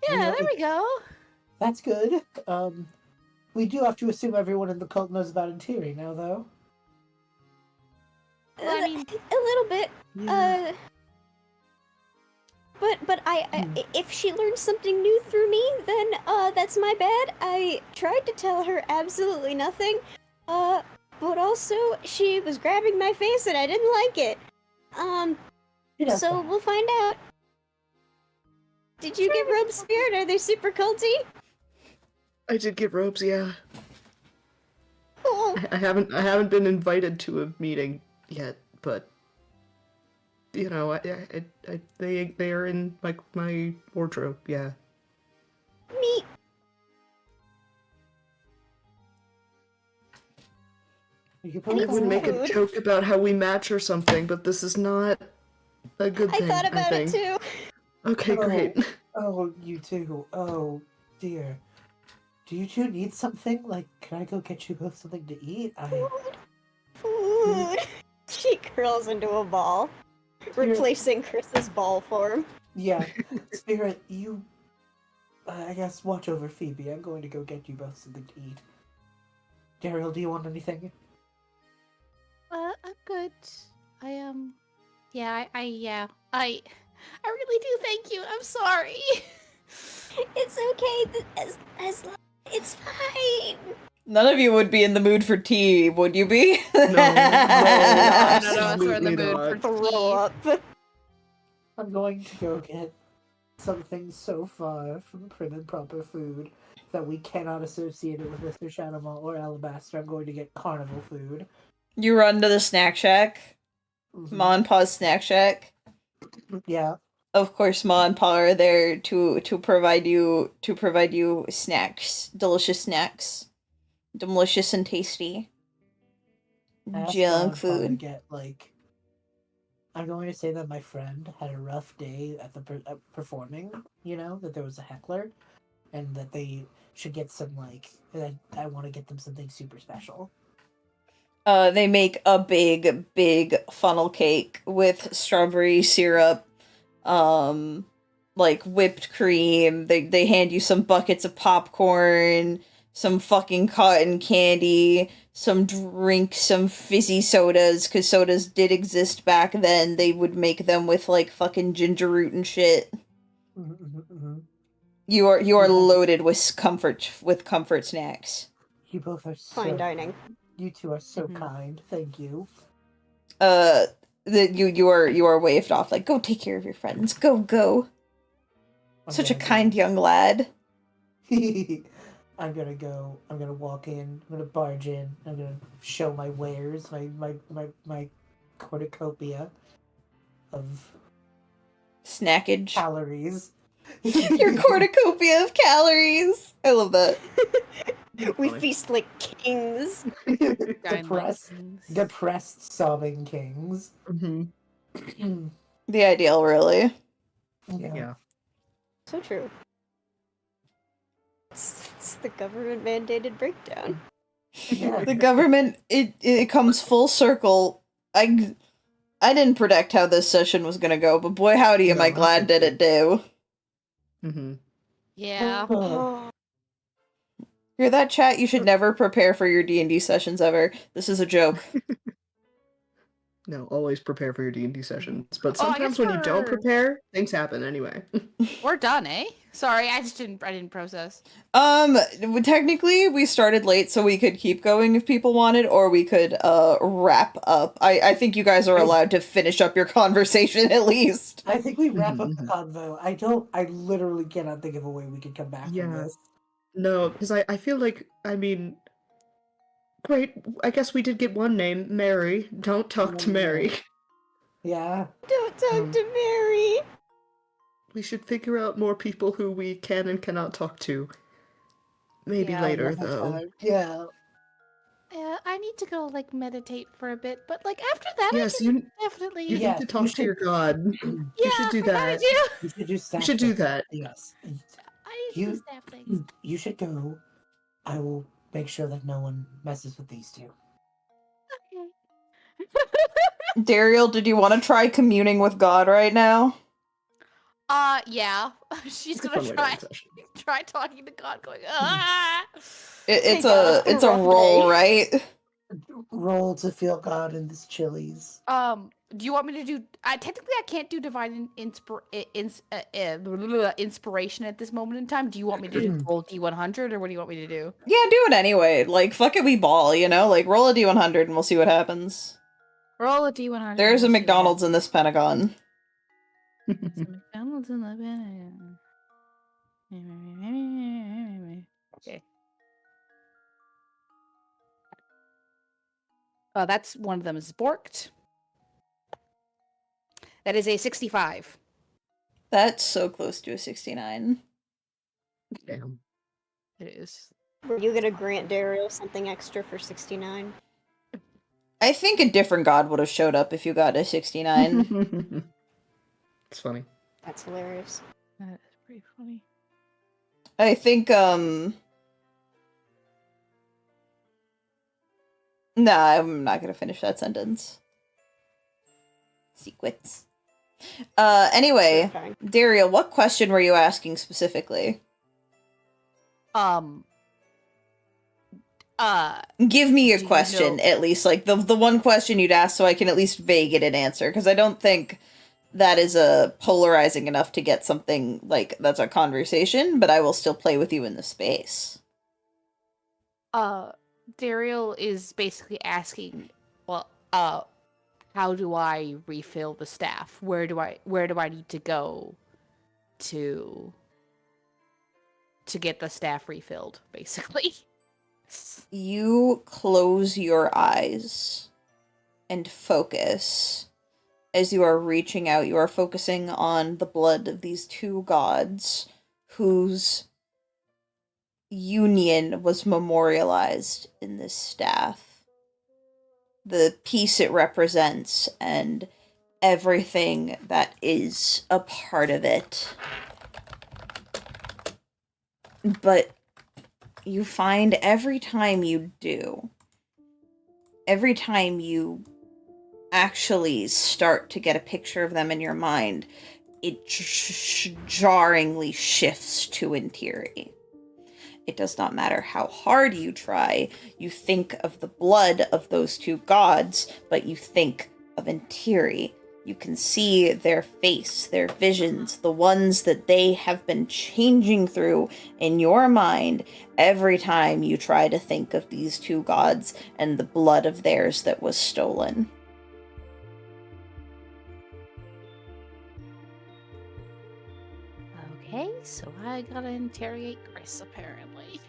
Yeah, Yeah. there we go. That's good. We do have to assume everyone in the cult knows about Interi now, though. Well, I mean, A little bit. Yeah. But if she learns something new through me, then that's my bad. I tried to tell her absolutely nothing. But also she was grabbing my face and I didn't like it. Yes, So we'll find out. Did you get Robe Spirit? Are they super culty? I did get robes, yeah. Cool. I haven't been invited to a meeting yet, but you know, they are in like my wardrobe, yeah. Neat. You I need I would some make a food. joke about how we match or something, but this is not a good I thing. thought about I it think. too. Okay, great. Oh, you too. Oh, dear. Do you two need something? Like, can I go get you both something to eat? Food. She curls into a ball, replacing Chris's ball form. Yeah. Spirit, you... I guess watch over Phoebe. I'm going to go get you both something to eat. Daryl, do you want anything? I'm good. Yeah, I really do thank you. I'm sorry. It's okay. As it's fine. None of you would be in the mood for tea, would you be? No, absolutely not. Throw up. I'm going to go get something so far from prim and proper food that we cannot associate it with Mr. Shadowmaw or Alabaster. I'm going to get carnival food. You run to the snack shack. Mhm. Ma and Pa's snack shack. Yeah. Of course, Ma and Pa are there to provide you snacks, delicious and tasty Ask junk Ma and Pa to food. get, like... I'm going to say that my friend had a rough day at the performing, you know, that there was a heckler, and that they should get some, like... I want to get them something super special. They make a big funnel cake with strawberry syrup, like whipped cream. They hand you some buckets of popcorn, some fucking cotton candy, some drink, some fizzy sodas, because sodas did exist back then. They would make them with, like, fucking ginger root and shit. You are Yeah. loaded with comfort snacks. You both are so Fine dining. You two are so kind. Thank you. You are waved off, like, go take care of your friends. Go. Such a kind young lad. I'm gonna walk in, I'm gonna barge in, I'm gonna show my wares, my cornucopia of Snackage. calories. Your cornucopia of calories. I love that. We Funny. feast like kings. Depressed sobbing kings. Mm-hmm. The ideal, really. Yeah. So true. It's the government mandated breakdown. Yeah. The government, it comes full circle. I didn't predict how this session was gonna go, but boy howdy am No, I glad did it do. Mm-hmm. Yeah. Oh, Hear that, chat? You should never prepare for your D&D sessions ever. This is a joke. No, always prepare for your D&D sessions. But Oh, I sometimes guess when you don't for- prepare, things happen anyway. We're done, eh? Sorry, I didn't process. Technically, we started late, so we could keep going if people wanted, or we could, wrap up. I think you guys are allowed to finish up your conversation, at least. I think we wrap up the Mhm. convo. I literally cannot think of a way we could come back from Yeah. this. No, because I feel like, I mean, great, I guess we did get one name, Mary. Don't talk to Mary. Yeah. don't talk to Mary. We should figure out more people who we can and cannot talk to. Maybe Yeah, later, Another though. time. Yeah. Yeah, I need to go like meditate for a bit, but like after that, Yes, I can you definitely. you Yeah, need to talk you to your god. Yeah, You should do I kinda that. do. You should do staff. You should do things. that. Yes. I need to You- do staff things. You should go. I will make sure that no one messes with these two. Okay. Daeriel, did you want to try communing with God right now? Yeah. She's It's a gonna fun way to try end session. try talking to God, going ah. It's Hey, God, a it's been a rough roll, day. right? Roll to feel God in this chilies. Do you want me to do? Technically, I can't do divine inspiration at this moment in time. Do you want me to do roll D100, or what do you want me to do? Yeah, do it anyway. Like, fuck it, we ball, you know? Like, roll a D100 and we'll see what happens. Roll a D100. There's a and we'll see what McDonald's in this Pentagon. happens. There's a McDonald's in the Okay. That's one of them is borked. That is a 65. That's so close to a 69. Damn. It is. Were you gonna grant Daeriel something extra for 69? I think a different god would have showed up if you got a 69. It's funny. That's hilarious. That is pretty funny. I think, Nah, I'm not gonna finish that sentence. Sequence. Anyway, Terrifying. Daeriel, what question were you asking specifically? Give me a Do you question, know- at least. Like, the one question you'd ask so I can at least vague it an answer, because I don't think that is polarizing enough to get something, like, that's a conversation, but I will still play with you in the space. Daeriel is basically asking, well, how do I refill the staff? Where do I need to go to get the staff refilled, basically? You close your eyes and focus. As you are reaching out, you are focusing on the blood of these two gods whose union was memorialized in this staff. The peace it represents and everything that is a part of it. But you find every time you do, every time you actually start to get a picture of them in your mind, it jarringly shifts to Intiri. It does not matter how hard you try. You think of the blood of those two gods, but you think of Intiri. You can see their face, their visions, the ones that they have been changing through in your mind every time you try to think of these two gods and the blood of theirs that was stolen. Okay, so I gotta interrogate Chris, apparently.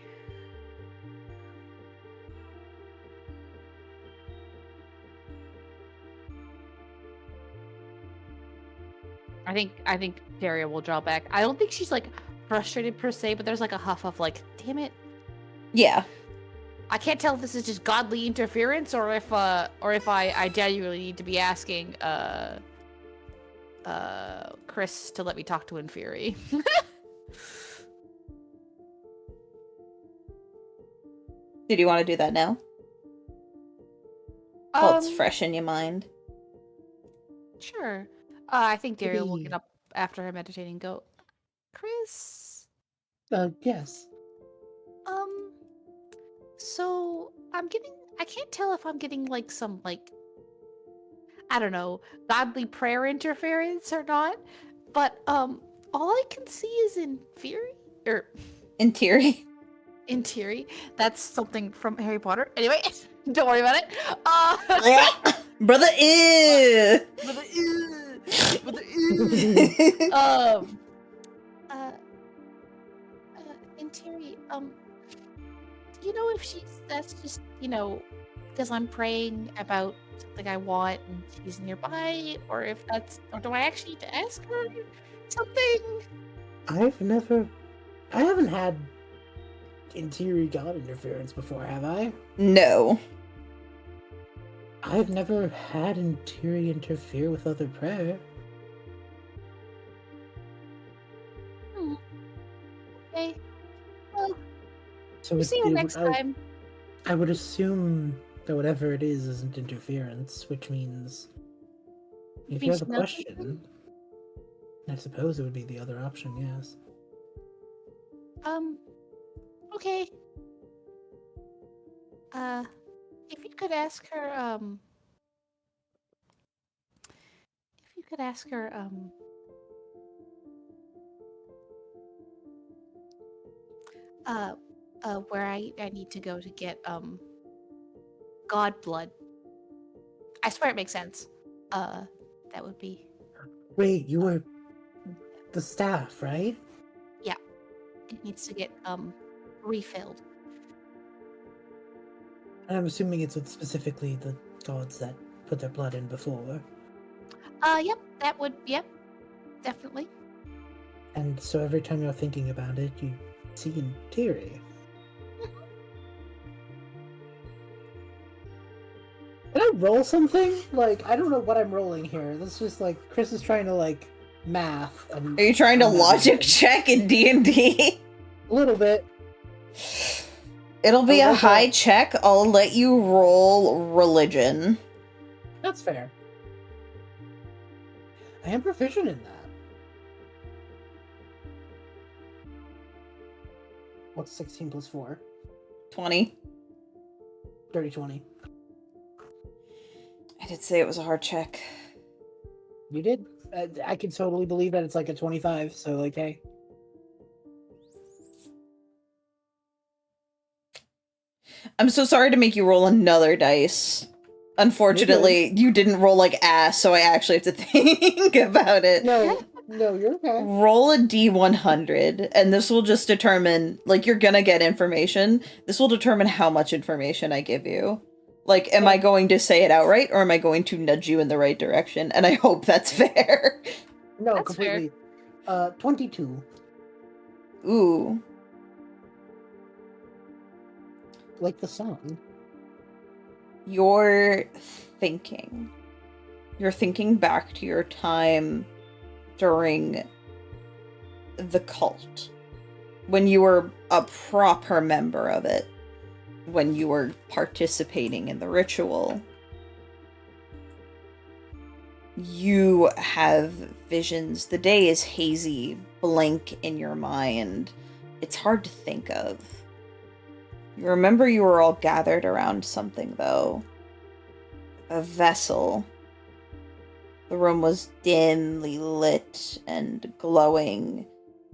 I think Daria will draw back. I don't think she's like frustrated per se, but there's like a huff of like, damn it. Yeah. I can't tell if this is just godly interference or if I genuinely need to be asking Chris to let me talk to Inferi. Did you want to do that now? While it's fresh in your mind. Sure. I think Daryl will get up after her meditating and go, Chris? Yes. So I can't tell if I'm getting like some like, I don't know, godly prayer interference or not, but all I can see is Intiri. Intiri. That's something from Harry Potter. Anyway, don't worry about it. Brother ew. Brother ew. Brother ew. Intiri, do you know if that's just, because I'm praying about something I want and she's nearby, or or do I actually need to ask her something? I haven't had interior god interference before, have I? No. I've never had interior interfere with other prayer. Okay. Well, So we'll see you next time. I would assume that whatever it is isn't interference, which means if you have a question, I suppose it would be the other option, yes. Okay. If you could ask her, where I need to go to get, god blood. I swear it makes sense. That would be... Wait, you were the staff, right? Yeah. It needs to get, refilled. And I'm assuming it's with specifically the gods that put their blood in before. Yep, definitely. And so every time you're thinking about it, you see in theory. Can I roll something? Like, I don't know what I'm rolling here. This is just like, Chris is trying to, like, math. Are you trying to logic check in D&D? A little bit. It'll be a high check. I'll let you roll religion. That's fair. I am proficient in that. What's 16 plus 4? 20. Dirty 20. I did say it was a hard check. You did? I can totally believe that it's like a 25, so like, hey. I'm so sorry to make you roll another dice. Unfortunately, you didn't roll like ass, so I actually have to think about it. No, you're okay. Roll a D100, and this will just determine, like, you're gonna get information. This will determine how much information I give you. Like, am I going to say it outright, or am I going to nudge you in the right direction? And I hope that's fair. No, that's completely. Fair. 22. Ooh. Like the song. You're thinking back to your time during the cult, when you were a proper member of it, when you were participating in the ritual. You have visions. The day is hazy, blank in your mind. It's hard to think of You remember you were all gathered around something, though. A vessel. The room was dimly lit and glowing.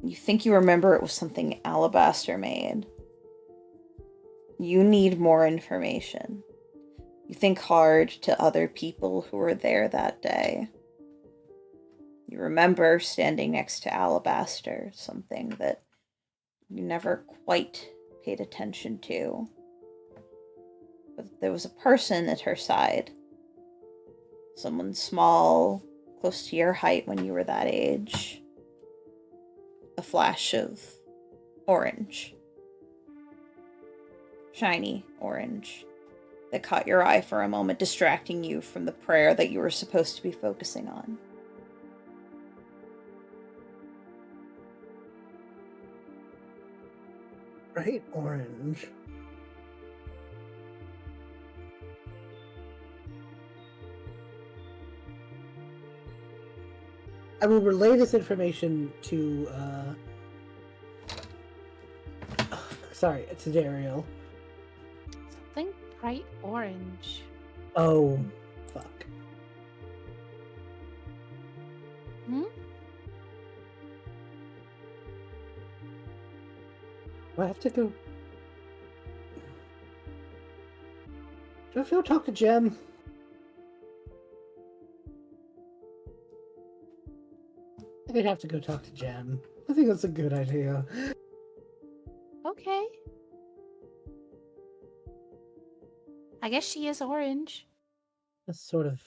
You think you remember it was something Alabaster made. You need more information. You think hard to other people who were there that day. You remember standing next to Alabaster, something that you never quite paid attention to. But there was a person at her side. Someone small, close to your height when you were that age. A flash of orange. Shiny orange. That caught your eye for a moment, distracting you from the prayer that you were supposed to be focusing on. Bright orange. I will relay this information to, sorry, to Daeriel. Something bright orange. Oh, fuck. Hmm? Do I have to go? Do I have to go talk to Jem? I think I'd have to go talk to Jem. I think that's a good idea. Okay. I guess she is orange. That's sort of...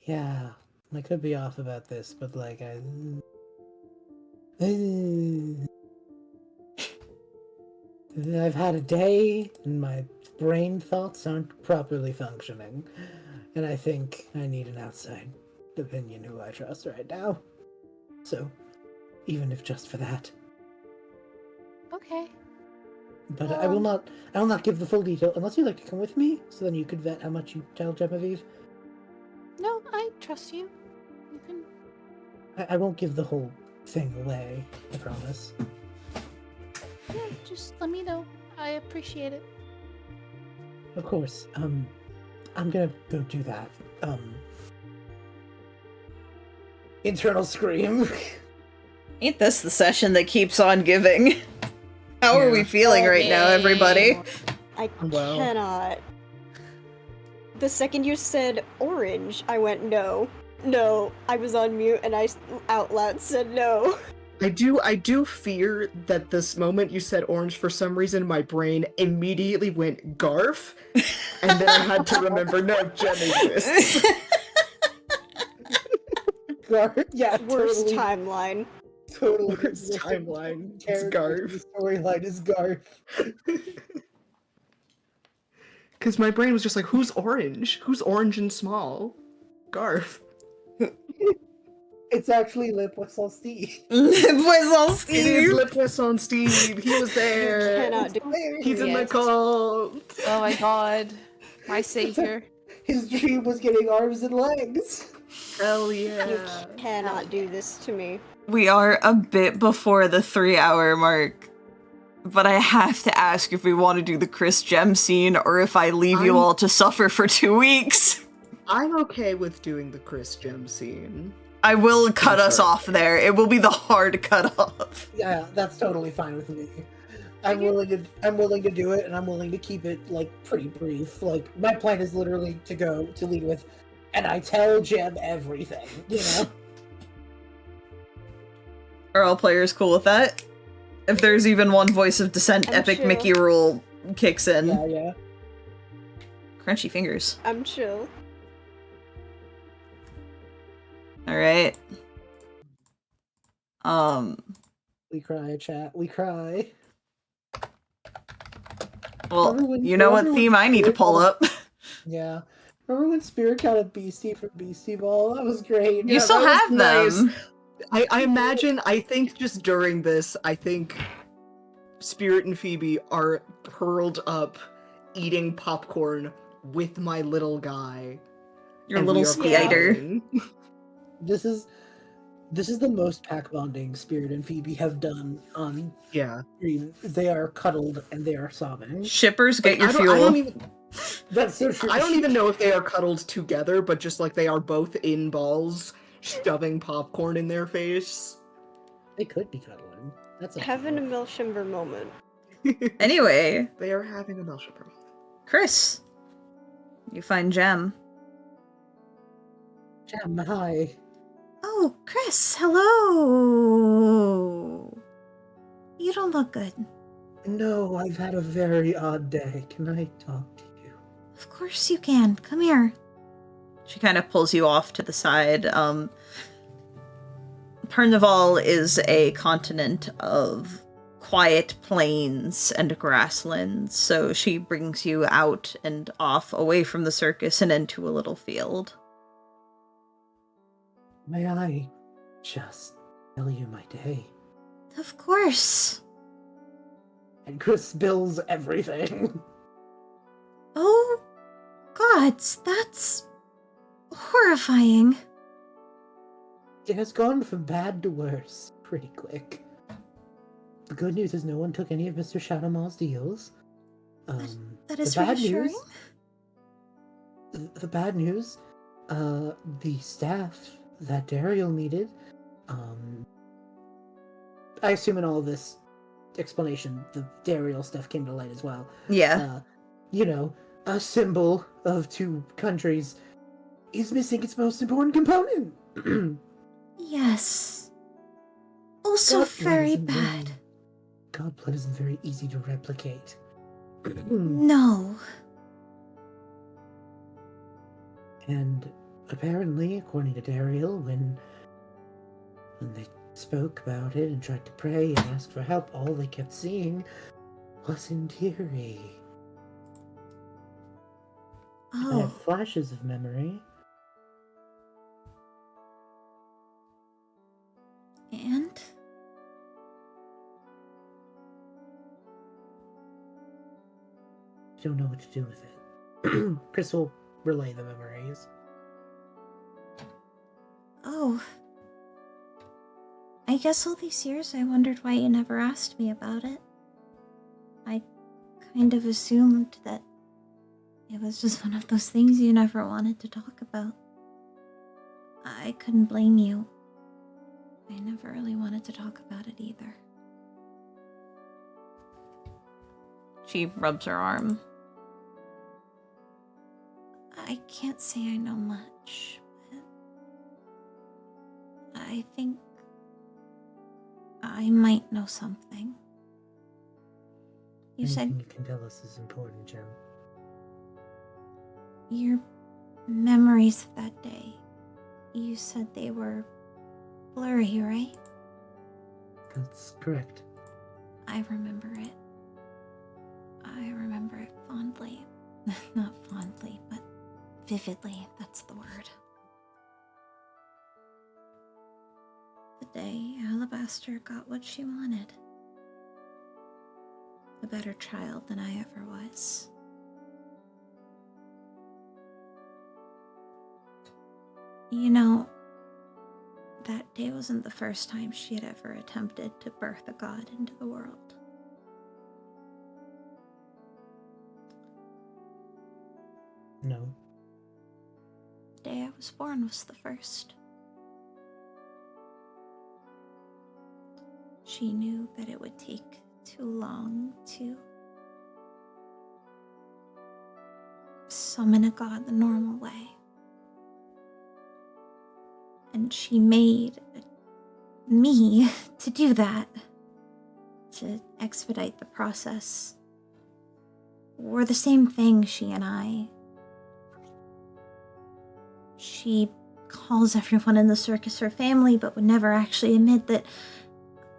Yeah, I could be off about this, but like, I've had a day, and my brain thoughts aren't properly functioning. And I think I need an outside opinion who I trust right now. So, even if just for that. Okay. But I will not give the full detail, unless you'd like to come with me, so then you could vet how much you tell Genevieve. No, I trust you. You can. I won't give the whole thing away, I promise. Yeah, just let me know. I appreciate it. Of course. I'm gonna go do that. Internal scream. Ain't this the session that keeps on giving? How are we feeling right now, everybody? I Well. cannot. The second you said orange, I went no. No, I was on mute and I out loud said no. I do fear that this moment you said orange, for some reason my brain immediately went Garf, and then I had to remember, no, Jem exists. Yeah, Worst totally, timeline. totally. Worst timeline. It's Character in Garf. the storyline is Garf. Because my brain was just like, who's orange? Who's orange and small? Garf. It's actually Le Poisson Steve. Poisson It is Steve! Le Poisson Steve. He was there. Cannot do He's in the Yes. cult. Oh my god. My savior. His dream was getting arms and legs. Hell You yeah. cannot do this to me. We are a bit before the 3-hour mark, but I have to ask if we want to do the Chris Gem scene or if I leave you all to suffer for 2 weeks. I'm okay with doing the Chris Gem scene. I will cut us Sure. off there. It will be the hard cutoff. Yeah, that's totally fine with me. I'm willing to do it, and I'm willing to keep it like pretty brief. Like my plan is literally to lead with, and I tell Jem everything. You know. Are all players cool with that? If there's even one voice of dissent, I'm Epic chill. Mickey rule kicks in. Yeah. Crunchy fingers. I'm chill. Alright. We cry, chat. We cry. Well, Remember when- you know what remember theme when I need to Spirit pull got up. Yeah. Remember when Spirit got a Beastie from Beastie Ball? That was great. You Yeah, still that have was them. I imagine, I think just during this, I think Spirit and Phoebe are curled up eating popcorn with my little guy. Your and little we are spider. crying. This is This is the most pack bonding Spirit and Phoebe have done on Yeah. stream. They are cuddled and they are sobbing. Shippers, get your I fuel. don't even. That's so true. I don't even know if they are cuddled together, but just like they are both in balls, shoving popcorn in their face. They could be cuddling. That's a Having a Milshimber moment. Anyway, They are having a Melshipper moment. Chris, you find Gem. Gem, hi. Oh, Chris, hello. You don't look good. No, I've had a very odd day. Can I talk to you? Of course you can. Come here. She kind of pulls you off to the side. Pernival is a continent of quiet plains and grasslands, so she brings you out and off away from the circus and into a little field. May I just tell you my day? Of course. And Chris spills everything. Oh, gods, that's horrifying. It has gone from bad to worse pretty quick. The good news is no one took any of Mr. Shadowmaw's deals. That is the bad reassuring. news. The bad news. The staff that Daeriel needed. I assume in all this explanation, the Daeriel stuff came to light as well. Yeah. A symbol of two countries is missing its most important component. Yes. Also Godblood very isn't bad. Godblood isn't very easy to replicate. No. And apparently, according to Daeriel, when they spoke about it and tried to pray and ask for help, all they kept seeing was Indiri. I have Oh, flashes of memory. and? I don't know what to do with it. Chris will relay the memories. Oh. I guess all these years I wondered why you never asked me about it. I kind of assumed that it was just one of those things you never wanted to talk about. I couldn't blame you. I never really wanted to talk about it either. She rubs her arm. I can't say I know much, but I think I might know something. You Anything said you can tell us is important, Jem. your memories of that day. You said they were blurry, right? That's correct. I remember it. I remember it fondly. Not fondly, but vividly. That's the word. The day Alabaster got what she wanted. A better child than I ever was. You know, that day wasn't the first time she had ever attempted to birth a god into the world. No. The day I was born was the first. She knew that it would take too long to summon a god the normal way. And she made me to do that, to expedite the process. We're the same thing, she and I. She calls everyone in the circus her family, but would never actually admit that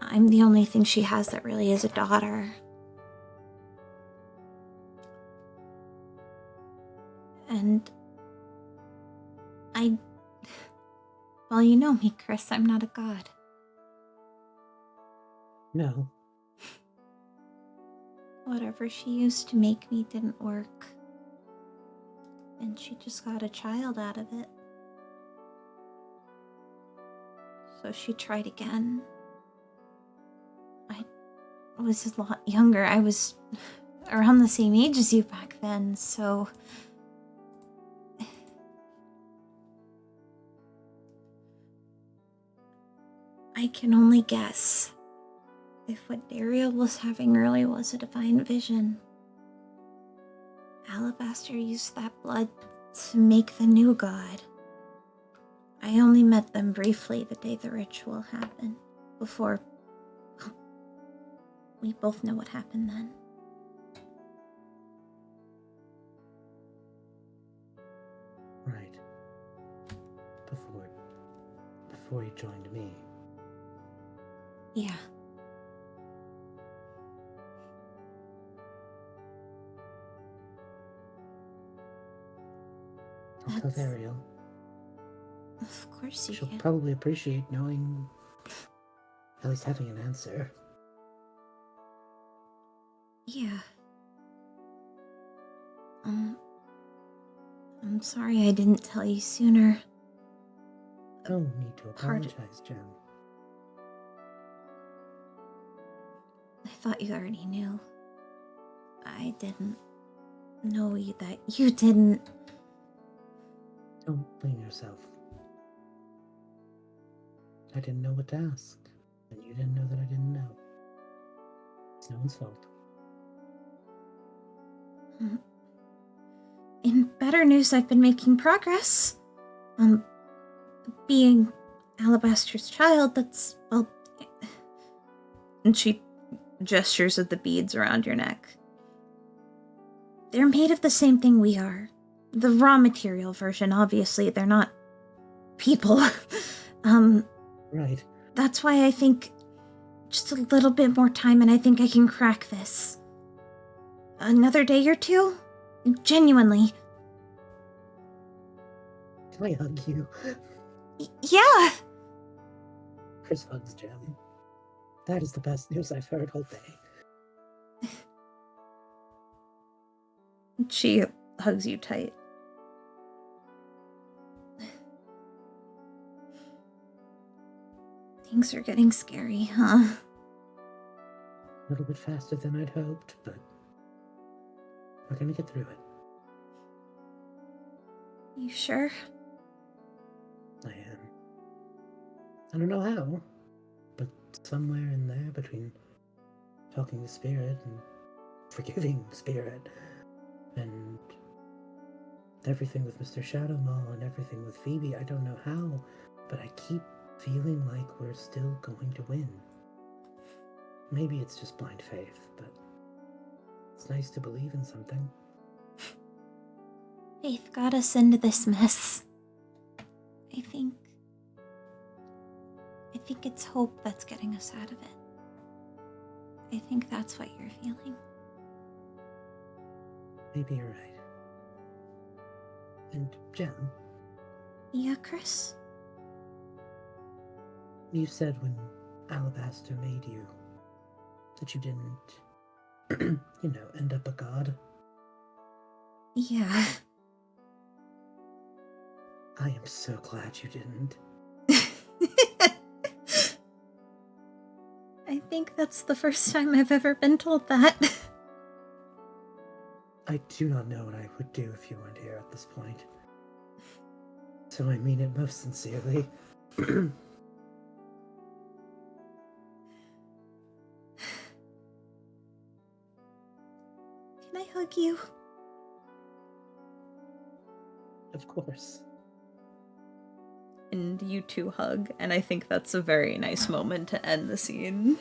I'm the only thing she has that really is a daughter. And well, you know me, Chris, I'm not a god. No. Whatever she used to make me didn't work. And she just got a child out of it. so she tried again. I was a lot younger. I was around the same age as you back then, so... I can only guess if what Daeriel was having really was a divine vision. Alabaster used that blood to make the new god. I only met them briefly the day the ritual happened, before... we both know what happened then. Right. Before you joined me. Yeah. I'll tell Daeriel. Of course you She'll can. probably appreciate knowing, at least having an answer. Yeah. I'm sorry I didn't tell you sooner. No need to apologize, Jem. I thought you already knew. I didn't know that you didn't. Don't blame yourself. I didn't know what to ask, and you didn't know that I didn't know. It's no one's fault. In better news, I've been making progress. Being Alabaster's child, that's, well... And she gestures at the beads around your neck. They're made of the same thing we are. The raw material version, obviously. They're not people. Right. That's why I think just a little bit more time and I think I can crack this. Another day or two? Genuinely. Can I hug you? Yeah! Chris hugs Jem. That is the best news I've heard all day. She hugs you tight. Things are getting scary, huh? A little bit faster than I'd hoped, but we're gonna get through it. You sure? I am. I don't know how, but somewhere in there between talking to Spirit and forgiving Spirit and everything with Mr. Shadowmaw and everything with Phoebe, I don't know how, but I keep feeling like we're still going to win. Maybe it's just blind faith, but it's nice to believe in something. Faith got us into this mess. I think it's hope that's getting us out of it. I think that's what you're feeling. Maybe you're right. And Jem, Yeah, Chris? you said when Alabaster made you that you didn't, end up a god. Yeah. I am so glad you didn't. I think that's the first time I've ever been told that. I do not know what I would do if you weren't here at this point. So I mean it most sincerely. Can I hug you? Of course. And you two hug, and I think that's a very nice moment to end the scene.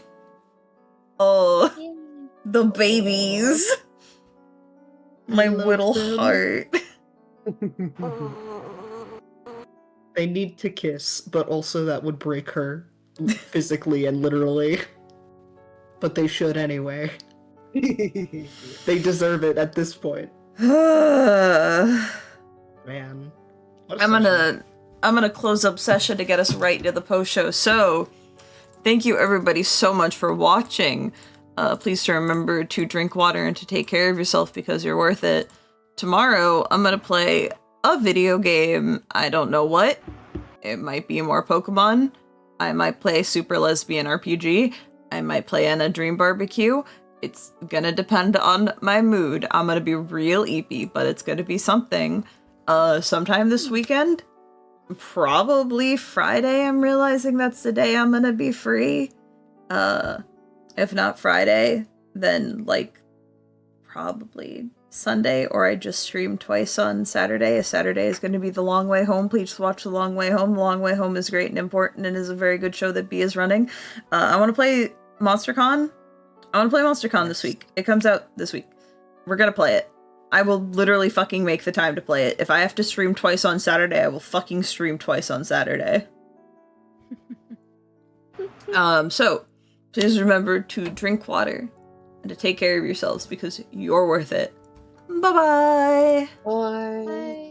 Oh, the babies! My little heart. They need to kiss, but also that would break her physically and literally. But they should anyway. They deserve it at this point. I'm Man. What a session. gonna close up session to get us right into the post show. So, thank you everybody so much for watching. Please to remember to drink water and to take care of yourself because you're worth it. Tomorrow, I'm gonna play a video game. I don't know what. It might be more Pokemon. I might play Super Lesbian RPG. I might play Anna Dream Barbecue. It's gonna depend on my mood. I'm gonna be real eepy, but it's gonna be something. Sometime this weekend, probably Friday, I'm realizing that's the day I'm gonna be free. If not Friday, then, like, probably Sunday, or I just stream twice on Saturday. Saturday is going to be The Long Way Home. Please watch The Long Way Home. The Long Way Home is great and important and is a very good show that B is running. I want to play MonsterCon. I want to play MonsterCon this week. It comes out this week. We're going to play it. I will literally fucking make the time to play it. If I have to stream twice on Saturday, I will fucking stream twice on Saturday. So, please remember to drink water and to take care of yourselves because you're worth it. Bye-bye! Bye.